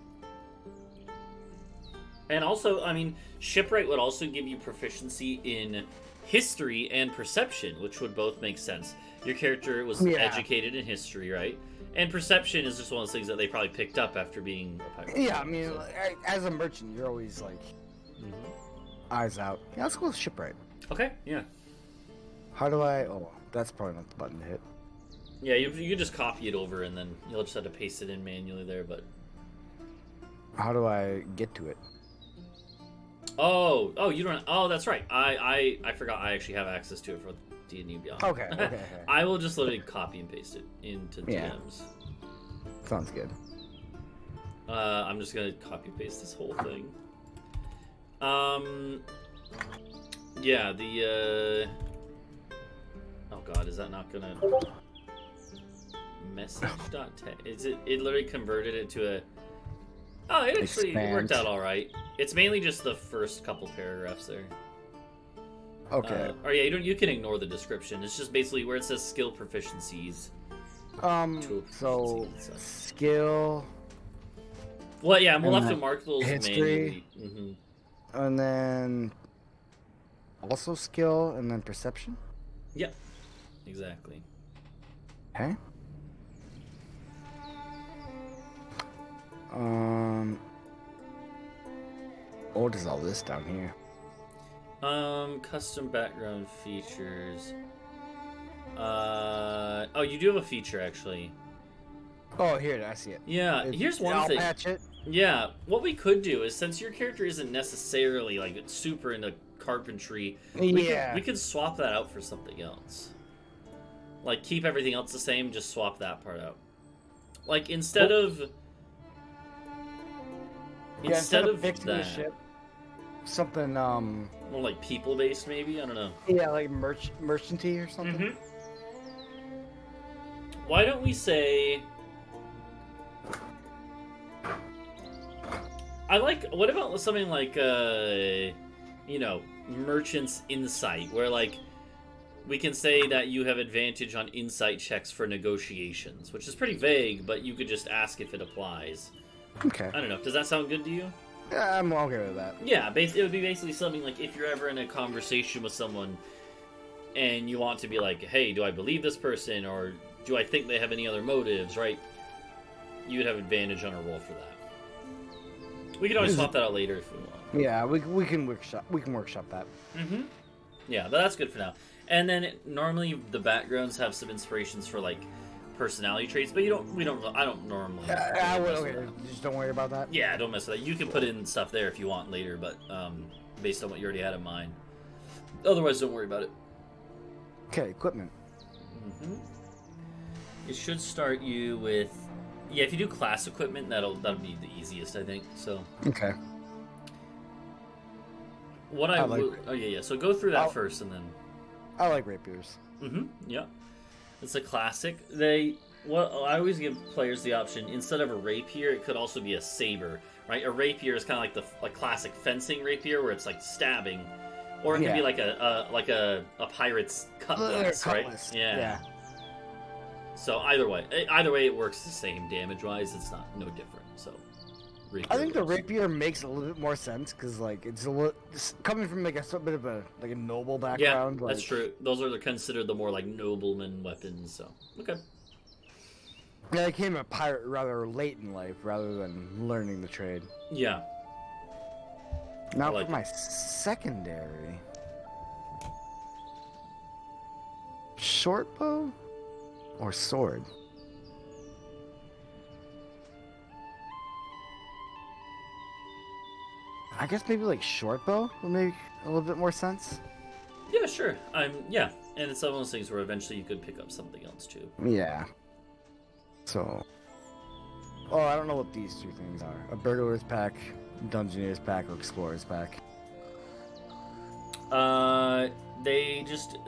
And also, I mean, Shipwright would also give you proficiency in history and perception, which would both make sense. Your character was educated in history, right? And perception is just one of those things that they probably picked up after being a pirate. Yeah, I mean, as a merchant, you're always like eyes out. Yeah, let's go with Shipwright. Okay, yeah. How do I? Oh, that's probably not the button to hit. Yeah, you could just copy it over and then you'll just have to paste it in manually there. But how do I get to it? Oh, you don't. Oh, that's right. I forgot. I actually have access to it for D&D Beyond. Okay. I will just literally copy and paste it into DMs. Sounds good. I'm just gonna copy and paste this whole thing. Yeah. The Oh God, is that not gonna message.text? Is it? It literally converted it to a. Oh, it actually worked out all right. It's mainly just the first couple paragraphs there. Okay. Or yeah, you can ignore the description. It's just basically where it says skill proficiencies. So skill. Well, yeah, we'll have to mark those history, manually. And then also skill, and then perception. Yep. Exactly. Okay. What is all this down here? Custom background features. Oh, you do have a feature actually. Oh, here, I see it. Yeah, here's one thing. I'll patch it. Yeah, what we could do is, since your character isn't necessarily like super into carpentry, we could swap that out for something else. Like keep everything else the same, just swap that part out. Like instead of fixing the ship, something more like people based maybe. I don't know. Yeah, like merchanty or something. Why don't we say? What about something like you know, merchant's insight, where like we can say that you have advantage on insight checks for negotiations, which is pretty vague, but you could just ask if it applies. Okay. I don't know. Does that sound good to you? Yeah, I'm okay with that. Yeah, it would be basically something like if you're ever in a conversation with someone and you want to be like, hey, do I believe this person, or do I think they have any other motives, right? You would have advantage on a roll for that. We can always swap that out later if we want. Yeah, we can workshop that. Yeah, but that's good for now. And then normally the backgrounds have some inspirations for like personality traits, but I don't normally. Okay, just don't worry about that. Yeah, don't mess with that. You can put in stuff there if you want later, but based on what you already had in mind. Otherwise, don't worry about it. Okay, equipment. It should start you with. Yeah, if you do class equipment, that'll be the easiest, I think. So. Okay. What I will. Oh yeah. So go through that first, and then. I like rapiers. Yeah. It's a classic. I always give players the option, instead of a rapier, it could also be a saber, right? A rapier is kind of like the classic fencing rapier, where it's like stabbing, or it could be like a pirate's cutlass, right? Yeah. So either way it works the same damage wise. It's not no different. So rapier I think the works. rapier makes a little bit more sense because like it's a little coming from like a sort bit of a like a noble background. Yeah, that's like, true. Those are considered the more like nobleman weapons. So okay. Yeah, I became a pirate rather late in life rather than learning the trade. Yeah. Now like for my secondary. Short bow or sword? I guess maybe like short bow would make a little bit more sense. Yeah, sure. Yeah, and it's one of those things where eventually you could pick up something else too. Yeah. So. Oh, I don't know what these two things are. A burglar's pack, dungeoneer's pack, or explorer's pack. They just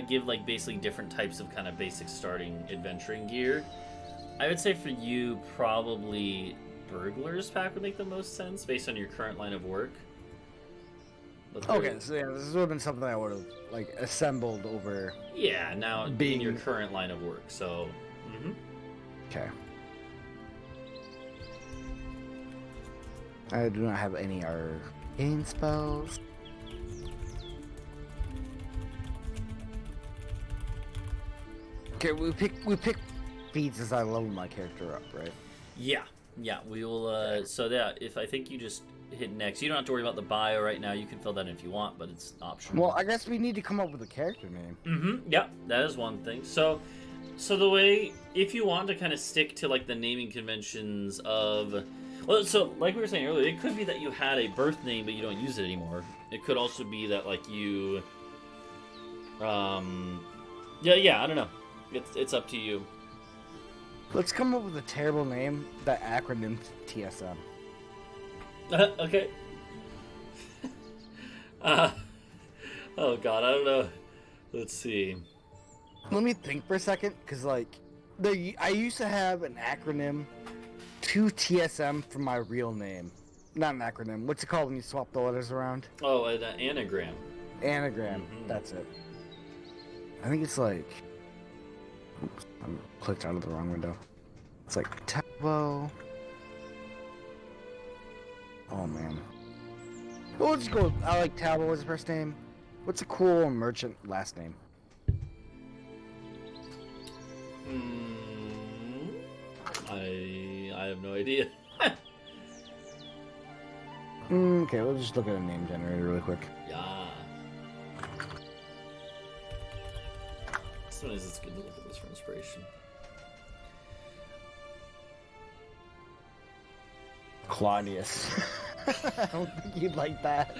give like basically different types of kind of basic starting adventuring gear. I would say for you, probably burglar's pack would make the most sense based on your current line of work. But Okay, so yeah, this would have been something I would have like assembled over. Yeah, now being your Being- current line of work, so. Okay. I do not have any arcane spells. Okay, we pick feats as I level my character up, right? Yeah, we will. So yeah, if I think you just hit next, you don't have to worry about the bio right now. You can fill that in if you want, but it's optional. Well, I guess we need to come up with a character name. Yeah, that is one thing. So the way, if you want to kind of stick to like the naming conventions of, well, so like we were saying earlier, it could be that you had a birth name but you don't use it anymore. It could also be that like you, yeah, I don't know. It's up to you. Let's come up with a terrible name that acronym TSM. Okay. Oh god, I don't know. Let's see. Let me think for a second, because like, I used to have an acronym to TSM for my real name. Not an acronym. What's it called when you swap the letters around? Oh, an anagram. Anagram. That's it. I think it's like. Oops, I'm clicked out of the wrong window. It's like Tabo. Oh man. Well, let's go. I like Tabo as his first name. What's a cool merchant last name? I have no idea. Okay, we'll just look at a name generator really quick. Yeah. Sometimes it's good to look at this for inspiration. Claudius. I don't think you'd like that.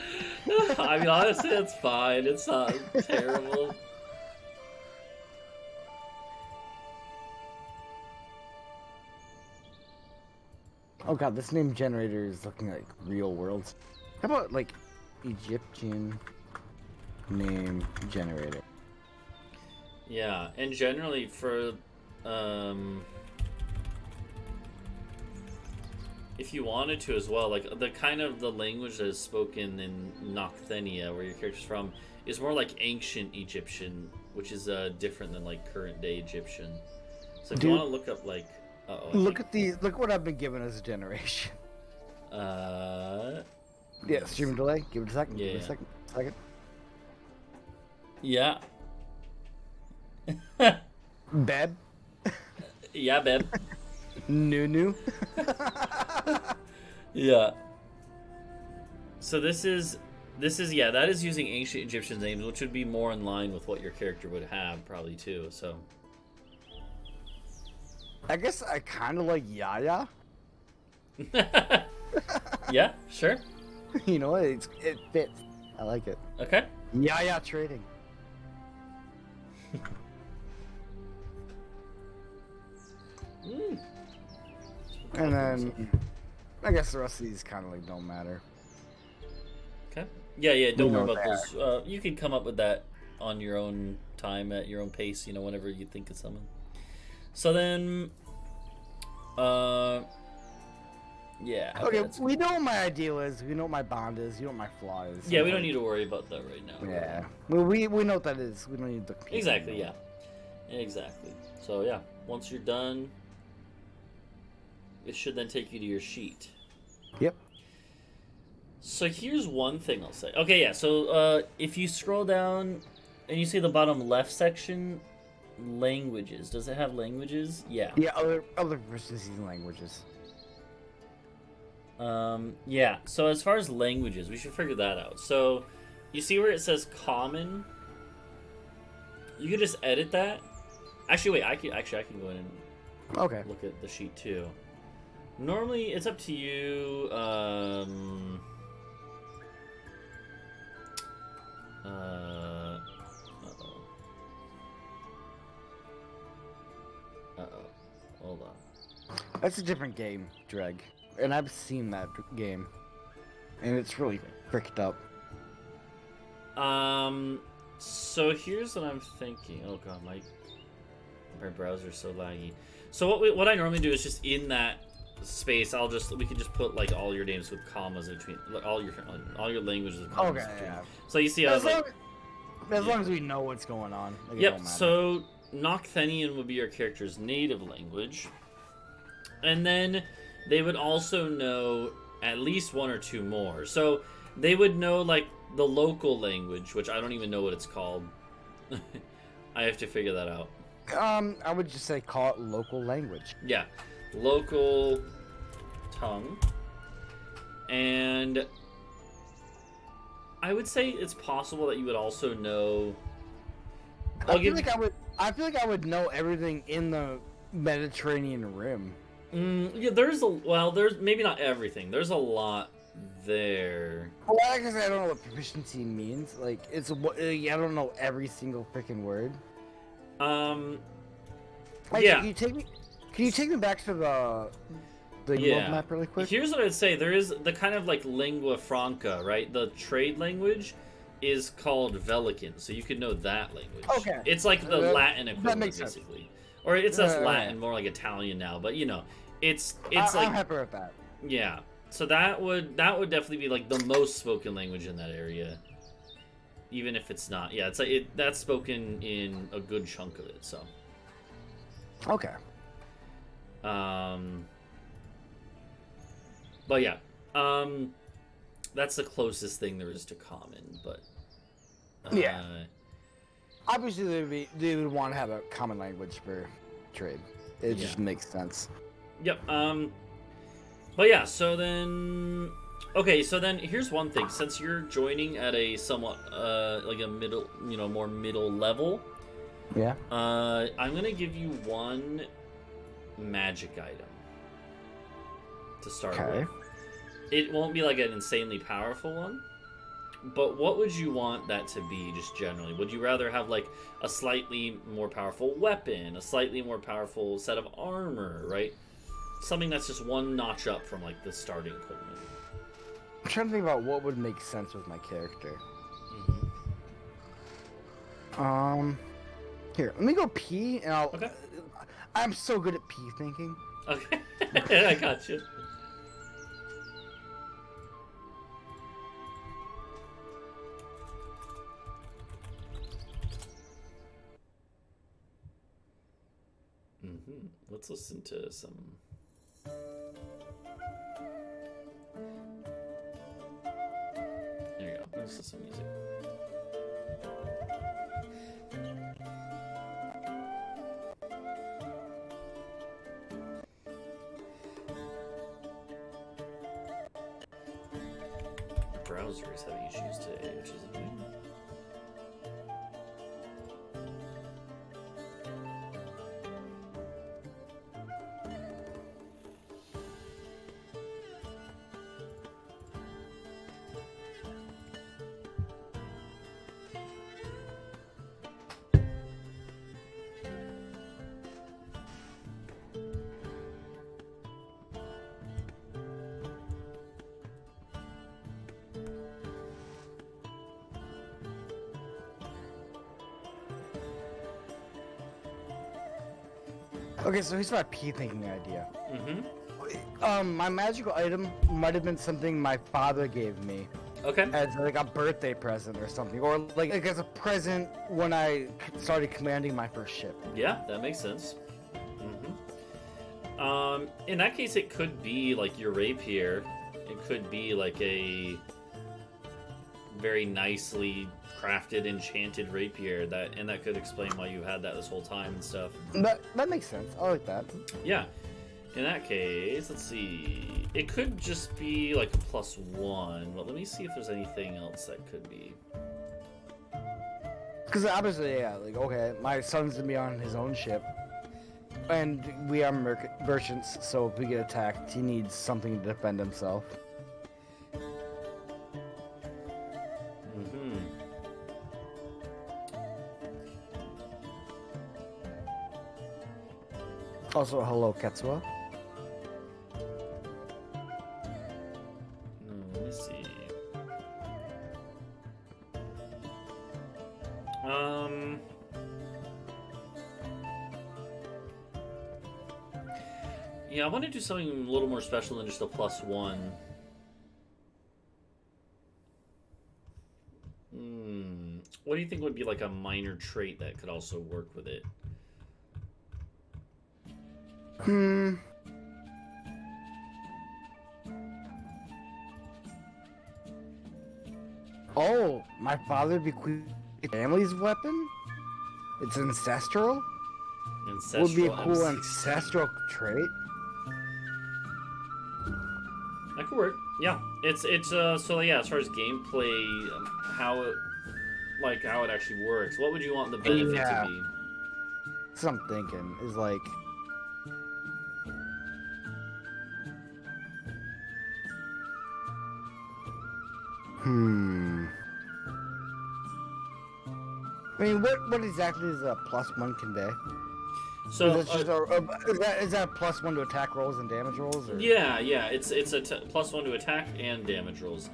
I mean, honestly, it's fine. It's not terrible. Oh god, this name generator is looking like real worlds. How about like Egyptian name generator? Yeah, and generally for, if you wanted to as well, like the kind of the language that is spoken in Nocthenia, where your character's from, is more like ancient Egyptian, which is different than like current day Egyptian. So if you Dude, want to look up like, look at these. Look what I've been given as a generation. Yeah, stream delay. Give it a second. Give it a second. Yeah. Beb. Yeah, babe. Nunu. Yeah. So this is yeah, that is using ancient Egyptian names, which would be more in line with what your character would have probably too. So I guess I kind of like Yaya. yeah, sure. You know, it fits. I like it. Okay. Yaya trading. And then I guess the rest of these kind of like don't matter. Okay. Yeah. Don't We worry know about those. You can come up with that on your own time at your own pace. You know, whenever you think of something. So then, yeah. Okay, that's we cool. know what my ideal is. We know what my bond is. You know what my flaw is. Yeah, we don't need to worry about that right now. Yeah. Well, we know what that is. We don't need the. Exactly. Yeah. Exactly. So yeah. once you're done, it should then take you to your sheet. Yep. So here's one thing I'll say. Okay, yeah. So if you scroll down and you see the bottom left section, languages. Does it have languages? Yeah. Yeah, other proficiencies and languages. Yeah. So as far as languages, we should figure that out. So you see where it says common? You could just edit that. Actually, wait. I can go in and Okay. look at the sheet too. Normally, it's up to you. Uh-oh. Hold on. That's a different game, Dreg. And I've seen that game. And it's really fricked up. So here's what I'm thinking. Oh god, my browser's so laggy. So what I normally do is just in that space, we can just put like all your names with commas in between, like, all your languages with commas Okay, in between. yeah. So you see, I was like, as long as we know what's going on. Like, it yep. don't matter. So Nocthenian would be your character's native language, and then they would also know at least one or two more. So they would know like the local language, which I don't even know what it's called. I have to figure that out. I would just say call it local language. Yeah, local tongue, and I would say it's possible that you would also know. I feel like I would know everything in the Mediterranean Rim. Yeah, there's maybe not everything. There's a lot there. Well, like I said, I don't know what proficiency means. Like, I don't know every single freaking word. Like, Yeah. Can you take me back to the world map really quick? Here's what I'd say. There is the kind of like lingua franca, right? The trade language is called Velican, so you could know that language. Okay. It's like the Latin equivalent, makes sense. basically. Or it says Right. Latin, more like Italian now, but you know, it's I'm like happy with that. yeah. So that would definitely be like the most spoken language in that area. Even if it's not. Yeah, it's like that's spoken in a good chunk of it, so. Okay. But yeah. That's the closest thing there is to common, but Yeah. Obviously, they would want to have a common language for trade. It just makes sense. Yep. But yeah, so then okay, so then here's one thing. Since you're joining at a somewhat like a middle, more middle level, Yeah. I'm gonna give you one magic item to start Okay. with. It won't be like an insanely powerful one, but what would you want that to be just generally? Would you rather have like a slightly more powerful weapon, a slightly more powerful set of armor, right? Something that's just one notch up from like the starting equipment. I'm trying to think about what would make sense with my character. Here, let me go pee, and I'll. Okay. I'm so good at pee thinking. Okay, I got you. Let's listen to some. There you go. Let's listen to some music. The browser is having issues today, which is annoying. Okay, so here's my pee thinking idea. Mm-hmm. My magical item might have been something my father gave me Okay. as like a birthday present or something, or like as a present when I started commanding my first ship. Yeah, that makes sense. In that case, it could be like your rapier. It could be like a very nicely crafted, enchanted rapier. That could explain why you had that this whole time and stuff. That makes sense. I like that. Yeah. In that case, let's see. It could just be like a +1, but let me see if there's anything else that could be. Because obviously, yeah, like, okay, my son's gonna be on his own ship. And we are merchants, so if we get attacked, he needs something to defend himself. Mm-hmm. Also, hello, Ketsua. Let me see. Yeah, I want to do something a little more special than just a +1. What do you think would be like a minor trait that could also work with it? Oh, my father bequeathed family's weapon? It's ancestral? Ancestral Would be a cool MC. ancestral trait. That could work. Yeah, it's so yeah. As far as gameplay, how it actually works. What would you want the benefit Yeah. to be? That's what I'm thinking. Is like, I mean, what exactly is a +1 convey? So Is, is that a +1 to attack rolls and damage rolls? Or? yeah, it's a +1 to attack and damage rolls.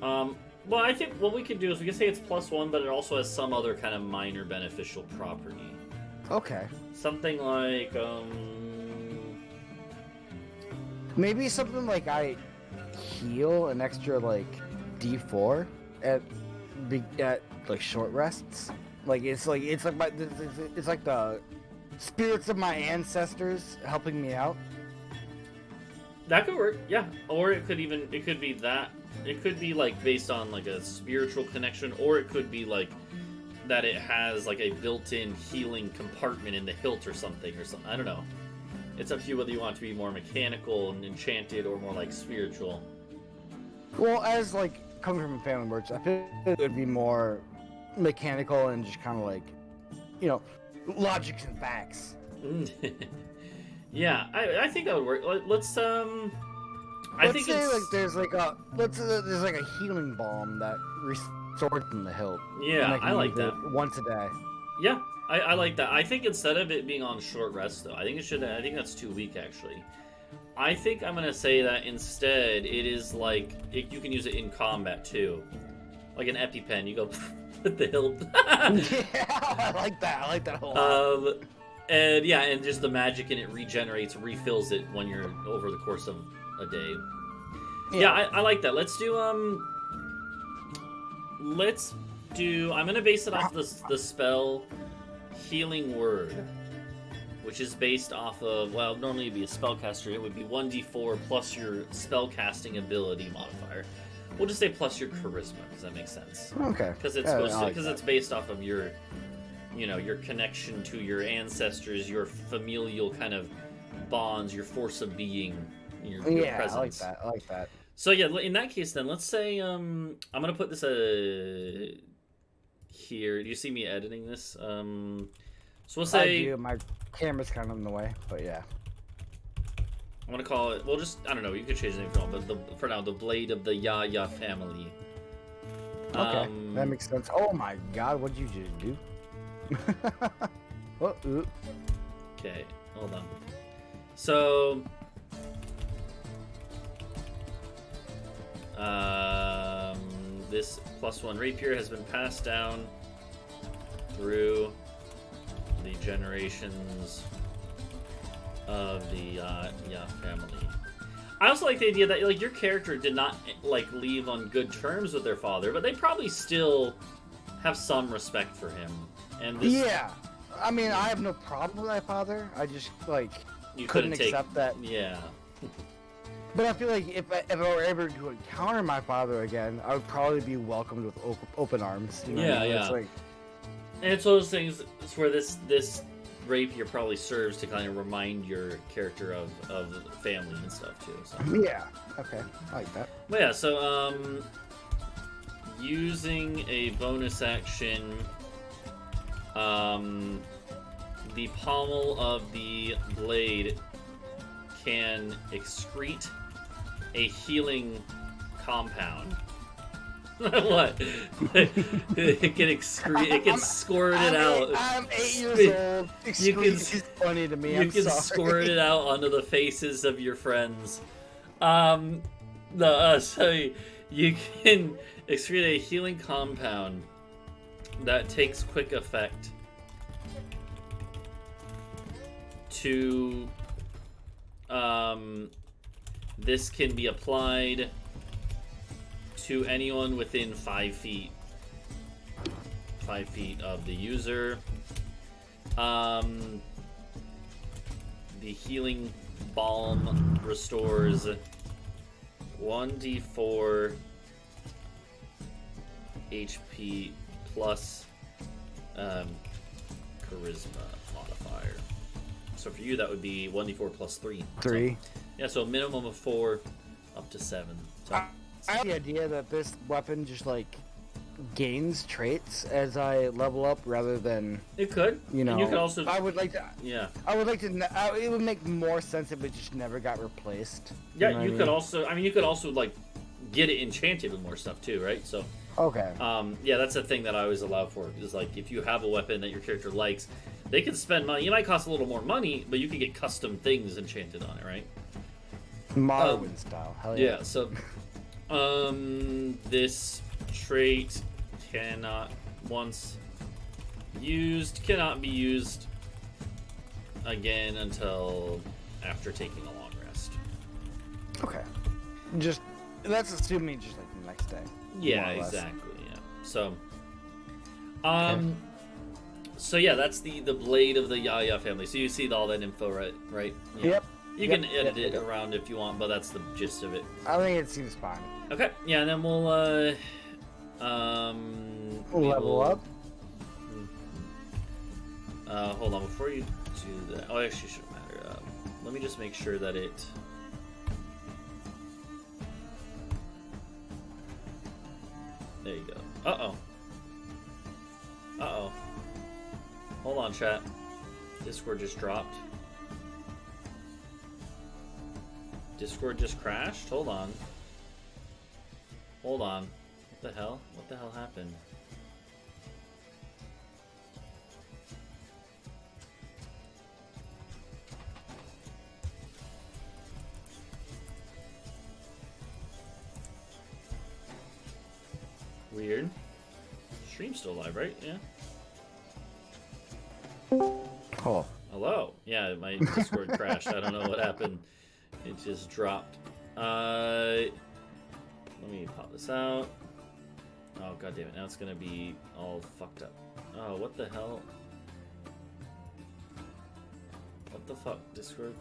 Well, I think what we could do is we could say it's +1, but it also has some other kind of minor beneficial property. Okay. Something like Maybe something like I heal an extra like D4 at like short rests. It's like the spirits of my ancestors helping me out. that could work, yeah. Or it could be that. It could be like based on like a spiritual connection, or it could be like that it has like a built-in healing compartment in the hilt or something. I don't know. It's up to you whether you want it to be more mechanical and enchanted or more like spiritual. Well, as like coming from a family merchant, I feel it would be more mechanical and just kind of like, logics and facts. Yeah, I think that would work. Let's Let's say like there's like a healing balm that restores from the hilt. Yeah, I like that. Once a day. Yeah, I like that. I think instead of it being on short rest, though, I think that's too weak, actually. I think I'm gonna say that instead it is like you can use it in combat too, like an EpiPen. You go with the hilt. Yeah, I like that a lot. And yeah, and just the magic in it regenerates, refills it when you're over the course of a day. Yeah, I like that. Let's do I'm gonna base it off the spell Healing Word, which is based off of, well, normally it'd be a spellcaster. It would be 1d4 plus your spellcasting ability modifier. We'll just say plus your charisma, because that makes sense. Okay. Because it's based off of your connection to your ancestors, your familial kind of bonds, your force of being, your presence. I like that. So yeah, in that case, then let's say I'm gonna put this here. Do you see me editing this? So we'll say I do. My camera's kind of in the way, but yeah. I'm gonna call it. Well, just I don't know. You could change the name if you want, but for now, the Blade of the Ya family. Okay, that makes sense. Oh my God, what did you just do? Okay, hold on. So, this +1 rapier has been passed down through the generations of the Ya family. I also like the idea that like your character did not like leave on good terms with their father, but they probably still have some respect for him. And this... Yeah, I mean, I have no problem with my father. I just like you couldn't couldn't take. accept that. Yeah. But I feel like if I were ever to encounter my father again, I would probably be welcomed with open arms. You know what I mean? Yeah. It's like, And it's one of those things. It's where this rapier probably serves to kind of remind your character of family and stuff too. So. yeah. Okay, I like that. But yeah. So using a bonus action, the pommel of the blade can excrete a healing compound. What? It can excrete. It can squirt it out. I'm 8 years old. You can. It's funny to me. You I'm can sorry. squirt it out onto the faces of your friends. So you can excrete a healing compound that takes quick effect to. This can be applied to anyone within 5 feet. 5 feet of the user. The healing balm restores 1d4 HP plus charisma modifier. So for you, that would be 1d4 plus 3. 3. So, yeah, so a minimum of 4 up to 7. So, I have the idea that this weapon just like gains traits as I level up, rather than it could. you know. And you could also. I would like to. Yeah. I would like to. It would make more sense if it just never got replaced. Yeah, know what you I could mean? also. I mean, you could also like get it enchanted with more stuff too, right? So. Okay. Yeah, that's a thing that I always allow for. Is like if you have a weapon that your character likes, they can spend money. It might cost a little more money, but you can get custom things enchanted on it, right? Morrowind style. Hell yeah. Yeah. So, this trait cannot cannot be used again until after taking a long rest. Okay. Just that's assuming just like the next day. Yeah, more or less. exactly. Yeah. So, so yeah, that's the blade of the Yaya family. So you see all that info, right? Yeah. Yep. You can edit it around if you want, but that's the gist of it. I think it seems fine. Okay. Yeah, and then we'll Level up. Hold on, before you do that. Oh, actually, it shouldn't matter. Let me just make sure that it. There you go. Uh oh. Hold on, chat. Discord just dropped. Discord just crashed? Hold on. What the hell? What the hell happened? Weird. Stream's still live, right? Yeah. Oh. Hello. Yeah, my Discord crashed. I don't know what happened. It just dropped. Let me pop this out. Oh, god damn it. Now it's gonna be all fucked up. Oh, what the hell? What the fuck, Discord?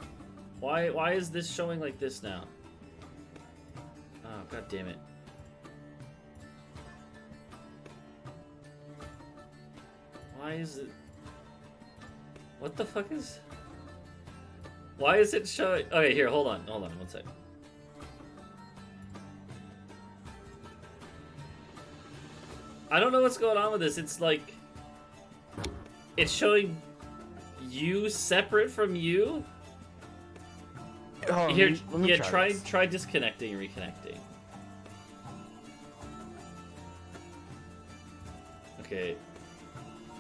Why is this showing like this now? Oh, god damn it. Why is it... What the fuck is... Why is it showing... Okay, here, hold on 1 sec. I don't know what's going on with this. It's like... It's showing you separate from you? Here, let me yeah, try this. try disconnecting and reconnecting. Okay.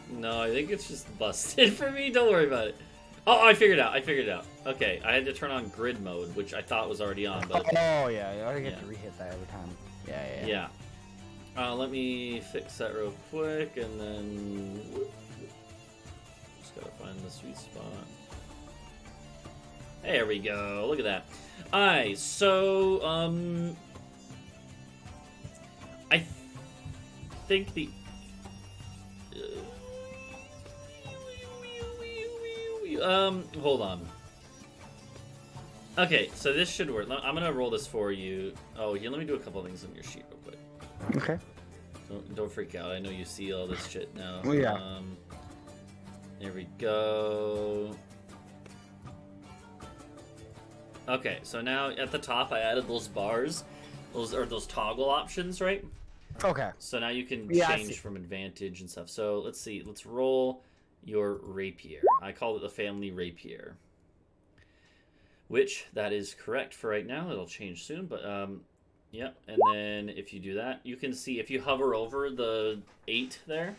No, I think it's just busted for me. Don't worry about it. Oh, I figured it out. Okay, I had to turn on grid mode, which I thought was already on, but... Oh, yeah. I get to re-hit that every time. Yeah. Let me fix that real quick, and then... Just gotta find the sweet spot. There we go. Look at that. Alright, so, I think the... hold on. Okay, so this should work. I'm gonna roll this for you. Oh, here, let me do a couple things on your sheet real quick. Okay. Don't freak out. I know you see all this shit now. Oh, yeah. There we go. Okay, so now at the top I added those bars. Those are those toggle options, right? Okay. So now you can Yeah, I change see. from advantage and stuff. So let's see. Let's roll your rapier. I call it the family rapier. Which, that is correct for right now. It'll change soon, but yeah. And then if you do that, you can see if you hover over the 8 there,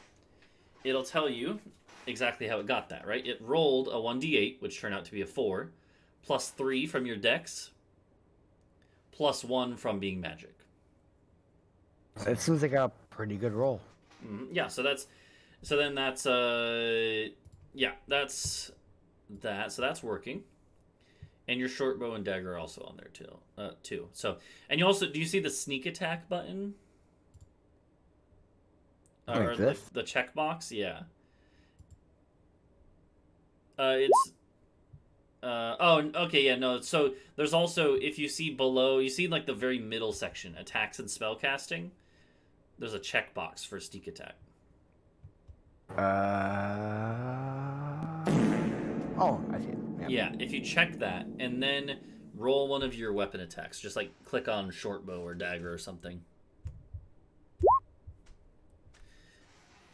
it'll tell you exactly how it got that, right? It rolled a 1d8, which turned out to be a 4, plus 3 from your dex, plus 1 from being magic. It seems like a pretty good roll. Yeah, so that's yeah, that's that. So that's working. And your short bow and dagger are also on there too. So, and you also, do you see the sneak attack button? Like Or this? the checkbox? Yeah. It's oh, okay, yeah, no. So there's also, if you see below, you see like the very middle section, attacks and spellcasting. There's a checkbox for sneak attack. Oh, I see it. Yep. Yeah, if you check that and then roll one of your weapon attacks, just like click on short bow or dagger or something.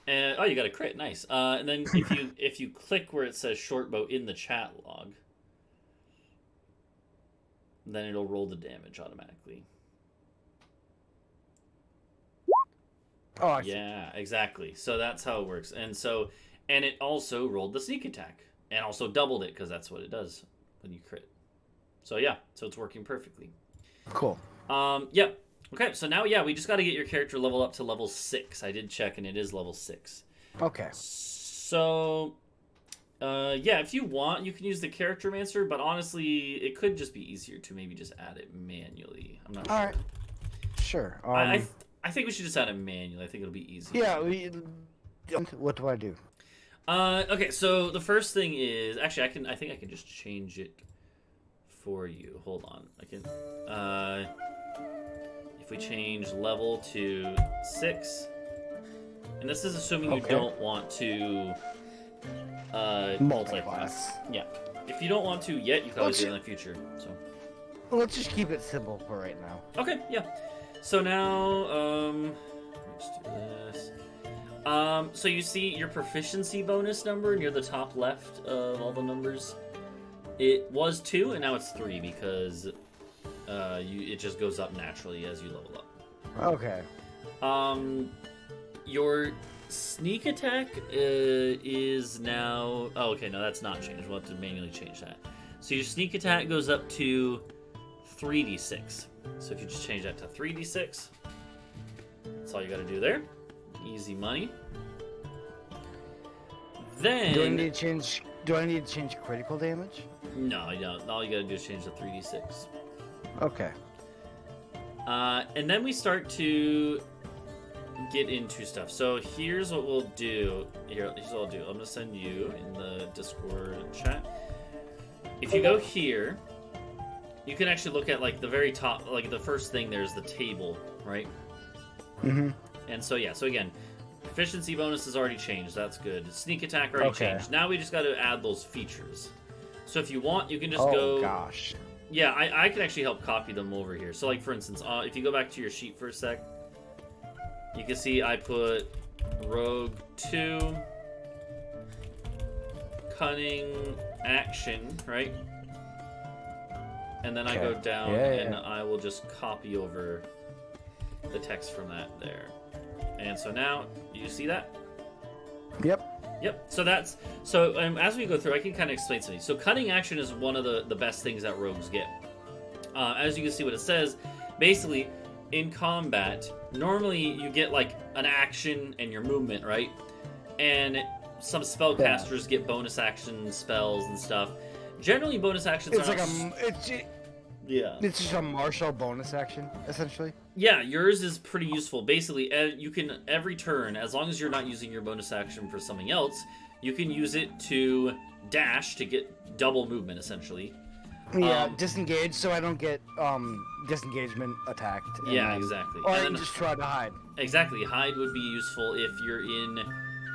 And oh, you got a crit, nice. And then if you click where it says short bow in the chat log, then it'll roll the damage automatically. Oh, I see. Yeah, exactly. So that's how it works. And it also rolled the sneak attack and also doubled it because that's what it does when you crit. So yeah, so it's working perfectly. Cool. Yep. Okay, so now yeah, we just got to get your character level up to level 6. I did check and it is level 6. Okay. So yeah, if you want, you can use the character mancer, but honestly, it could just be easier to maybe just add it manually. I'm not sure. All right. Sure. I think we should just add it manually. I think it'll be easier. Yeah. What do I do? Okay, so the first thing is actually I think I can just change it for you. Hold on. I can if we change level to 6, and this is assuming you don't want to multi-class. Yeah. If you don't want to yet, you can always do it in the future. So Well, let's just keep it simple for right now. okay, yeah. So now let's do this. So you see your proficiency bonus number near the top left of all the numbers. It was 2 and now it's 3 because it just goes up naturally as you level up. Okay. Your sneak attack is now. Oh, okay, no, that's not changed. We'll have to manually change that. So your sneak attack goes up to 3d6. So if you just change that to 3d6, that's all you got to do there. Easy money. Then Do I need to change critical damage? no, you don't. All you got to do is change the 3d6. Okay. And then we start to get into stuff. So here's what we'll do. Here's what I'll do. I'm gonna send you in the Discord chat. If you go here, you can actually look at like the very top, like the first thing. There's the table, right? Mm-hmm. And so yeah. So again, proficiency bonus is already changed. That's good. Sneak attack already changed. Now we just got to add those features. So if you want, you can just go. Oh gosh. Yeah, I can actually help copy them over here. So like for instance, if you go back to your sheet for a sec, you can see I put Rogue 2, Cunning, Action, right? And then I go down and I will just copy over the text from that there. And so now, do you see that? Yep. Yep. So that's as we go through, I can kind of explain something. So cunning action is one of the best things that rogues get. As you can see, what it says, basically, in combat, normally you get like an action and your movement, right? And some spellcasters get bonus action spells and stuff. Generally, bonus actions It's are like it's just a martial bonus action, essentially. Yeah, yours is pretty useful. Basically, you can, every turn, as long as you're not using your bonus action for something else, you can use it to dash to get double movement, essentially. Yeah, disengage so I don't get disengagement attacked. And Yeah, then, exactly. Or And I can then- just try to hide. Exactly. Hide would be useful if you're in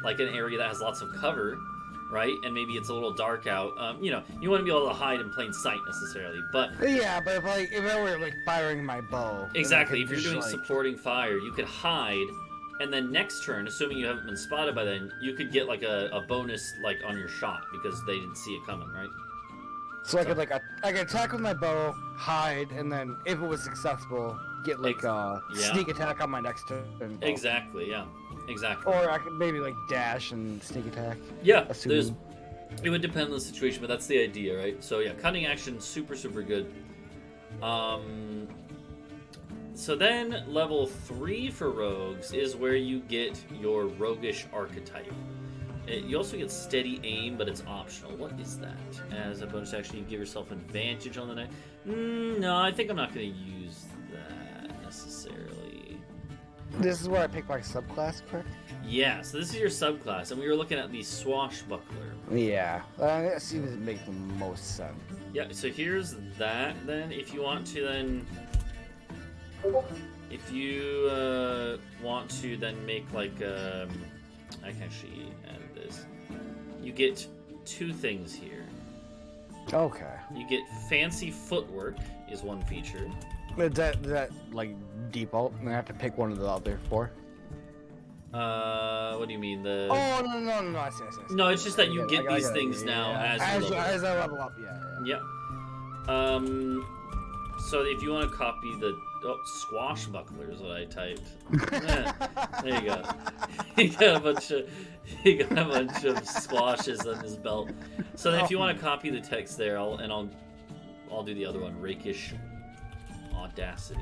like an area that has lots of cover, right? And maybe it's a little dark out. You know, you want to be able to hide in plain sight necessarily, but Yeah, but if I were like firing my bow. then I exactly, could if you're just, doing like- supporting fire, you could hide, and then next turn, assuming you haven't been spotted by then, you could get like a bonus like on your shot because they didn't see it coming, right? So I could attack with my bow, hide, and then if it was successful, get like a yeah. sneak attack on my next turn. bow. Exactly. Yeah. Exactly. Or I could maybe like dash and sneak attack. Yeah. Assuming. It would depend on the situation, but that's the idea, right? So yeah, cunning action, super good. So then level 3 for rogues is where you get your roguish archetype. You also get steady aim, but it's optional. What is that? As a bonus action, you give yourself advantage on the next. No, I think I'm not going to use that necessarily. This is where I pick my subclass, correct? Yeah, so this is your subclass, and we were looking at the swashbuckler. Yeah, that seems to make the most sense. Yeah, so here's that then. If you want to then... If you want to then make like... I can actually add this. You get 2 things here. Okay. You get fancy footwork is one feature. Is that like default? And I have to pick one of the other 4. What do you mean? The... Oh no! I see. No, it's just that you get I these it, things yeah, now yeah. as you level up. As I level up. Yeah. Yep. So if you want to copy the squashbuckler is what I typed. Yeah, there you go. He got a bunch of squashes on his belt. So then if you want to copy the text there, I'll do the other one. Rakish audacity.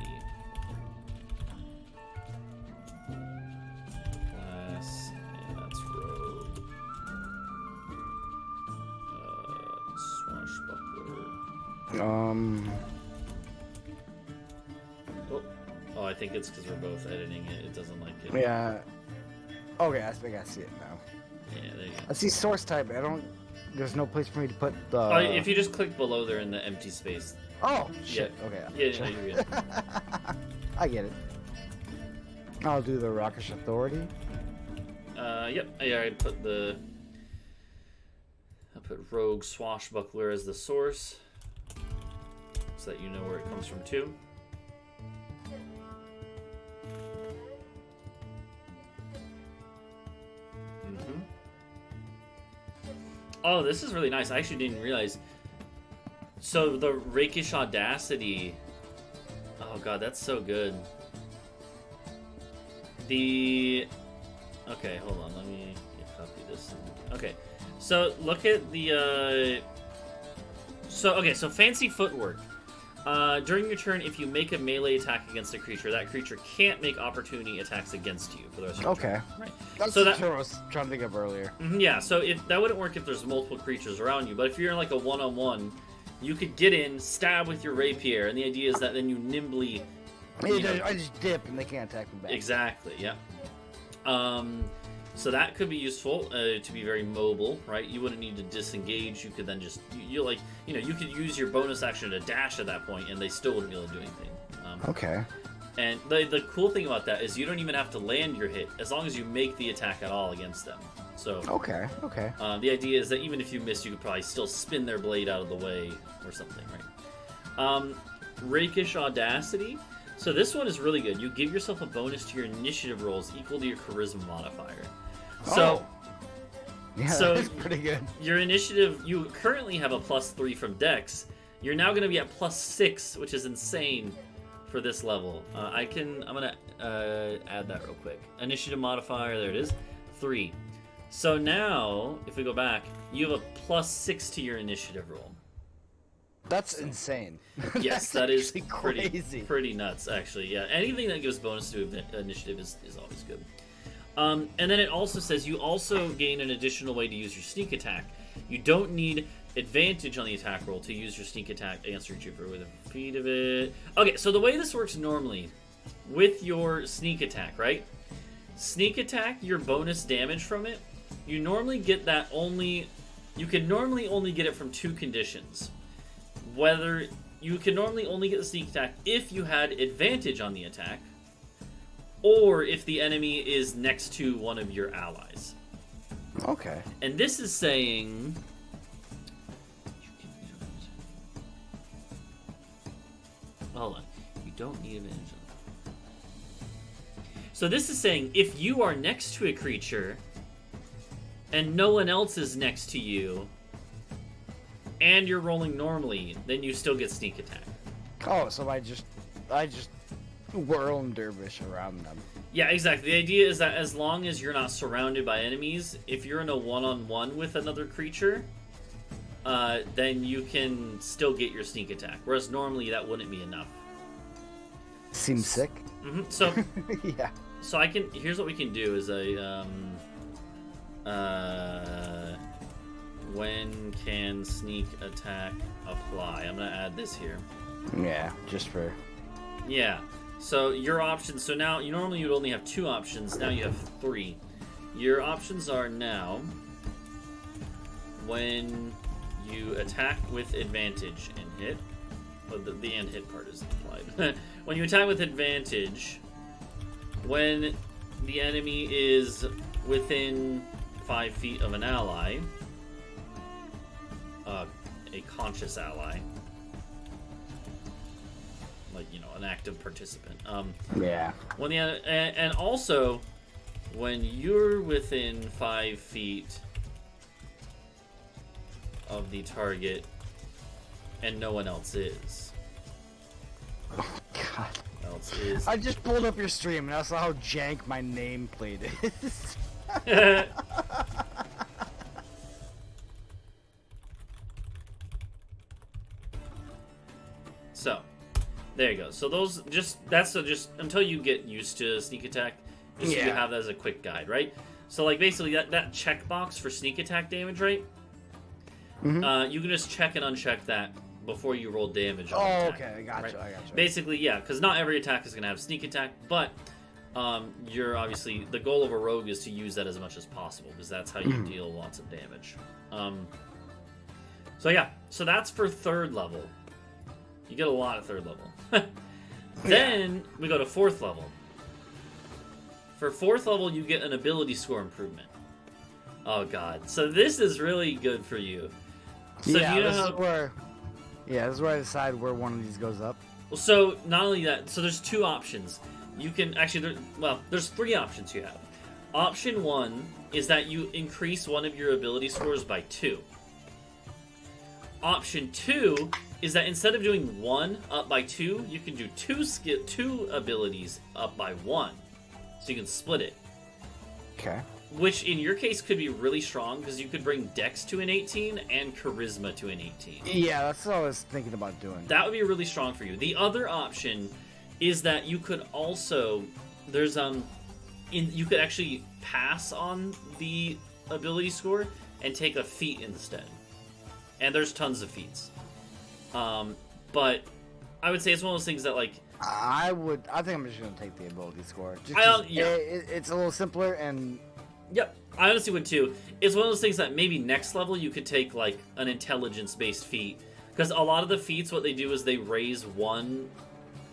Class, and that's rogue. Swashbuckler. Oh, I think it's because we're both editing it. It doesn't like it. Yeah. Okay, I think I see it now. Yeah, there you go. I see source type. There's no place for me to put the. Oh, if you just click below there in the empty space. Oh shit. Yeah. Okay. Yeah, no, you're good. I get it. I'll do the Rockish Authority. Yep. I put Rogue Swashbuckler as the source, so that you know where it comes from too. Oh, this is really nice. I actually didn't realize. So the Rakish Audacity. Oh god, that's so good. Okay, hold on. Let me copy this. Okay, so look at the. So fancy footwork. During your turn, if you make a melee attack against a creature, that creature can't make opportunity attacks against you for the rest of your turn. Right. That's so what I was trying to think of earlier. Yeah, so if that wouldn't work if there's multiple creatures around you, but if you're in like a one-on-one, you could get in, stab with your rapier, and the idea is that then you nimbly... I just dip and they can't attack me back. Exactly, yeah. So that could be useful to be very mobile, right? You wouldn't need to disengage. You could then just you could use your bonus action to dash at that point, and they still wouldn't be able to do anything. Okay. And the cool thing about that is you don't even have to land your hit as long as you make the attack at all against them. So Okay. the idea is that even if you miss, you could probably still spin their blade out of the way or something, right? Rakish Audacity. So this one is really good. You give yourself a bonus to your initiative rolls equal to your charisma modifier. So, yeah, so that's pretty good. Your initiative, you currently have a +3 from Dex. You're now going to be at +6, which is insane for this level. I'm gonna add that real quick. Initiative modifier, there it is, 3. So now, if we go back, you have a +6 to your initiative roll. That's insane. Yes, That's that is actually crazy. pretty nuts, actually. Yeah, anything that gives bonus to initiative is always good. And then it also says you also gain an additional way to use your sneak attack. You don't need advantage on the attack roll to use your sneak attack against your trooper with a feat of it. Okay, so the way this works normally with your sneak attack, right? Sneak attack, your bonus damage from it, you can normally only get it from 2 conditions. whether you can normally only get the sneak attack if you had advantage on the attack, or if the enemy is next to one of your allies. Okay. And this is saying... Hold on. You don't need advantage on that. So this is saying if you are next to a creature and no one else is next to you and you're rolling normally, then you still get sneak attack. Oh, so I just whirl and dervish around them. Yeah, exactly. The idea is that as long as you're not surrounded by enemies, if you're in a one-on-one with another creature, then you can still get your sneak attack. Whereas normally that wouldn't be enough. Seems sick. Mm-hmm. So, yeah. So I can. Here's what we can do: is when can sneak attack apply? I'm gonna add this here. Yeah, just for. Yeah. So your options. So now you normally you'd only have 2 options. Now you have 3. Your options are now when you attack with advantage and hit. Well, the and hit part isn't applied. When you attack with advantage, when the enemy is within 5 feet of an ally, a conscious ally, like, you know, an active participant. Yeah. When the and also when you're within 5 feet of the target and no one else is. Oh, God. Else is. I just pulled up your stream and I saw how jank my nameplate is. So, there you go. So those that's just until you get used to sneak attack, just so you have that as a quick guide, right? So like basically that checkbox for sneak attack damage, right? Mm-hmm. You can just check and uncheck that before you roll damage on attack, okay, I gotcha, right? I gotcha. Basically, yeah, because not every attack is going to have sneak attack, but you're obviously, the goal of a rogue is to use that as much as possible, because that's how you deal lots of damage. So yeah, so that's for 3rd level. You get a lot at 3rd level. Then we go to 4th level. For 4th level, you get an ability score improvement. Oh god, so this is really good for you. So yeah, do you know this how... is where. Yeah, this is where I decide where one of these goes up. So not only that, so there's 2 options. You can actually, there's 3 options you have. Option 1 is that you increase one of your ability scores by 2. Option 2 is that instead of doing 1 up by 2, you can do 2 abilities up by 1. So you can split it. Okay. Which in your case could be really strong because you could bring Dex to an 18 and Charisma to an 18. Yeah, that's what I was thinking about doing. That would be really strong for you. The other option is that you could also you could actually pass on the ability score and take a feat instead. And there's tons of feats. But I would say it's one of those things that like I think I'm just gonna take the ability score. Just it's a little simpler and. Yep, I honestly would too. It's one of those things that maybe next level you could take like an intelligence-based feat. Because a lot of the feats, what they do is they raise 1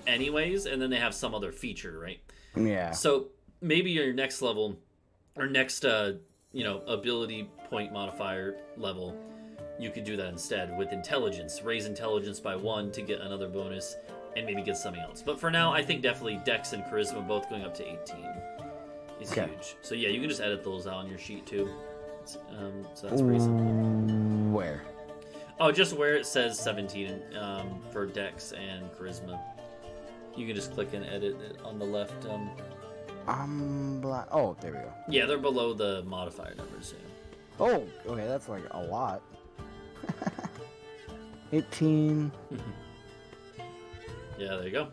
anyways, and then they have some other feature, right? Yeah. So maybe your next level, or next, ability point modifier level, you could do that instead with intelligence. Raise intelligence by 1 to get another bonus, and maybe get something else. But for now, I think definitely Dex and Charisma both going up to 18. Is huge. So yeah, you can just edit those out on your sheet too. So that's pretty simple. Where? Oh, just where it says 17 for Dex and Charisma. You can just click and edit it on the left. Oh, there we go. Yeah, they're below the modifier numbers. Yeah. Oh, okay, that's like a lot. 18. Yeah, there you go.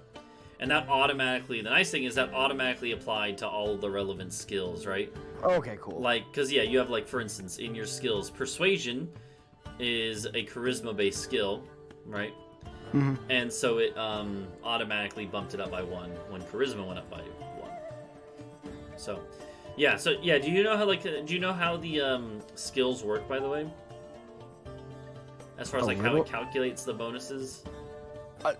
And that automatically, the nice thing is that automatically applied to all of the relevant skills, right? Okay, cool. Like, because, yeah, you have, like, for instance, in your skills, Persuasion is a charisma-based skill, right? Mm-hmm. And so it automatically bumped it up by 1 when Charisma went up by 1. So, yeah, do you know how, do you know how the skills work, by the way? as far as A like how little? it calculates the bonuses.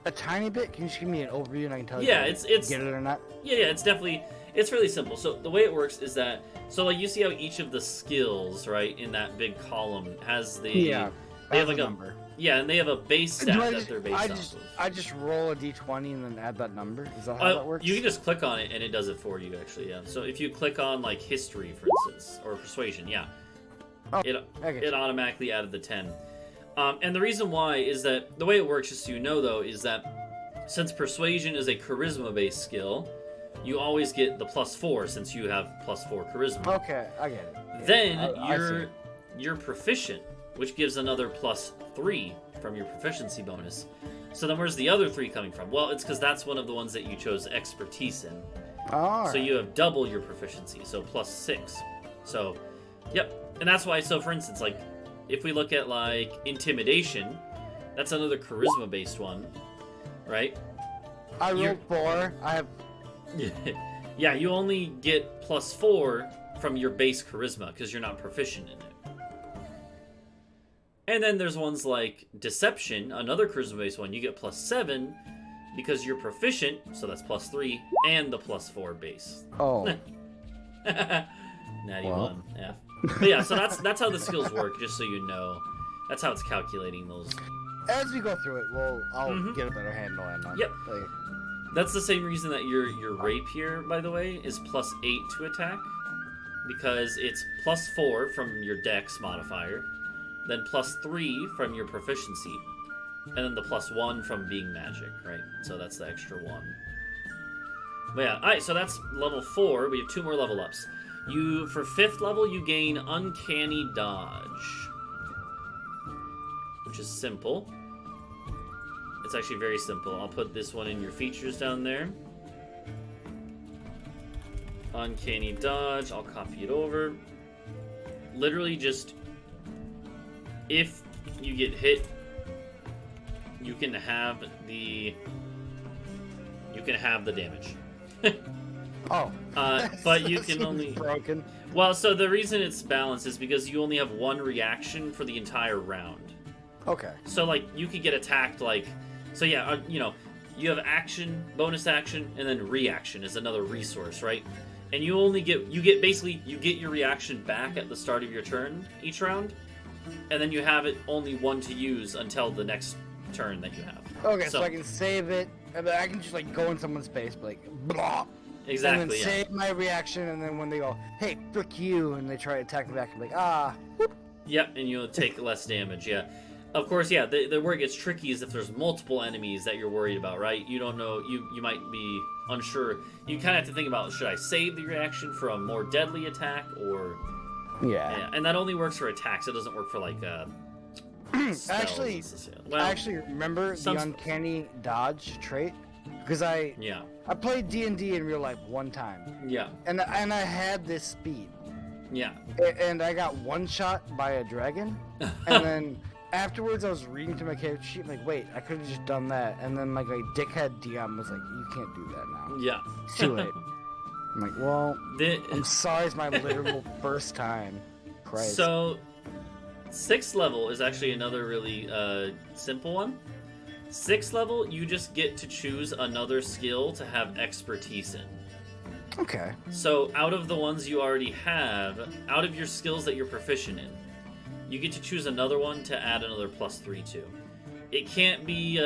A tiny bit? Can you just give me an overview and I can tell you Yeah, if I it's get it or not? yeah, it's definitely it's really simple. So the way it works is that like you see how each of the skills, right, in that big column has the Yeah. they have As like a number. yeah, and they have a base Do stat I that just, they're based off of. I just roll a d20 and then add that number? Is that how that works? You can just click on it and it does it for you actually, yeah. So if you click on like history, for instance, or persuasion, yeah. Oh, It automatically added the 10. And the reason why is that the way it works, just so you know though, is that since persuasion is a charisma based skill, you always get the +4 since you have +4 charisma. Okay, I get it. Yeah, Then I see it. you're proficient, which gives another +3 from your proficiency bonus. So then where's the other 3 coming from? Well, it's because that's one of the ones that you chose expertise in. All So you have double your proficiency, so +6. So, yep. And that's why, so for instance, like, if we look at, like, intimidation, that's another charisma-based one, right? I rolled 4. I have... Yeah, you only get +4 from your base charisma, because you're not proficient in it. And then there's ones like Deception, another charisma-based one. You get +7 because you're proficient, so that's +3, and the +4 base. Oh. Natty Well. 1, yeah. But yeah, so that's how the skills work, just so you know. That's how it's calculating those. As we go through it, I'll Mhm. get a better handle on it. Yep. That's the same reason that your rapier, by the way, is +8 to attack. Because it's +4 from your dex modifier, then +3 from your proficiency, and then the +1 from being magic, right? So that's the extra 1. But yeah, alright, so that's level 4. We have 2 more level ups. For 5th level, you gain Uncanny Dodge, which is simple. It's actually very simple. I'll put this one in your features down there. Uncanny Dodge, I'll copy it over. Literally just, if you get hit, you can have the damage. Oh. But you That can seems only... broken. Well, so the reason it's balanced is because you only have 1 reaction for the entire round. Okay. So, like, you could get attacked, like... So, yeah, you have action, bonus action, and then reaction is another resource, right? And you only get... You get your reaction back at the start of your turn each round, and then you have it only 1 to use until the next turn that you have. Okay, so I can save it, and then I can just, like, go in someone's face, be like, blah! Exactly, and then yeah. save my reaction, and then when they go, hey, frick you, and they try to attack me back, I'm like, ah, whoop. Yep, and you'll take less damage, yeah. Of course, yeah, the where it gets tricky is if there's multiple enemies that you're worried about, right? You don't know, you might be unsure. You kind of have to think about, should I save the reaction for a more deadly attack, or... Yeah. And that only works for attacks, it doesn't work for, like, spells Actually, necessarily. Well, I actually remember the uncanny dodge trait, because I played D&D in real life one time. Yeah. And I had this speed. Yeah. And I got one shot by a dragon, and then afterwards I was reading through my character sheet, I'm like, wait, I could have just done that. And then like my dickhead DM was like, you can't do that now. Yeah. It's too late. I'm like, well, I'm sorry, it's my literal first time. Christ. So, 6th level is actually another really simple one. 6th level, you just get to choose another skill to have expertise in. Okay. So, out of the ones you already have, out of your skills that you're proficient in, you get to choose another one to add another +3 to. It can't be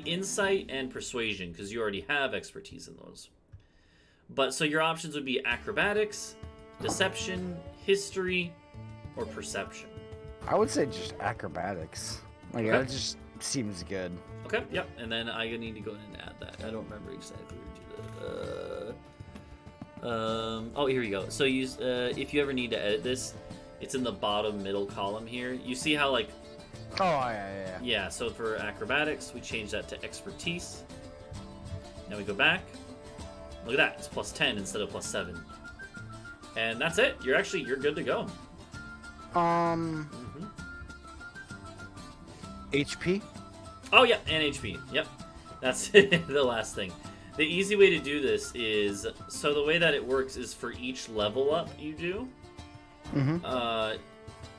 insight and persuasion because you already have expertise in those. But so your options would be acrobatics, deception, history, or perception. I would say just acrobatics. Like Okay. that just seems good. Okay, yep. And then I need to go in and add that. I don't remember exactly where to do that. Oh, here we go. So if you ever need to edit this, it's in the bottom middle column here. You see how like... Oh, yeah. Yeah, so for acrobatics, we change that to expertise. Now we go back. Look at that, it's +10 instead of +7. And that's it. You're good to go. HP? Oh, yeah, and HP. Yep. That's the last thing. The easy way to do this is, so the way that it works is for each level up you do,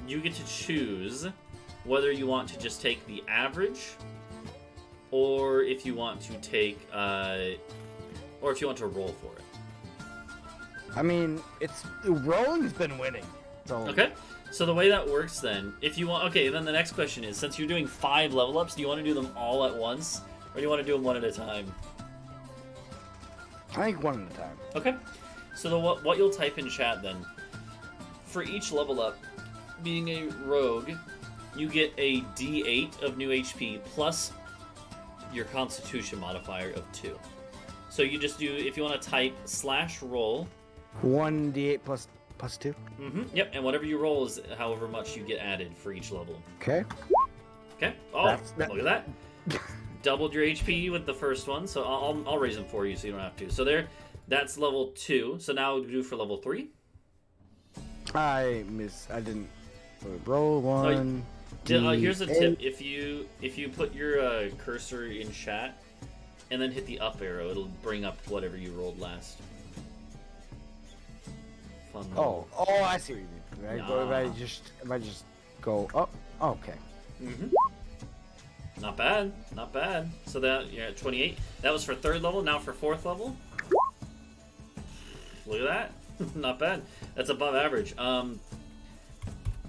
you get to choose whether you want to just take the average, or if you want to take, or if you want to roll for it. I mean, rolling's been winning. So Okay. So the way that works then, if you want, okay, then the next question is, since you're doing 5 level ups, do you want to do them all at once, or do you want to do them one at a time? I think one at a time. Okay. So what you'll type in chat then, for each level up, being a rogue, you get a D8 of new HP plus your Constitution modifier of 2. So you just do, if you want to type /roll. 1d8 plus 2. Yep, and whatever you roll is however much you get added for each level. Okay. Okay. Oh, look at that. Doubled your HP with the first one, so I'll raise them for you so you don't have to. So that's level 2. So now we'll do for level 3. I didn't roll one. Here's a tip: if you put your cursor in chat and then hit the up arrow, it'll bring up whatever you rolled last. Fun. Oh, I see what you mean. Right? Nah. If I just go up. Oh, okay. Not bad, not bad. So that you're at 28. That was for 3rd level. Now for 4th level. Look at that. Not bad. That's above average.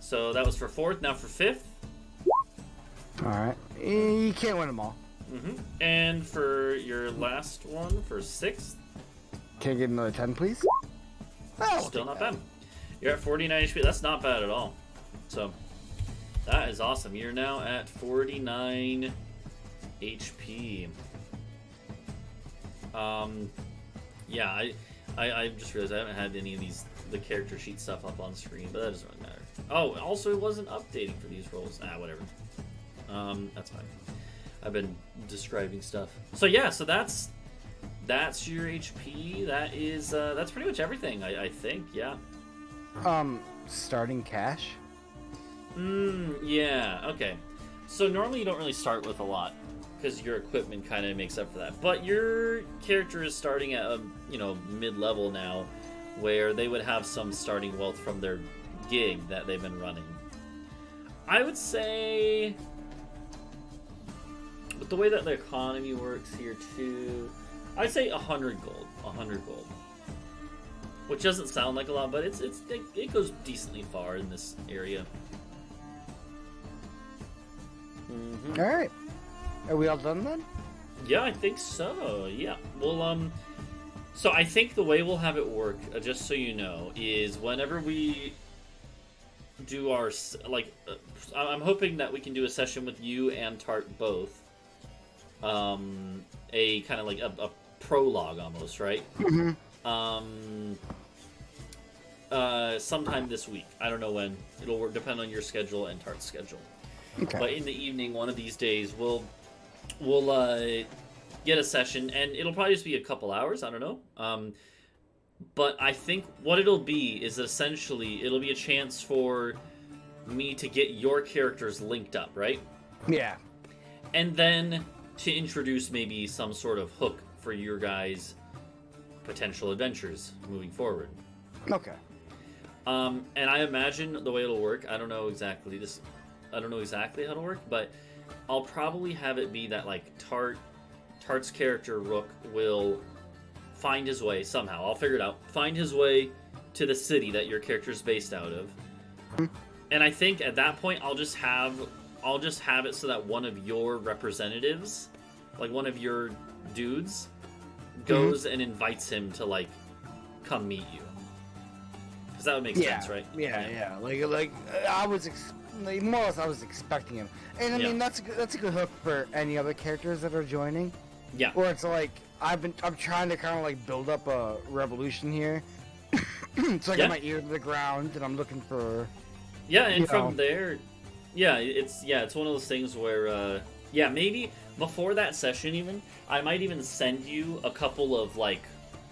So that was for 4th. Now for 5th. All right. You can't win them all. And for your last one for 6th. Can I get another 10, please? Still not bad. You're at 49 HP. That's not bad at all. So that is awesome. You're now at 49 HP. Yeah, I just realized I haven't had any of the character sheet stuff up on screen, but that doesn't really matter. Oh, also it wasn't updating for these roles. Whatever. That's fine. I've been describing stuff. So yeah, so that's your HP. That's pretty much everything, I think, yeah. Starting cash? Yeah, okay. So normally you don't really start with a lot, because your equipment kind of makes up for that. But your character is starting at a, mid-level now, where they would have some starting wealth from their gig that they've been running. I would say, with the way that the economy works here too, I'd say 100 gold. 100 gold. Which doesn't sound like a lot, but it goes decently far in this area. All right. Are we all done then? Yeah, I think so. Yeah. Well, so I think the way we'll have it work, just so you know, is whenever we do our I'm hoping that we can do a session with you and Tart both. A kind of like a prologue almost, right? Sometime this week. I don't know when. It'll depend on your schedule and Tart's schedule. Okay. But in the evening, one of these days, we'll get a session, and it'll probably just be a couple hours. I don't know. But I think what it'll be is essentially it'll be a chance for me to get your characters linked up, right? Yeah. And then to introduce maybe some sort of hook for your guys' potential adventures moving forward. Okay. And I imagine the way it'll work, I don't know exactly how it'll work, but I'll probably have it be that like Tart's character Rook will find his way somehow. I'll figure it out. Find his way to the city that your character's based out of. And I think at that point I'll just have it so that one of your representatives, like one of your dudes, goes and invites him to like come meet you. Because that would make sense, right? Yeah. Like I was more or less I was expecting him, and I mean that's a good hook for any other characters that are joining. Yeah. Where it's like I'm trying to kind of like build up a revolution here, so I got my ear to the ground and I'm looking for. Yeah, and from there, it's one of those things where maybe before that session even, I might even send you a couple of like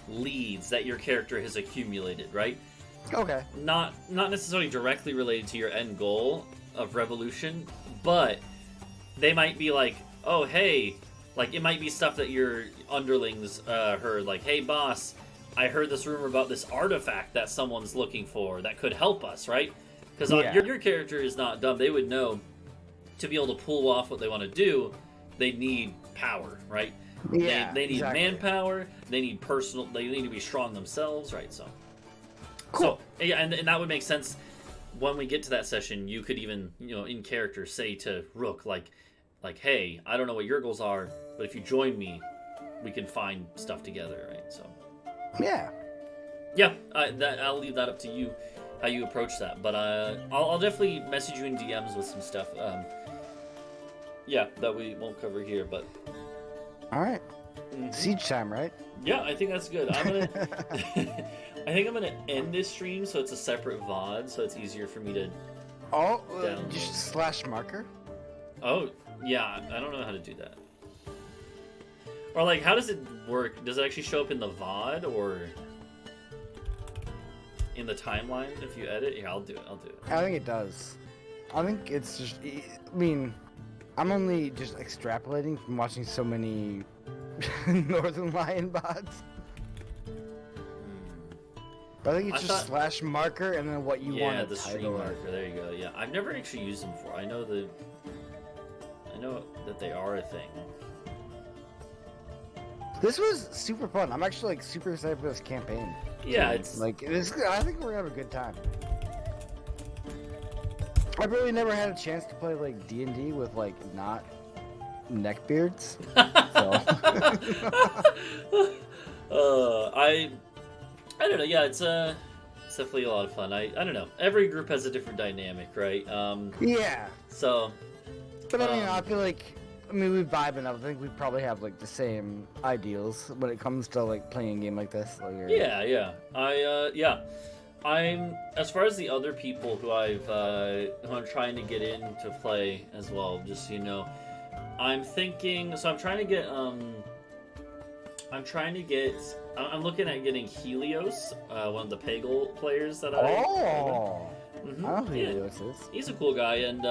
leads that your character has accumulated, right? Okay. Not necessarily directly related to your end goal of revolution, but they might be like, oh hey, like it might be stuff that your underlings heard, like, hey boss, I heard this rumor about this artifact that someone's looking for that could help us, right? Because your character is not dumb. They would know to be able to pull off what they want to do, they need power, right? Yeah, They need exactly. manpower. They need personal. They need to be strong themselves, right? So, Cool. So yeah, and that would make sense. When we get to that session, you could even, in character, say to Rook, like, hey, I don't know what your goals are, but if you join me, we can find stuff together, right? So, Yeah. yeah, I'll leave that up to you, how you approach that. But I'll definitely message you in DMs with some stuff. Yeah, that we won't cover here, but All right. Siege time, right? yeah, I think that's good. I'm gonna, I think I'm gonna end this stream so it's a separate VOD, so it's easier for me to. Oh, Download. just slash marker. Oh, yeah, I don't know how to do that. Or like, how does it work? Does it actually show up in the VOD or in the timeline if you edit? Yeah, I'll do it. I think it does. I think it's just. I mean, I'm only just extrapolating from watching so many Northern Lion bots. But I think it's I just thought- slash marker and then what you want Yeah, to the stream title it. marker. There you go. Yeah, I've never actually used them before. I know that they are a thing. This was super fun. I'm actually like super excited for this campaign. Yeah, it's Like this. I think we're gonna have a good time. I've really never had a chance to play like D&D with like not neckbeards. I don't know. Yeah, it's definitely a lot of fun. I don't know. Every group has a different dynamic, right? Yeah, So but I mean, I feel like we vibe enough. I think we probably have like the same ideals when it comes to like playing a game like this. Like, yeah. I'm as far as the other people who I'm trying to get in to play as well. Just so you know, I'm thinking. So I'm trying to get. I'm looking at getting Helios, one of the Peggle players that Oh, Mhm. I don't know who Yeah. Helios is. He's a cool guy, and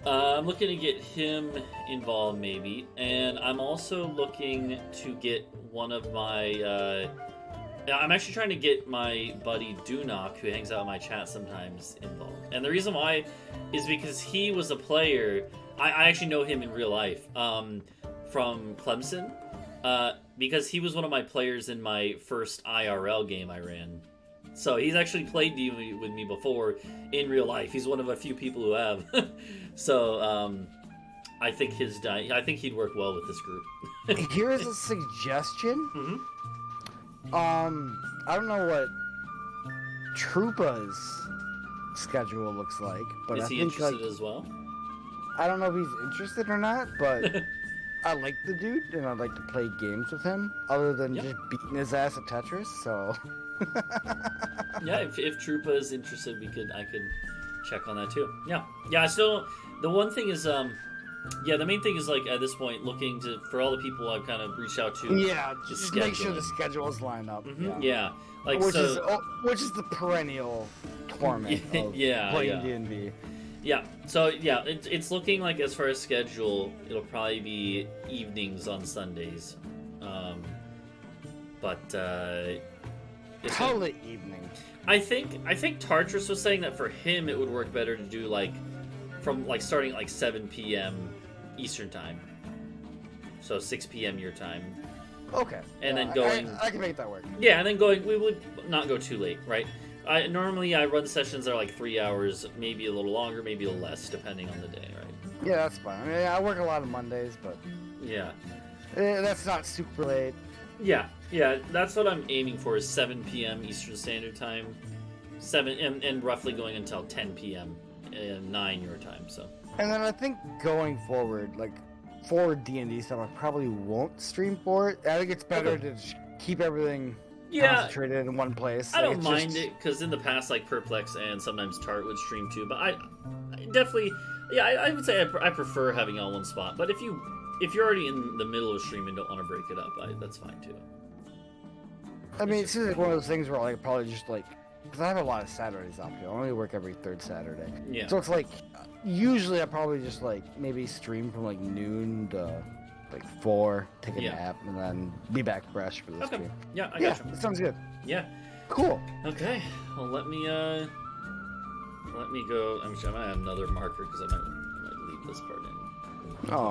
I'm looking to get him involved maybe, and I'm also looking to get one of my. I'm actually trying to get my buddy Dunok, who hangs out in my chat sometimes, involved. And the reason why is because he was a player. I actually know him in real life from Clemson, because he was one of my players in my first IRL game I ran. So he's actually played D&D with me before in real life. He's one of a few people who have. So I think he'd work well with this group. Here is a suggestion. Mhm. I don't know what Trupa's schedule looks like, but Is I he think interested like as well? I don't know if he's interested or not, but I like the dude and I'd like to play games with him other than Yep. just beating his ass at Tetris. So Yeah, if Trupa is interested, I could check on that too. Yeah. Still, the one thing is, the main thing is like at this point looking for all the people I've kind of reached out to. yeah, just make sure the scheduling. schedules line up. Yeah, like which so. which is the perennial torment of Yeah, playing yeah. D&D. Yeah, so yeah, it's looking like as far as schedule, it'll probably be evenings on Sundays. But it's How late evening? I think Tartarus was saying that for him it would work better to do like from like starting at like 7 p.m. Eastern time, so 6 p.m. your time. Okay. And yeah, then going. I can make that work. Yeah, and then going. We would not go too late, right? Normally I run sessions that are like 3 hours, maybe a little longer, maybe a little less, depending on the day, right? Yeah, that's fine. I mean, I work a lot of Mondays, but Yeah. that's not super late. Yeah, that's what I'm aiming for is 7 p.m. Eastern Standard Time, 7 and roughly going until 10 p.m. and 9 your time. So. And then I think going forward, like for D&D stuff, I probably won't stream for it. I think it's better to just keep everything concentrated in one place. I Like, don't it's mind just- it because in the past, like Perplex and sometimes Tart would stream too. But I definitely, I would say I prefer having it on one spot. But if you're already in the middle of a stream and don't want to break it up, that's fine too. I mean, it's just like one of those things where like probably just like because I have a lot of Saturdays off here. I only work every third Saturday. Yeah. So it's like usually I probably just like maybe stream from like noon to like 4, take a nap, and then be back fresh for the Okay. stream. Yeah, I Yeah, gotcha. that sounds good. Yeah. Cool. Okay. Well, let me go. I'm sure I might have another marker because I might this part in. Oh.